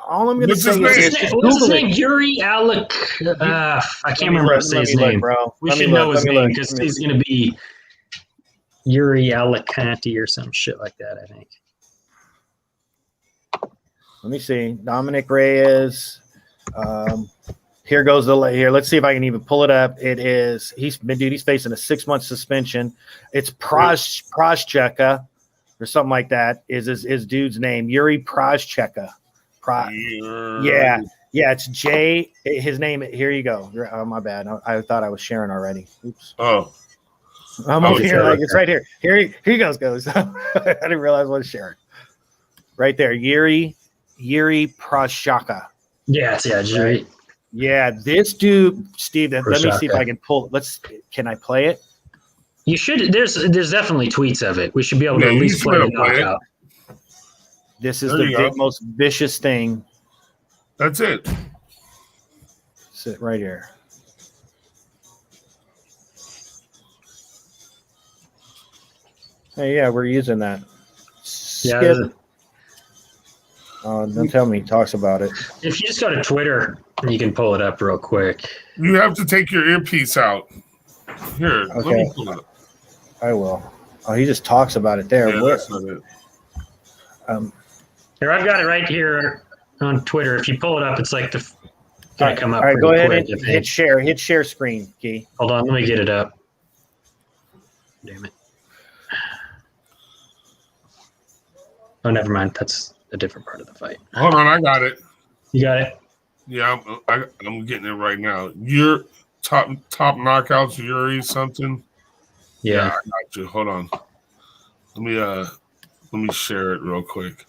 All I'm going to say is, what's his name? Yuri Alec. I can't remember how to say his name, bro. We should know his name because he's going to be Yuri Alicante or some shit like that, I think. Let me see. Dominic Reyes. Here goes here. Let's see if I can even pull it up. He's facing a 6-month suspension. It's Proscheka or something like that is his dude's name. Yuri Proscheka. Yeah, it's J. His name, here you go. Oh, my bad. I thought I was sharing already. Oops. Oh. I'm over here. Like, it's right here. Here he goes. I didn't realize I was sharing. Right there. Yuri Proscheka. Yeah, Yuri. Yeah, this dude, Steve. Let me see if I can pull. Can I play it? You should. There's definitely tweets of it. We should be able to at least play the knockout. This is the most vicious thing. That's it. Sit right here. Hey, yeah, we're using that. Skip. Don't tell me he talks about it. If you just go to Twitter, you can pull it up real quick. You have to take your earpiece out. Here, okay. Let me pull it up. I will. Oh, he just talks about it there. Yeah, that's not it. Here, I've got it right here on Twitter. If you pull it up, it's like gonna come up. All right, go ahead quick, and hit share. Hit share screen, Key. Hold on, let me get it up. Damn it. Oh, never mind. That's a different part of the fight. Hold on, I got it. You got it? Yeah, I'm getting it right now. Your top knockouts, Yuri something. Yeah. I got you. Hold on. Let me share it real quick.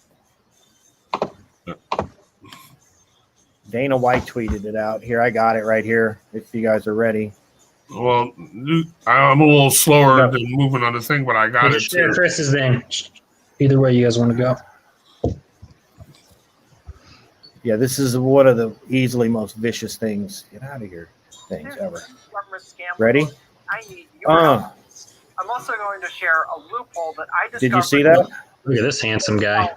Dana White tweeted it out. Here, I got it right here. If you guys are ready. Well, I'm a little slower than moving on the thing, but I got it. Share Chris's thing. Either way you guys want to go. Yeah, this is one of the easily most vicious things. Get out of here. Things ever. Ready? I need your I'm also going to share a loophole that I discovered. Did you see that? Look at this handsome guy.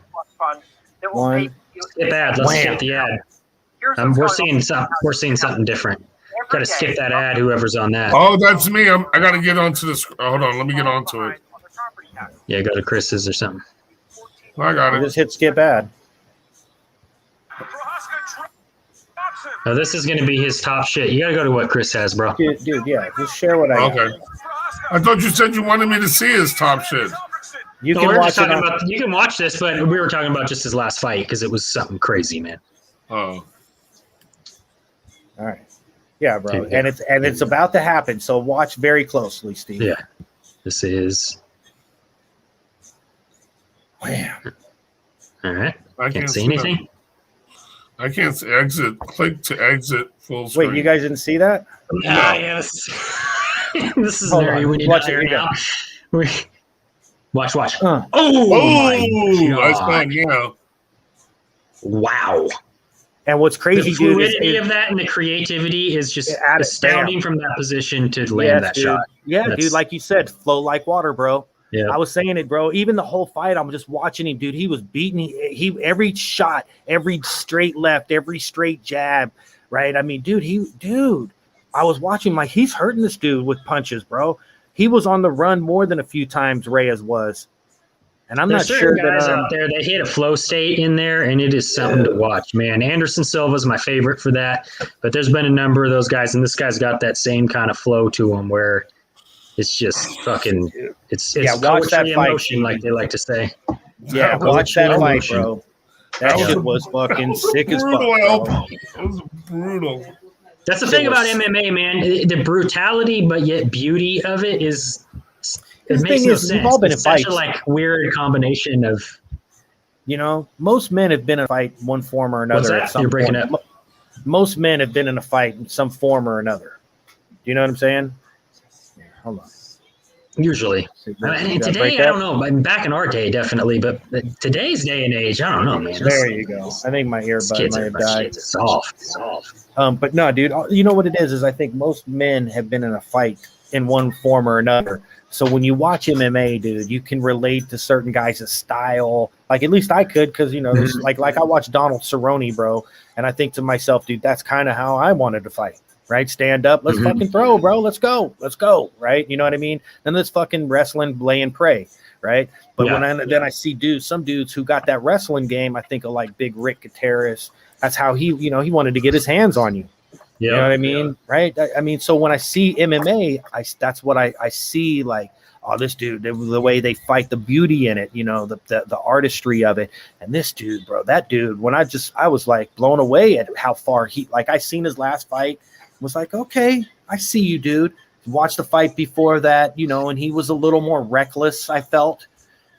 One. Skip ad. Let's skip the ad. We're seeing something different. Got to skip that ad. Whoever's on that. Oh, that's me. I got to get onto this. Hold on. Let me get onto it. Yeah, go to Chris's or something. I got it. Just hit skip ad. Oh, this is going to be his top shit. You got to go to what Chris has, bro. Dude, yeah. Just share what I got. Okay. I thought you said you wanted me to see his top shit. You can watch it. You can watch this, but we were talking about just his last fight because it was something crazy, man. Oh. All right. Yeah, bro. And it's about to happen. So watch very closely, Steve. Yeah. This is. Wham. All right. I can't see anything. I can't see exit. Click to exit full screen. Wait, you guys didn't see that? Yes. This is very we need watch to it now. Watch. Oh, that's fun, yeah. Wow. And what's crazy, the fluidity of that and the creativity is just astounding from that position to land that shot. Yeah, dude, like you said, flow like water, bro. Yeah. I was saying it, bro. Even the whole fight, I'm just watching him, dude. He was beating he every shot, every straight left, every straight jab, right? I mean, dude, I was watching he's hurting this dude with punches, bro. He was on the run more than a few times Reyes was. And I'm not sure guys out there that hit a flow state in there, and it is something to watch, man. Anderson Silva's my favorite for that, but there's been a number of those guys, and this guy's got that same kind of flow to him where it's just fucking it's watch that in fight, motion, like they like to say. Yeah, watch that fight, bro. That shit was fucking sick as fuck. It was brutal. That's the thing about MMA, man. The brutality, but yet beauty of it is. It makes no sense. We've all been in fights. Such a weird combination of. Most men have been in a fight one form or another. What's that? You're breaking up. Most men have been in a fight in some form or another. Do you know what I'm saying? Hold on. Usually. Today, I don't know. Back in our day, definitely. But today's day and age, I don't know, man. There you go. I think my earbud might have died. Soft. But no, dude, you know what it is I think most men have been in a fight in one form or another. So when you watch MMA, dude, you can relate to certain guys' style. Like, at least I could, because, like I watched Donald Cerrone, bro, and I think to myself, dude, that's kind of how I wanted to fight. Right? Stand up. Let's fucking throw, bro. Let's go. Right? You know what I mean? Then let's fucking wrestling, lay and pray. Right? But then I see some dudes who got that wrestling game, I think of like Big Rick Gutierrez. That's how he wanted to get his hands on you. You know what I mean? Yeah. Right? I mean, so when I see MMA, that's what I see, like, oh, this dude, the way they fight, the beauty in it, the artistry of it. And this dude, bro, that dude, when I was like blown away at how far I seen his last fight, was like, okay, I see you, dude. Watched the fight before that, and he was a little more reckless, I felt.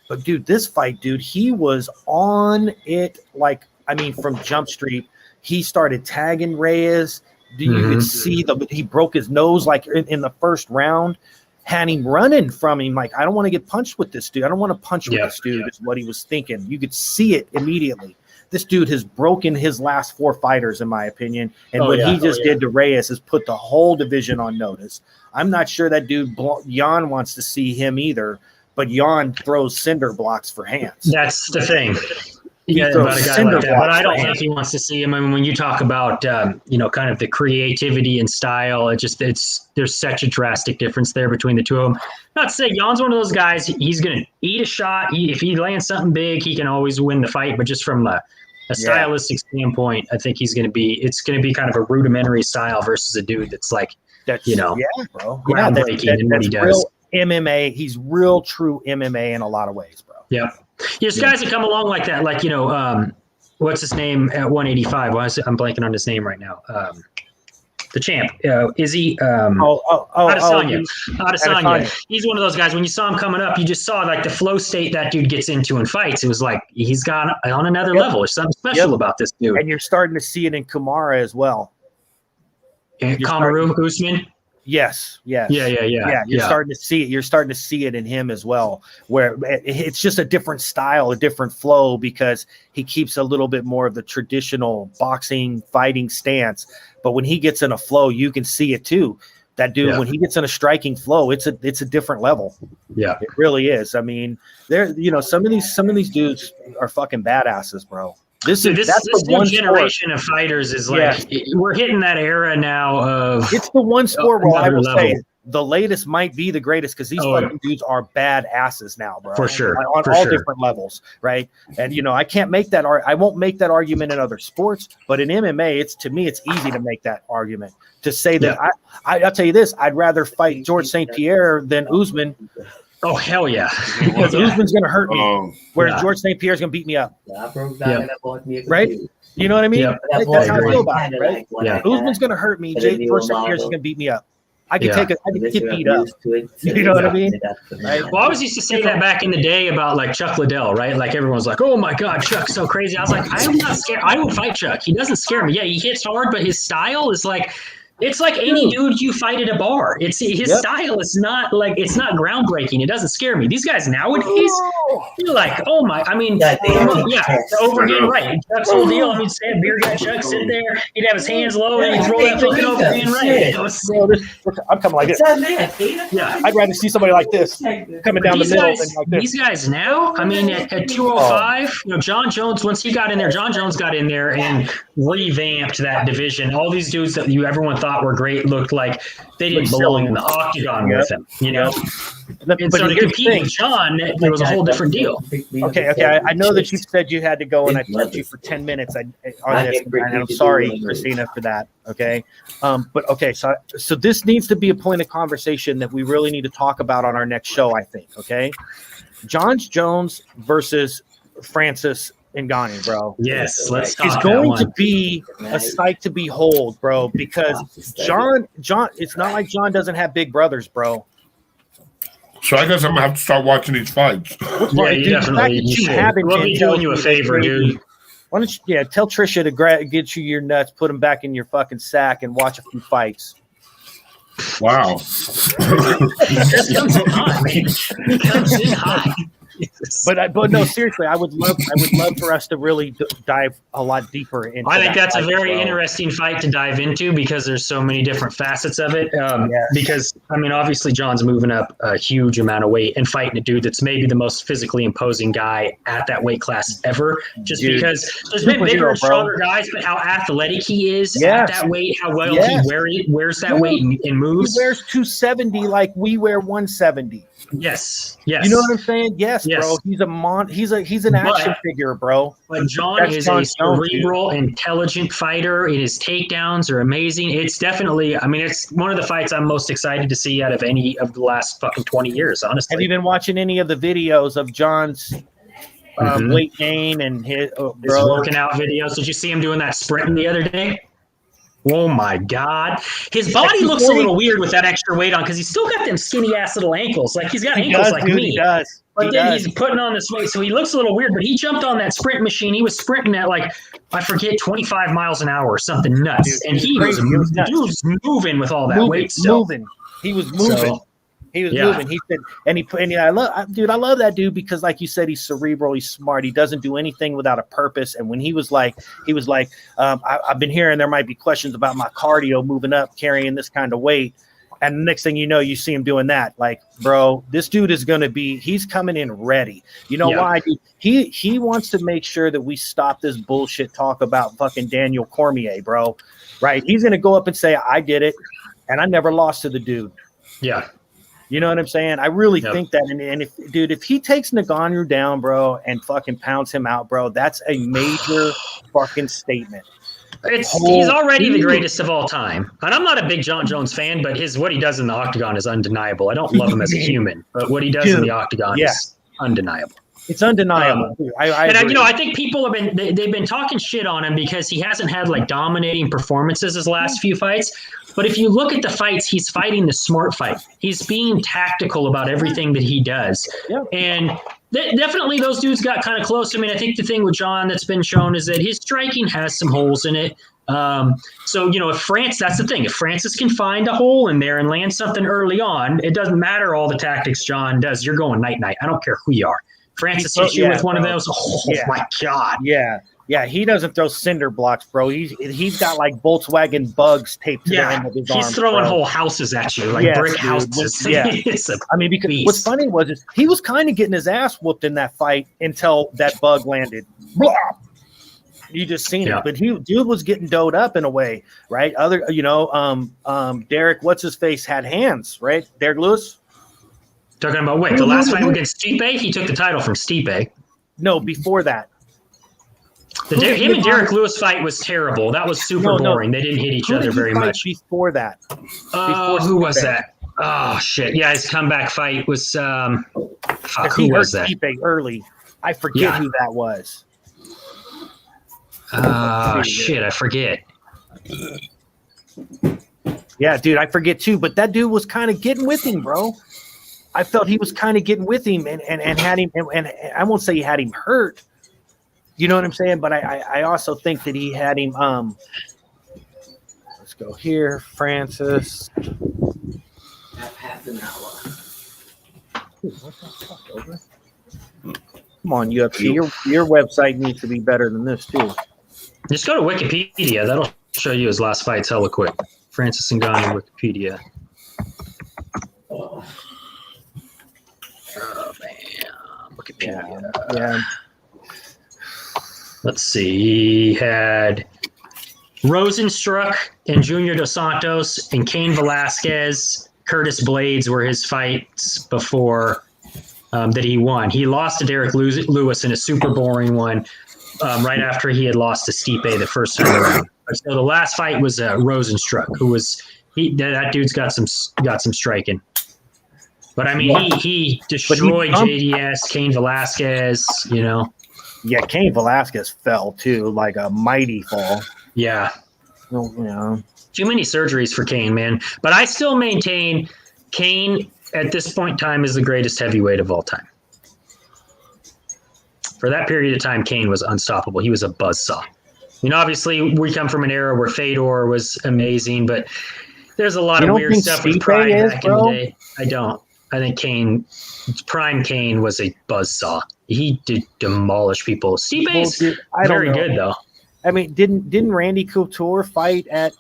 But dude, this fight, dude, he was on it. Like, I mean, from Jump Street, he started tagging Reyes. You could see he broke his nose like in the first round, had him running from him. Like, I don't want to get punched with this dude. I don't want to punch with this dude, is what he was thinking. You could see it immediately. This dude has broken his last 4 fighters, in my opinion. And what he just did to Reyes has put the whole division on notice. I'm not sure that dude, Jan, wants to see him either, but Jan throws cinder blocks for hands. That's the thing. Yeah, about a guy like that. But I don't think he wants to see him. I mean, when you talk about kind of the creativity and style, there's such a drastic difference there between the two of them. Not to say Jan's one of those guys. He's going to eat a shot. If he lands something big, he can always win the fight. But just from a stylistic standpoint, I think it's going to be kind of a rudimentary style versus a dude that's like, bro, groundbreaking in what he does. Real MMA. He's real true MMA in a lot of ways, bro. Yeah. There's guys that come along like that, like, what's his name at 185? I'm blanking on his name right now. The champ. Izzy. Adesanya. He's one of those guys, when you saw him coming up, you just saw like the flow state that dude gets into in fights. It was like he's gone on another level. There's something special about this dude. And you're starting to see it in Kumara as well. Kamaru Usman? Yes. Yeah. You're starting to see it. You're starting to see it in him as well, where it's just a different style, a different flow, because he keeps a little bit more of the traditional boxing fighting stance. But when he gets in a flow, you can see it too. That dude, when he gets in a striking flow, it's a different level. Yeah, it really is. I mean, some of these dudes are fucking badasses, bro. This new generation of fighters is like we're hitting that era now of. It's the one sport where I will say the latest might be the greatest, because these fucking dudes are bad asses now, bro. For sure, on all different levels, right? And I can't make that. I won't make that argument in other sports, but in MMA, to me, it's easy to make that argument. To say that I'll tell you this: I'd rather fight George St. Pierre than Usman. Oh, hell yeah. Because Usman's going to hurt me, whereas George St. Pierre's going to beat me up. Right? You know what I mean? That's how I feel about it, right? Usman's going to hurt me. George St. Pierre's going to beat me up. I can get beat up. You know what I mean? Right? Well, I always used to say that back in the day about like Chuck Liddell, right? Like everyone's like, oh my God, Chuck's so crazy. I was like, I'm not scared. I would fight Chuck. He doesn't scare me. Yeah, he hits hard, but his style is like, it's like any dude you fight at a bar. It's his style is not like, it's not groundbreaking. It doesn't scare me. These guys nowadays, you're like, oh my, I mean, the overhand right. Chuck's whole deal. I mean, say a beer guy Chuck sit there, he'd have his hands low and he'd roll that fucking overhand right. I'm coming like this. Yeah, I'd rather see somebody like this coming down the middle than like this. These guys now, I mean, at 205, John Jones, once he got in there, John Jones got in there and revamped that division. All these dudes that everyone thought were great looked like they didn't belong in the octagon with him, And so to compete with John, there was a whole different deal. Okay. I know that you said you had to go, and I talked to you for 10 minutes on this, and I'm sorry, Christina, for that. Okay, but okay, so this needs to be a point of conversation that we really need to talk about on our next show, I think. Okay, John Jones versus Francis Ngannou, bro. Yes, let's talk. It's going to be a sight to behold, bro, because John, it's not like John doesn't have big brothers, bro. So I guess I'm gonna have to start watching these fights. Yeah, you definitely should. We'll be doing you a favor, dude. Why don't you, tell Trisha to get you your nuts, put them back in your fucking sack, and watch a few fights. Wow. That comes in hot, man. It comes in hot. But no, seriously, I would love for us to really dive a lot deeper into. I think that's a very interesting fight to dive into, because there's so many different facets of it. Because I mean, obviously, John's moving up a huge amount of weight and fighting a dude that's maybe the most physically imposing guy at that weight class ever. Because there's been bigger and stronger guys, but how athletic he is at that weight, how well he wears that weight and moves. He wears 270 like we wear 170. Yes. You know what I'm saying? Yes, bro. He's an action figure, bro. But John is a cerebral, intelligent fighter. His takedowns are amazing. It's definitely, I mean, it's one of the fights I'm most excited to see out of any of the last fucking 20 years, honestly. Have you been watching any of the videos of John's weight gain and his working out videos? Did you see him doing that sprinting the other day? Oh my God. His body looks a little weird with that extra weight on, because he's still got them skinny ass little ankles. Like he's got ankles like me. He does. But then he's putting on this weight, so he looks a little weird. But he jumped on that sprint machine. He was sprinting at like, I forget, 25 miles an hour or something nuts. And he was moving with all that weight still. He was moving. He was moving. He said, I love that dude, because like you said, he's cerebral, he's smart, he doesn't do anything without a purpose. And when he was like, I've been hearing there might be questions about my cardio moving up, carrying this kind of weight. And the next thing you know, you see him doing that. Like, bro, this dude is going to be, he's coming in ready. You know why? Dude? He wants to make sure that we stop this bullshit talk about fucking Daniel Cormier, bro. Right? He's going to go up and say, I did it, and I never lost to the dude. Yeah. You know what I'm saying? I really think that. And if he takes Ngannou down, bro, and fucking pounds him out, bro, that's a major fucking statement. He's already the greatest of all time. And I'm not a big John Jones fan, but what he does in the octagon is undeniable. I don't love him as a human, but what he does in the octagon is undeniable. It's undeniable. I think people they've been talking shit on him because he hasn't had like dominating performances his last few fights. But if you look at the fights, he's fighting the smart fight. He's being tactical about everything that he does. Yep. And definitely those dudes got kind of close. I mean, I think the thing with John that's been shown is that his striking has some holes in it. So, if that's the thing. If Francis can find a hole in there and land something early on, it doesn't matter all the tactics John does. You're going night-night. I don't care who you are. Francis hits you with one of those. Oh, my God. Yeah. Yeah, he doesn't throw cinder blocks, bro. He's got like Volkswagen bugs taped to the end of his arm. He's throwing whole houses at you, like brick houses. Yeah. I mean, because what's funny was he was kind of getting his ass whooped in that fight until that bug landed. Blah! You just seen it, but dude was getting doughed up in a way, right? Derek, what's his face, had hands, right? Derek Lewis. Talking about the last fight against Stipe, he took the title from Stipe. No, before that. Him and Derek Lewis fight was terrible. That was super boring. They didn't hit each other very much. Before that. Who was that? Oh, shit. Yeah, his comeback fight was who was that? Stipe early. I forget who that was. Shit, I forget. Yeah, dude, I forget too. But that dude was kind of getting with him, bro. I felt he was kind of getting with him and had him, and I won't say he had him hurt. You know what I'm saying? But I also think that he had him. Let's go here, Francis. Half an hour. Come on, UFC. Your website needs to be better than this too. Just go to Wikipedia. That'll show you his last fights hella quick. Francis Ngannou, Wikipedia. Oh man, Wikipedia. Yeah. Let's see. He had Rosenstruck and Junior Dos Santos and Cain Velasquez. Curtis Blades were his fights before that he won. He lost to Derek Lewis in a super boring one right after he had lost to Stipe the first time around. So the last fight was Rosenstruck, who was that dude's got some striking. But I mean, he destroyed JDS, Cain Velasquez. Yeah, Cain Velasquez fell too, like a mighty fall. Yeah. Too many surgeries for Cain, man. But I still maintain Cain at this point in time is the greatest heavyweight of all time. For that period of time, Cain was unstoppable. He was a buzzsaw. Obviously, we come from an era where Fedor was amazing, but there's a lot of weird stuff with Pride back in the day. I don't. I think Prime Cain was a buzzsaw. He did demolish people. Stipe's very good, though. I mean, didn't Randy Couture fight at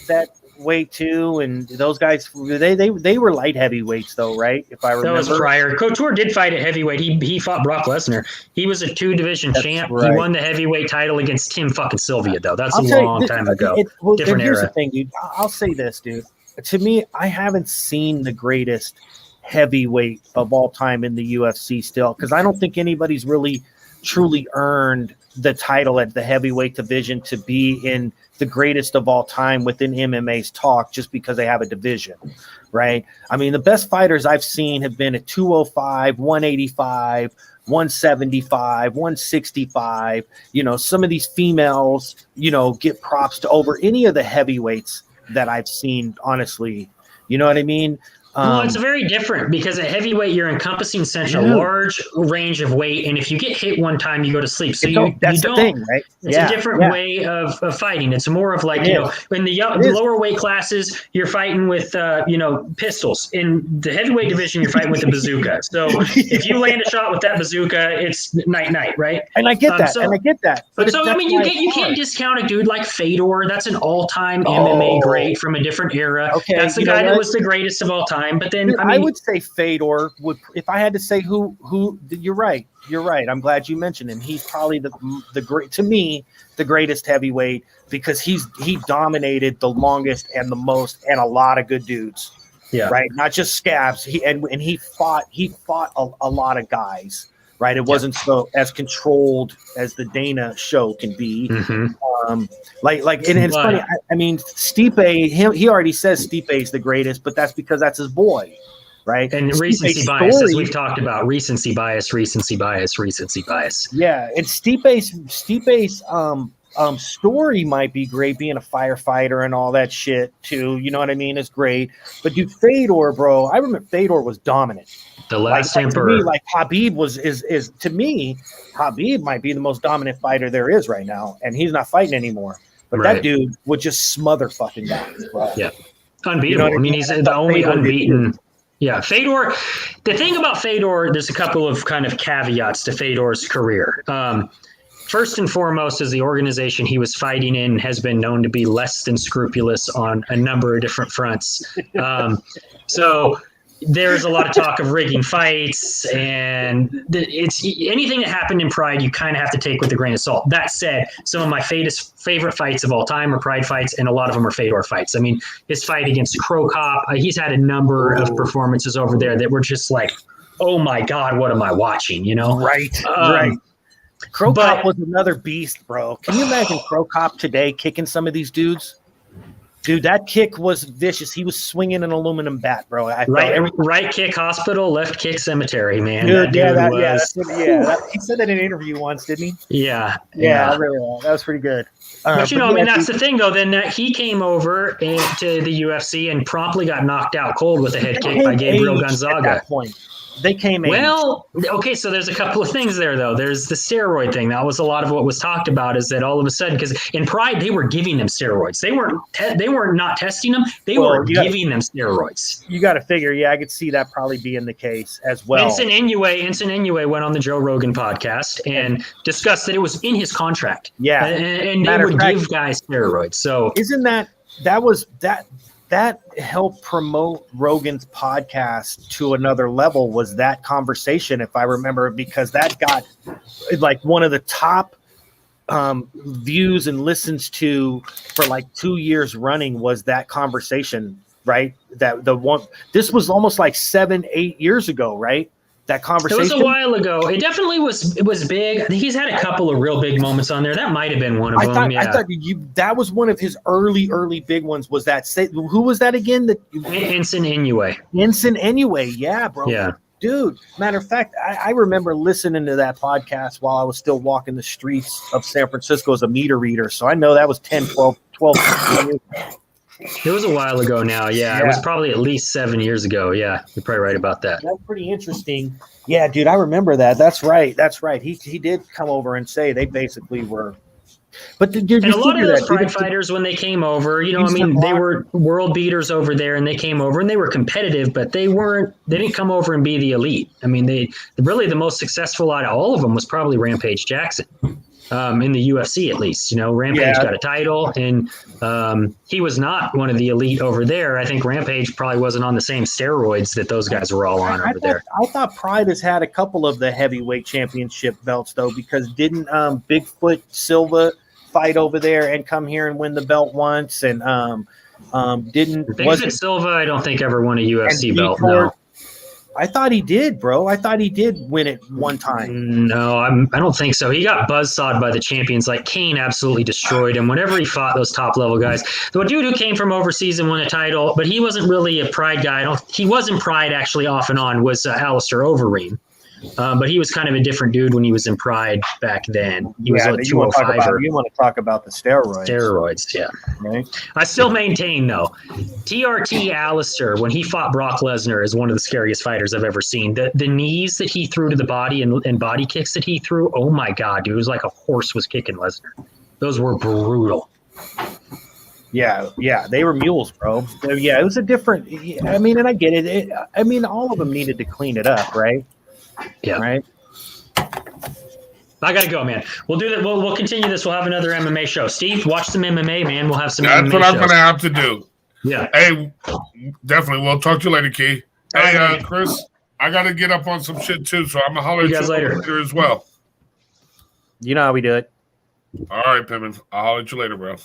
that weight too? And those guys, they were light heavyweights, though, right? If I remember, that was prior. Couture did fight at heavyweight. He fought Brock Lesnar. He was a 2-division champ. Right. He won the heavyweight title against Tim fucking Sylvia, though. That's a long time ago. Different here's era. The thing, dude. I'll say this, dude. To me, I haven't seen the greatest heavyweight of all time in the UFC still, because I don't think anybody's really truly earned the title at the heavyweight division to be in the greatest of all time within MMA's talk just because they have a division, right? I mean, the best fighters I've seen have been at 205, 185, 175, 165. Some of these females, get props to over any of the heavyweights that I've seen, honestly. You know what I mean? Well, it's very different because at heavyweight, you're encompassing such a large range of weight. And if you get hit one time, you go to sleep. So that's the thing, right? It's a different way of fighting. It's more of like, in the lower weight classes, you're fighting with, pistols. In the heavyweight division, you're fighting with a bazooka. So if you land a shot with that bazooka, it's night, right? And I get that. But you can't discount a dude like Fedor. That's an all-time MMA great from a different era. Okay, that's the guy that was the greatest of all time. But then, dude, I would say Fedor would. If I had to say who, you're right. I'm glad you mentioned him. He's probably the great, to me, the greatest heavyweight because he dominated the longest and the most and a lot of good dudes. Yeah. Right. Not just scabs. He fought a lot of guys. Right. It wasn't so as controlled as the Dana show can be. Mm-hmm. And it's funny. I mean, Stipe, he already says Stipe is the greatest, but that's because that's his boy, right? And recency bias, as we've talked about, recency bias. Yeah, and Stipe's story might be great, being a firefighter and all that shit too. You know what I mean? It's great, but dude, Fedor, bro, I remember Fedor was dominant. The last emperor. To me, Habib is to me, Habib might be the most dominant fighter there is right now, and he's not fighting anymore. But that dude would just smother fucking guys, bro. Yeah, unbeatable. I mean, he's the only unbeaten. Yeah, Fedor. The thing about Fedor, there's a couple of kind of caveats to Fedor's career. First and foremost, is the organization he was fighting in has been known to be less than scrupulous on a number of different fronts. So there's a lot of talk of rigging fights, and it's anything that happened in Pride, you kind of have to take with a grain of salt. That said, some of my favorite fights of all time are Pride fights, and a lot of them are Fedor fights. I mean, his fight against Cro Cop, he's had a number of performances over there that were just like, oh my God, what am I watching? Right. Cro Cop was another beast, bro. Can you imagine Cro Cop today kicking some of these dudes? Dude, that kick was vicious. He was swinging an aluminum bat, bro. Right kick hospital, left kick cemetery, man. Dude, he said that in an interview once, didn't he? Yeah. I remember that was pretty good. But that's the thing, though. Then he came over to the UFC and promptly got knocked out cold with a head kick by Gabriel Gonzaga. At that point. They came in. Well, okay, so there's a couple of things there, though. There's the steroid thing. That was a lot of what was talked about, is that all of a sudden, because in Pride, they were giving them steroids. They weren't not testing them. They were giving them steroids. You got to figure, I could see that probably being the case as well. Ensign Inoue went on the Joe Rogan podcast and discussed that it was in his contract. Yeah. And they would give guys steroids. So isn't that helped promote Rogan's podcast to another level, was that conversation, if I remember, because that got like one of the top views and listens to for like 2 years running was that conversation, right? This was almost like 7-8 years ago, right? That conversation. It was a while ago. It definitely was big. He's had a couple of real big moments on there. That might have been one of them. I thought that was one of his early big ones. Was that who was that again? Ensign Inoue. Ensign Inoue. Yeah, bro. Yeah. Dude, matter of fact, I remember listening to that podcast while I was still walking the streets of San Francisco as a meter reader. So I know that was 10, 12 years ago. It was a while ago now. Yeah, it was probably at least 7 years ago. Yeah, you're probably right about that. That's pretty interesting. Yeah, dude, I remember that. That's right. He did come over and say they basically were. But dude, and a lot of those Pride fighters, when they came over, they were world beaters over there, and they came over and they were competitive, but they didn't come over and be the elite. I mean, the most successful out of all of them was probably Rampage Jackson. In the UFC, at least, Rampage got a title, and he was not one of the elite over there. I think Rampage probably wasn't on the same steroids that those guys were all on over there. I thought Pride has had a couple of the heavyweight championship belts, though, because didn't Bigfoot Silva fight over there and come here and win the belt once? And Bigfoot Silva, I don't think ever won a UFC belt. No. I thought he did, bro. I thought he did win it one time. No, I don't think so. He got buzzsawed by the champions. Like Kane absolutely destroyed him whenever he fought those top-level guys. The dude who came from overseas and won a title, but he wasn't really a Pride guy. He was in Pride actually off and on, was Alistair Overeem. But he was kind of a different dude when he was in Pride back then. He was a 205er. You want to talk about the steroids. Steroids, yeah. Right? I still maintain, though, TRT Alistair, when he fought Brock Lesnar, is one of the scariest fighters I've ever seen. The knees that he threw to the body and body kicks that he threw, oh my God, dude, it was like a horse was kicking Lesnar. Those were brutal. Yeah, they were mules, bro. So, yeah, it was a different. I mean, and I get it. I mean, all of them needed to clean it up, right? Yeah. Right. I gotta go, man. We'll do that. We'll continue this. We'll have another MMA show. Steve, watch some MMA, man. We'll have some. That's MMA what I'm shows. gonna have to do. Yeah. Hey, definitely. We'll talk to you later, Key. Hey, Chris, I gotta get up on some shit too, so I'm gonna holler at you later as well. You know how we do it. All right, Pippin. I'll holler at you later, bro.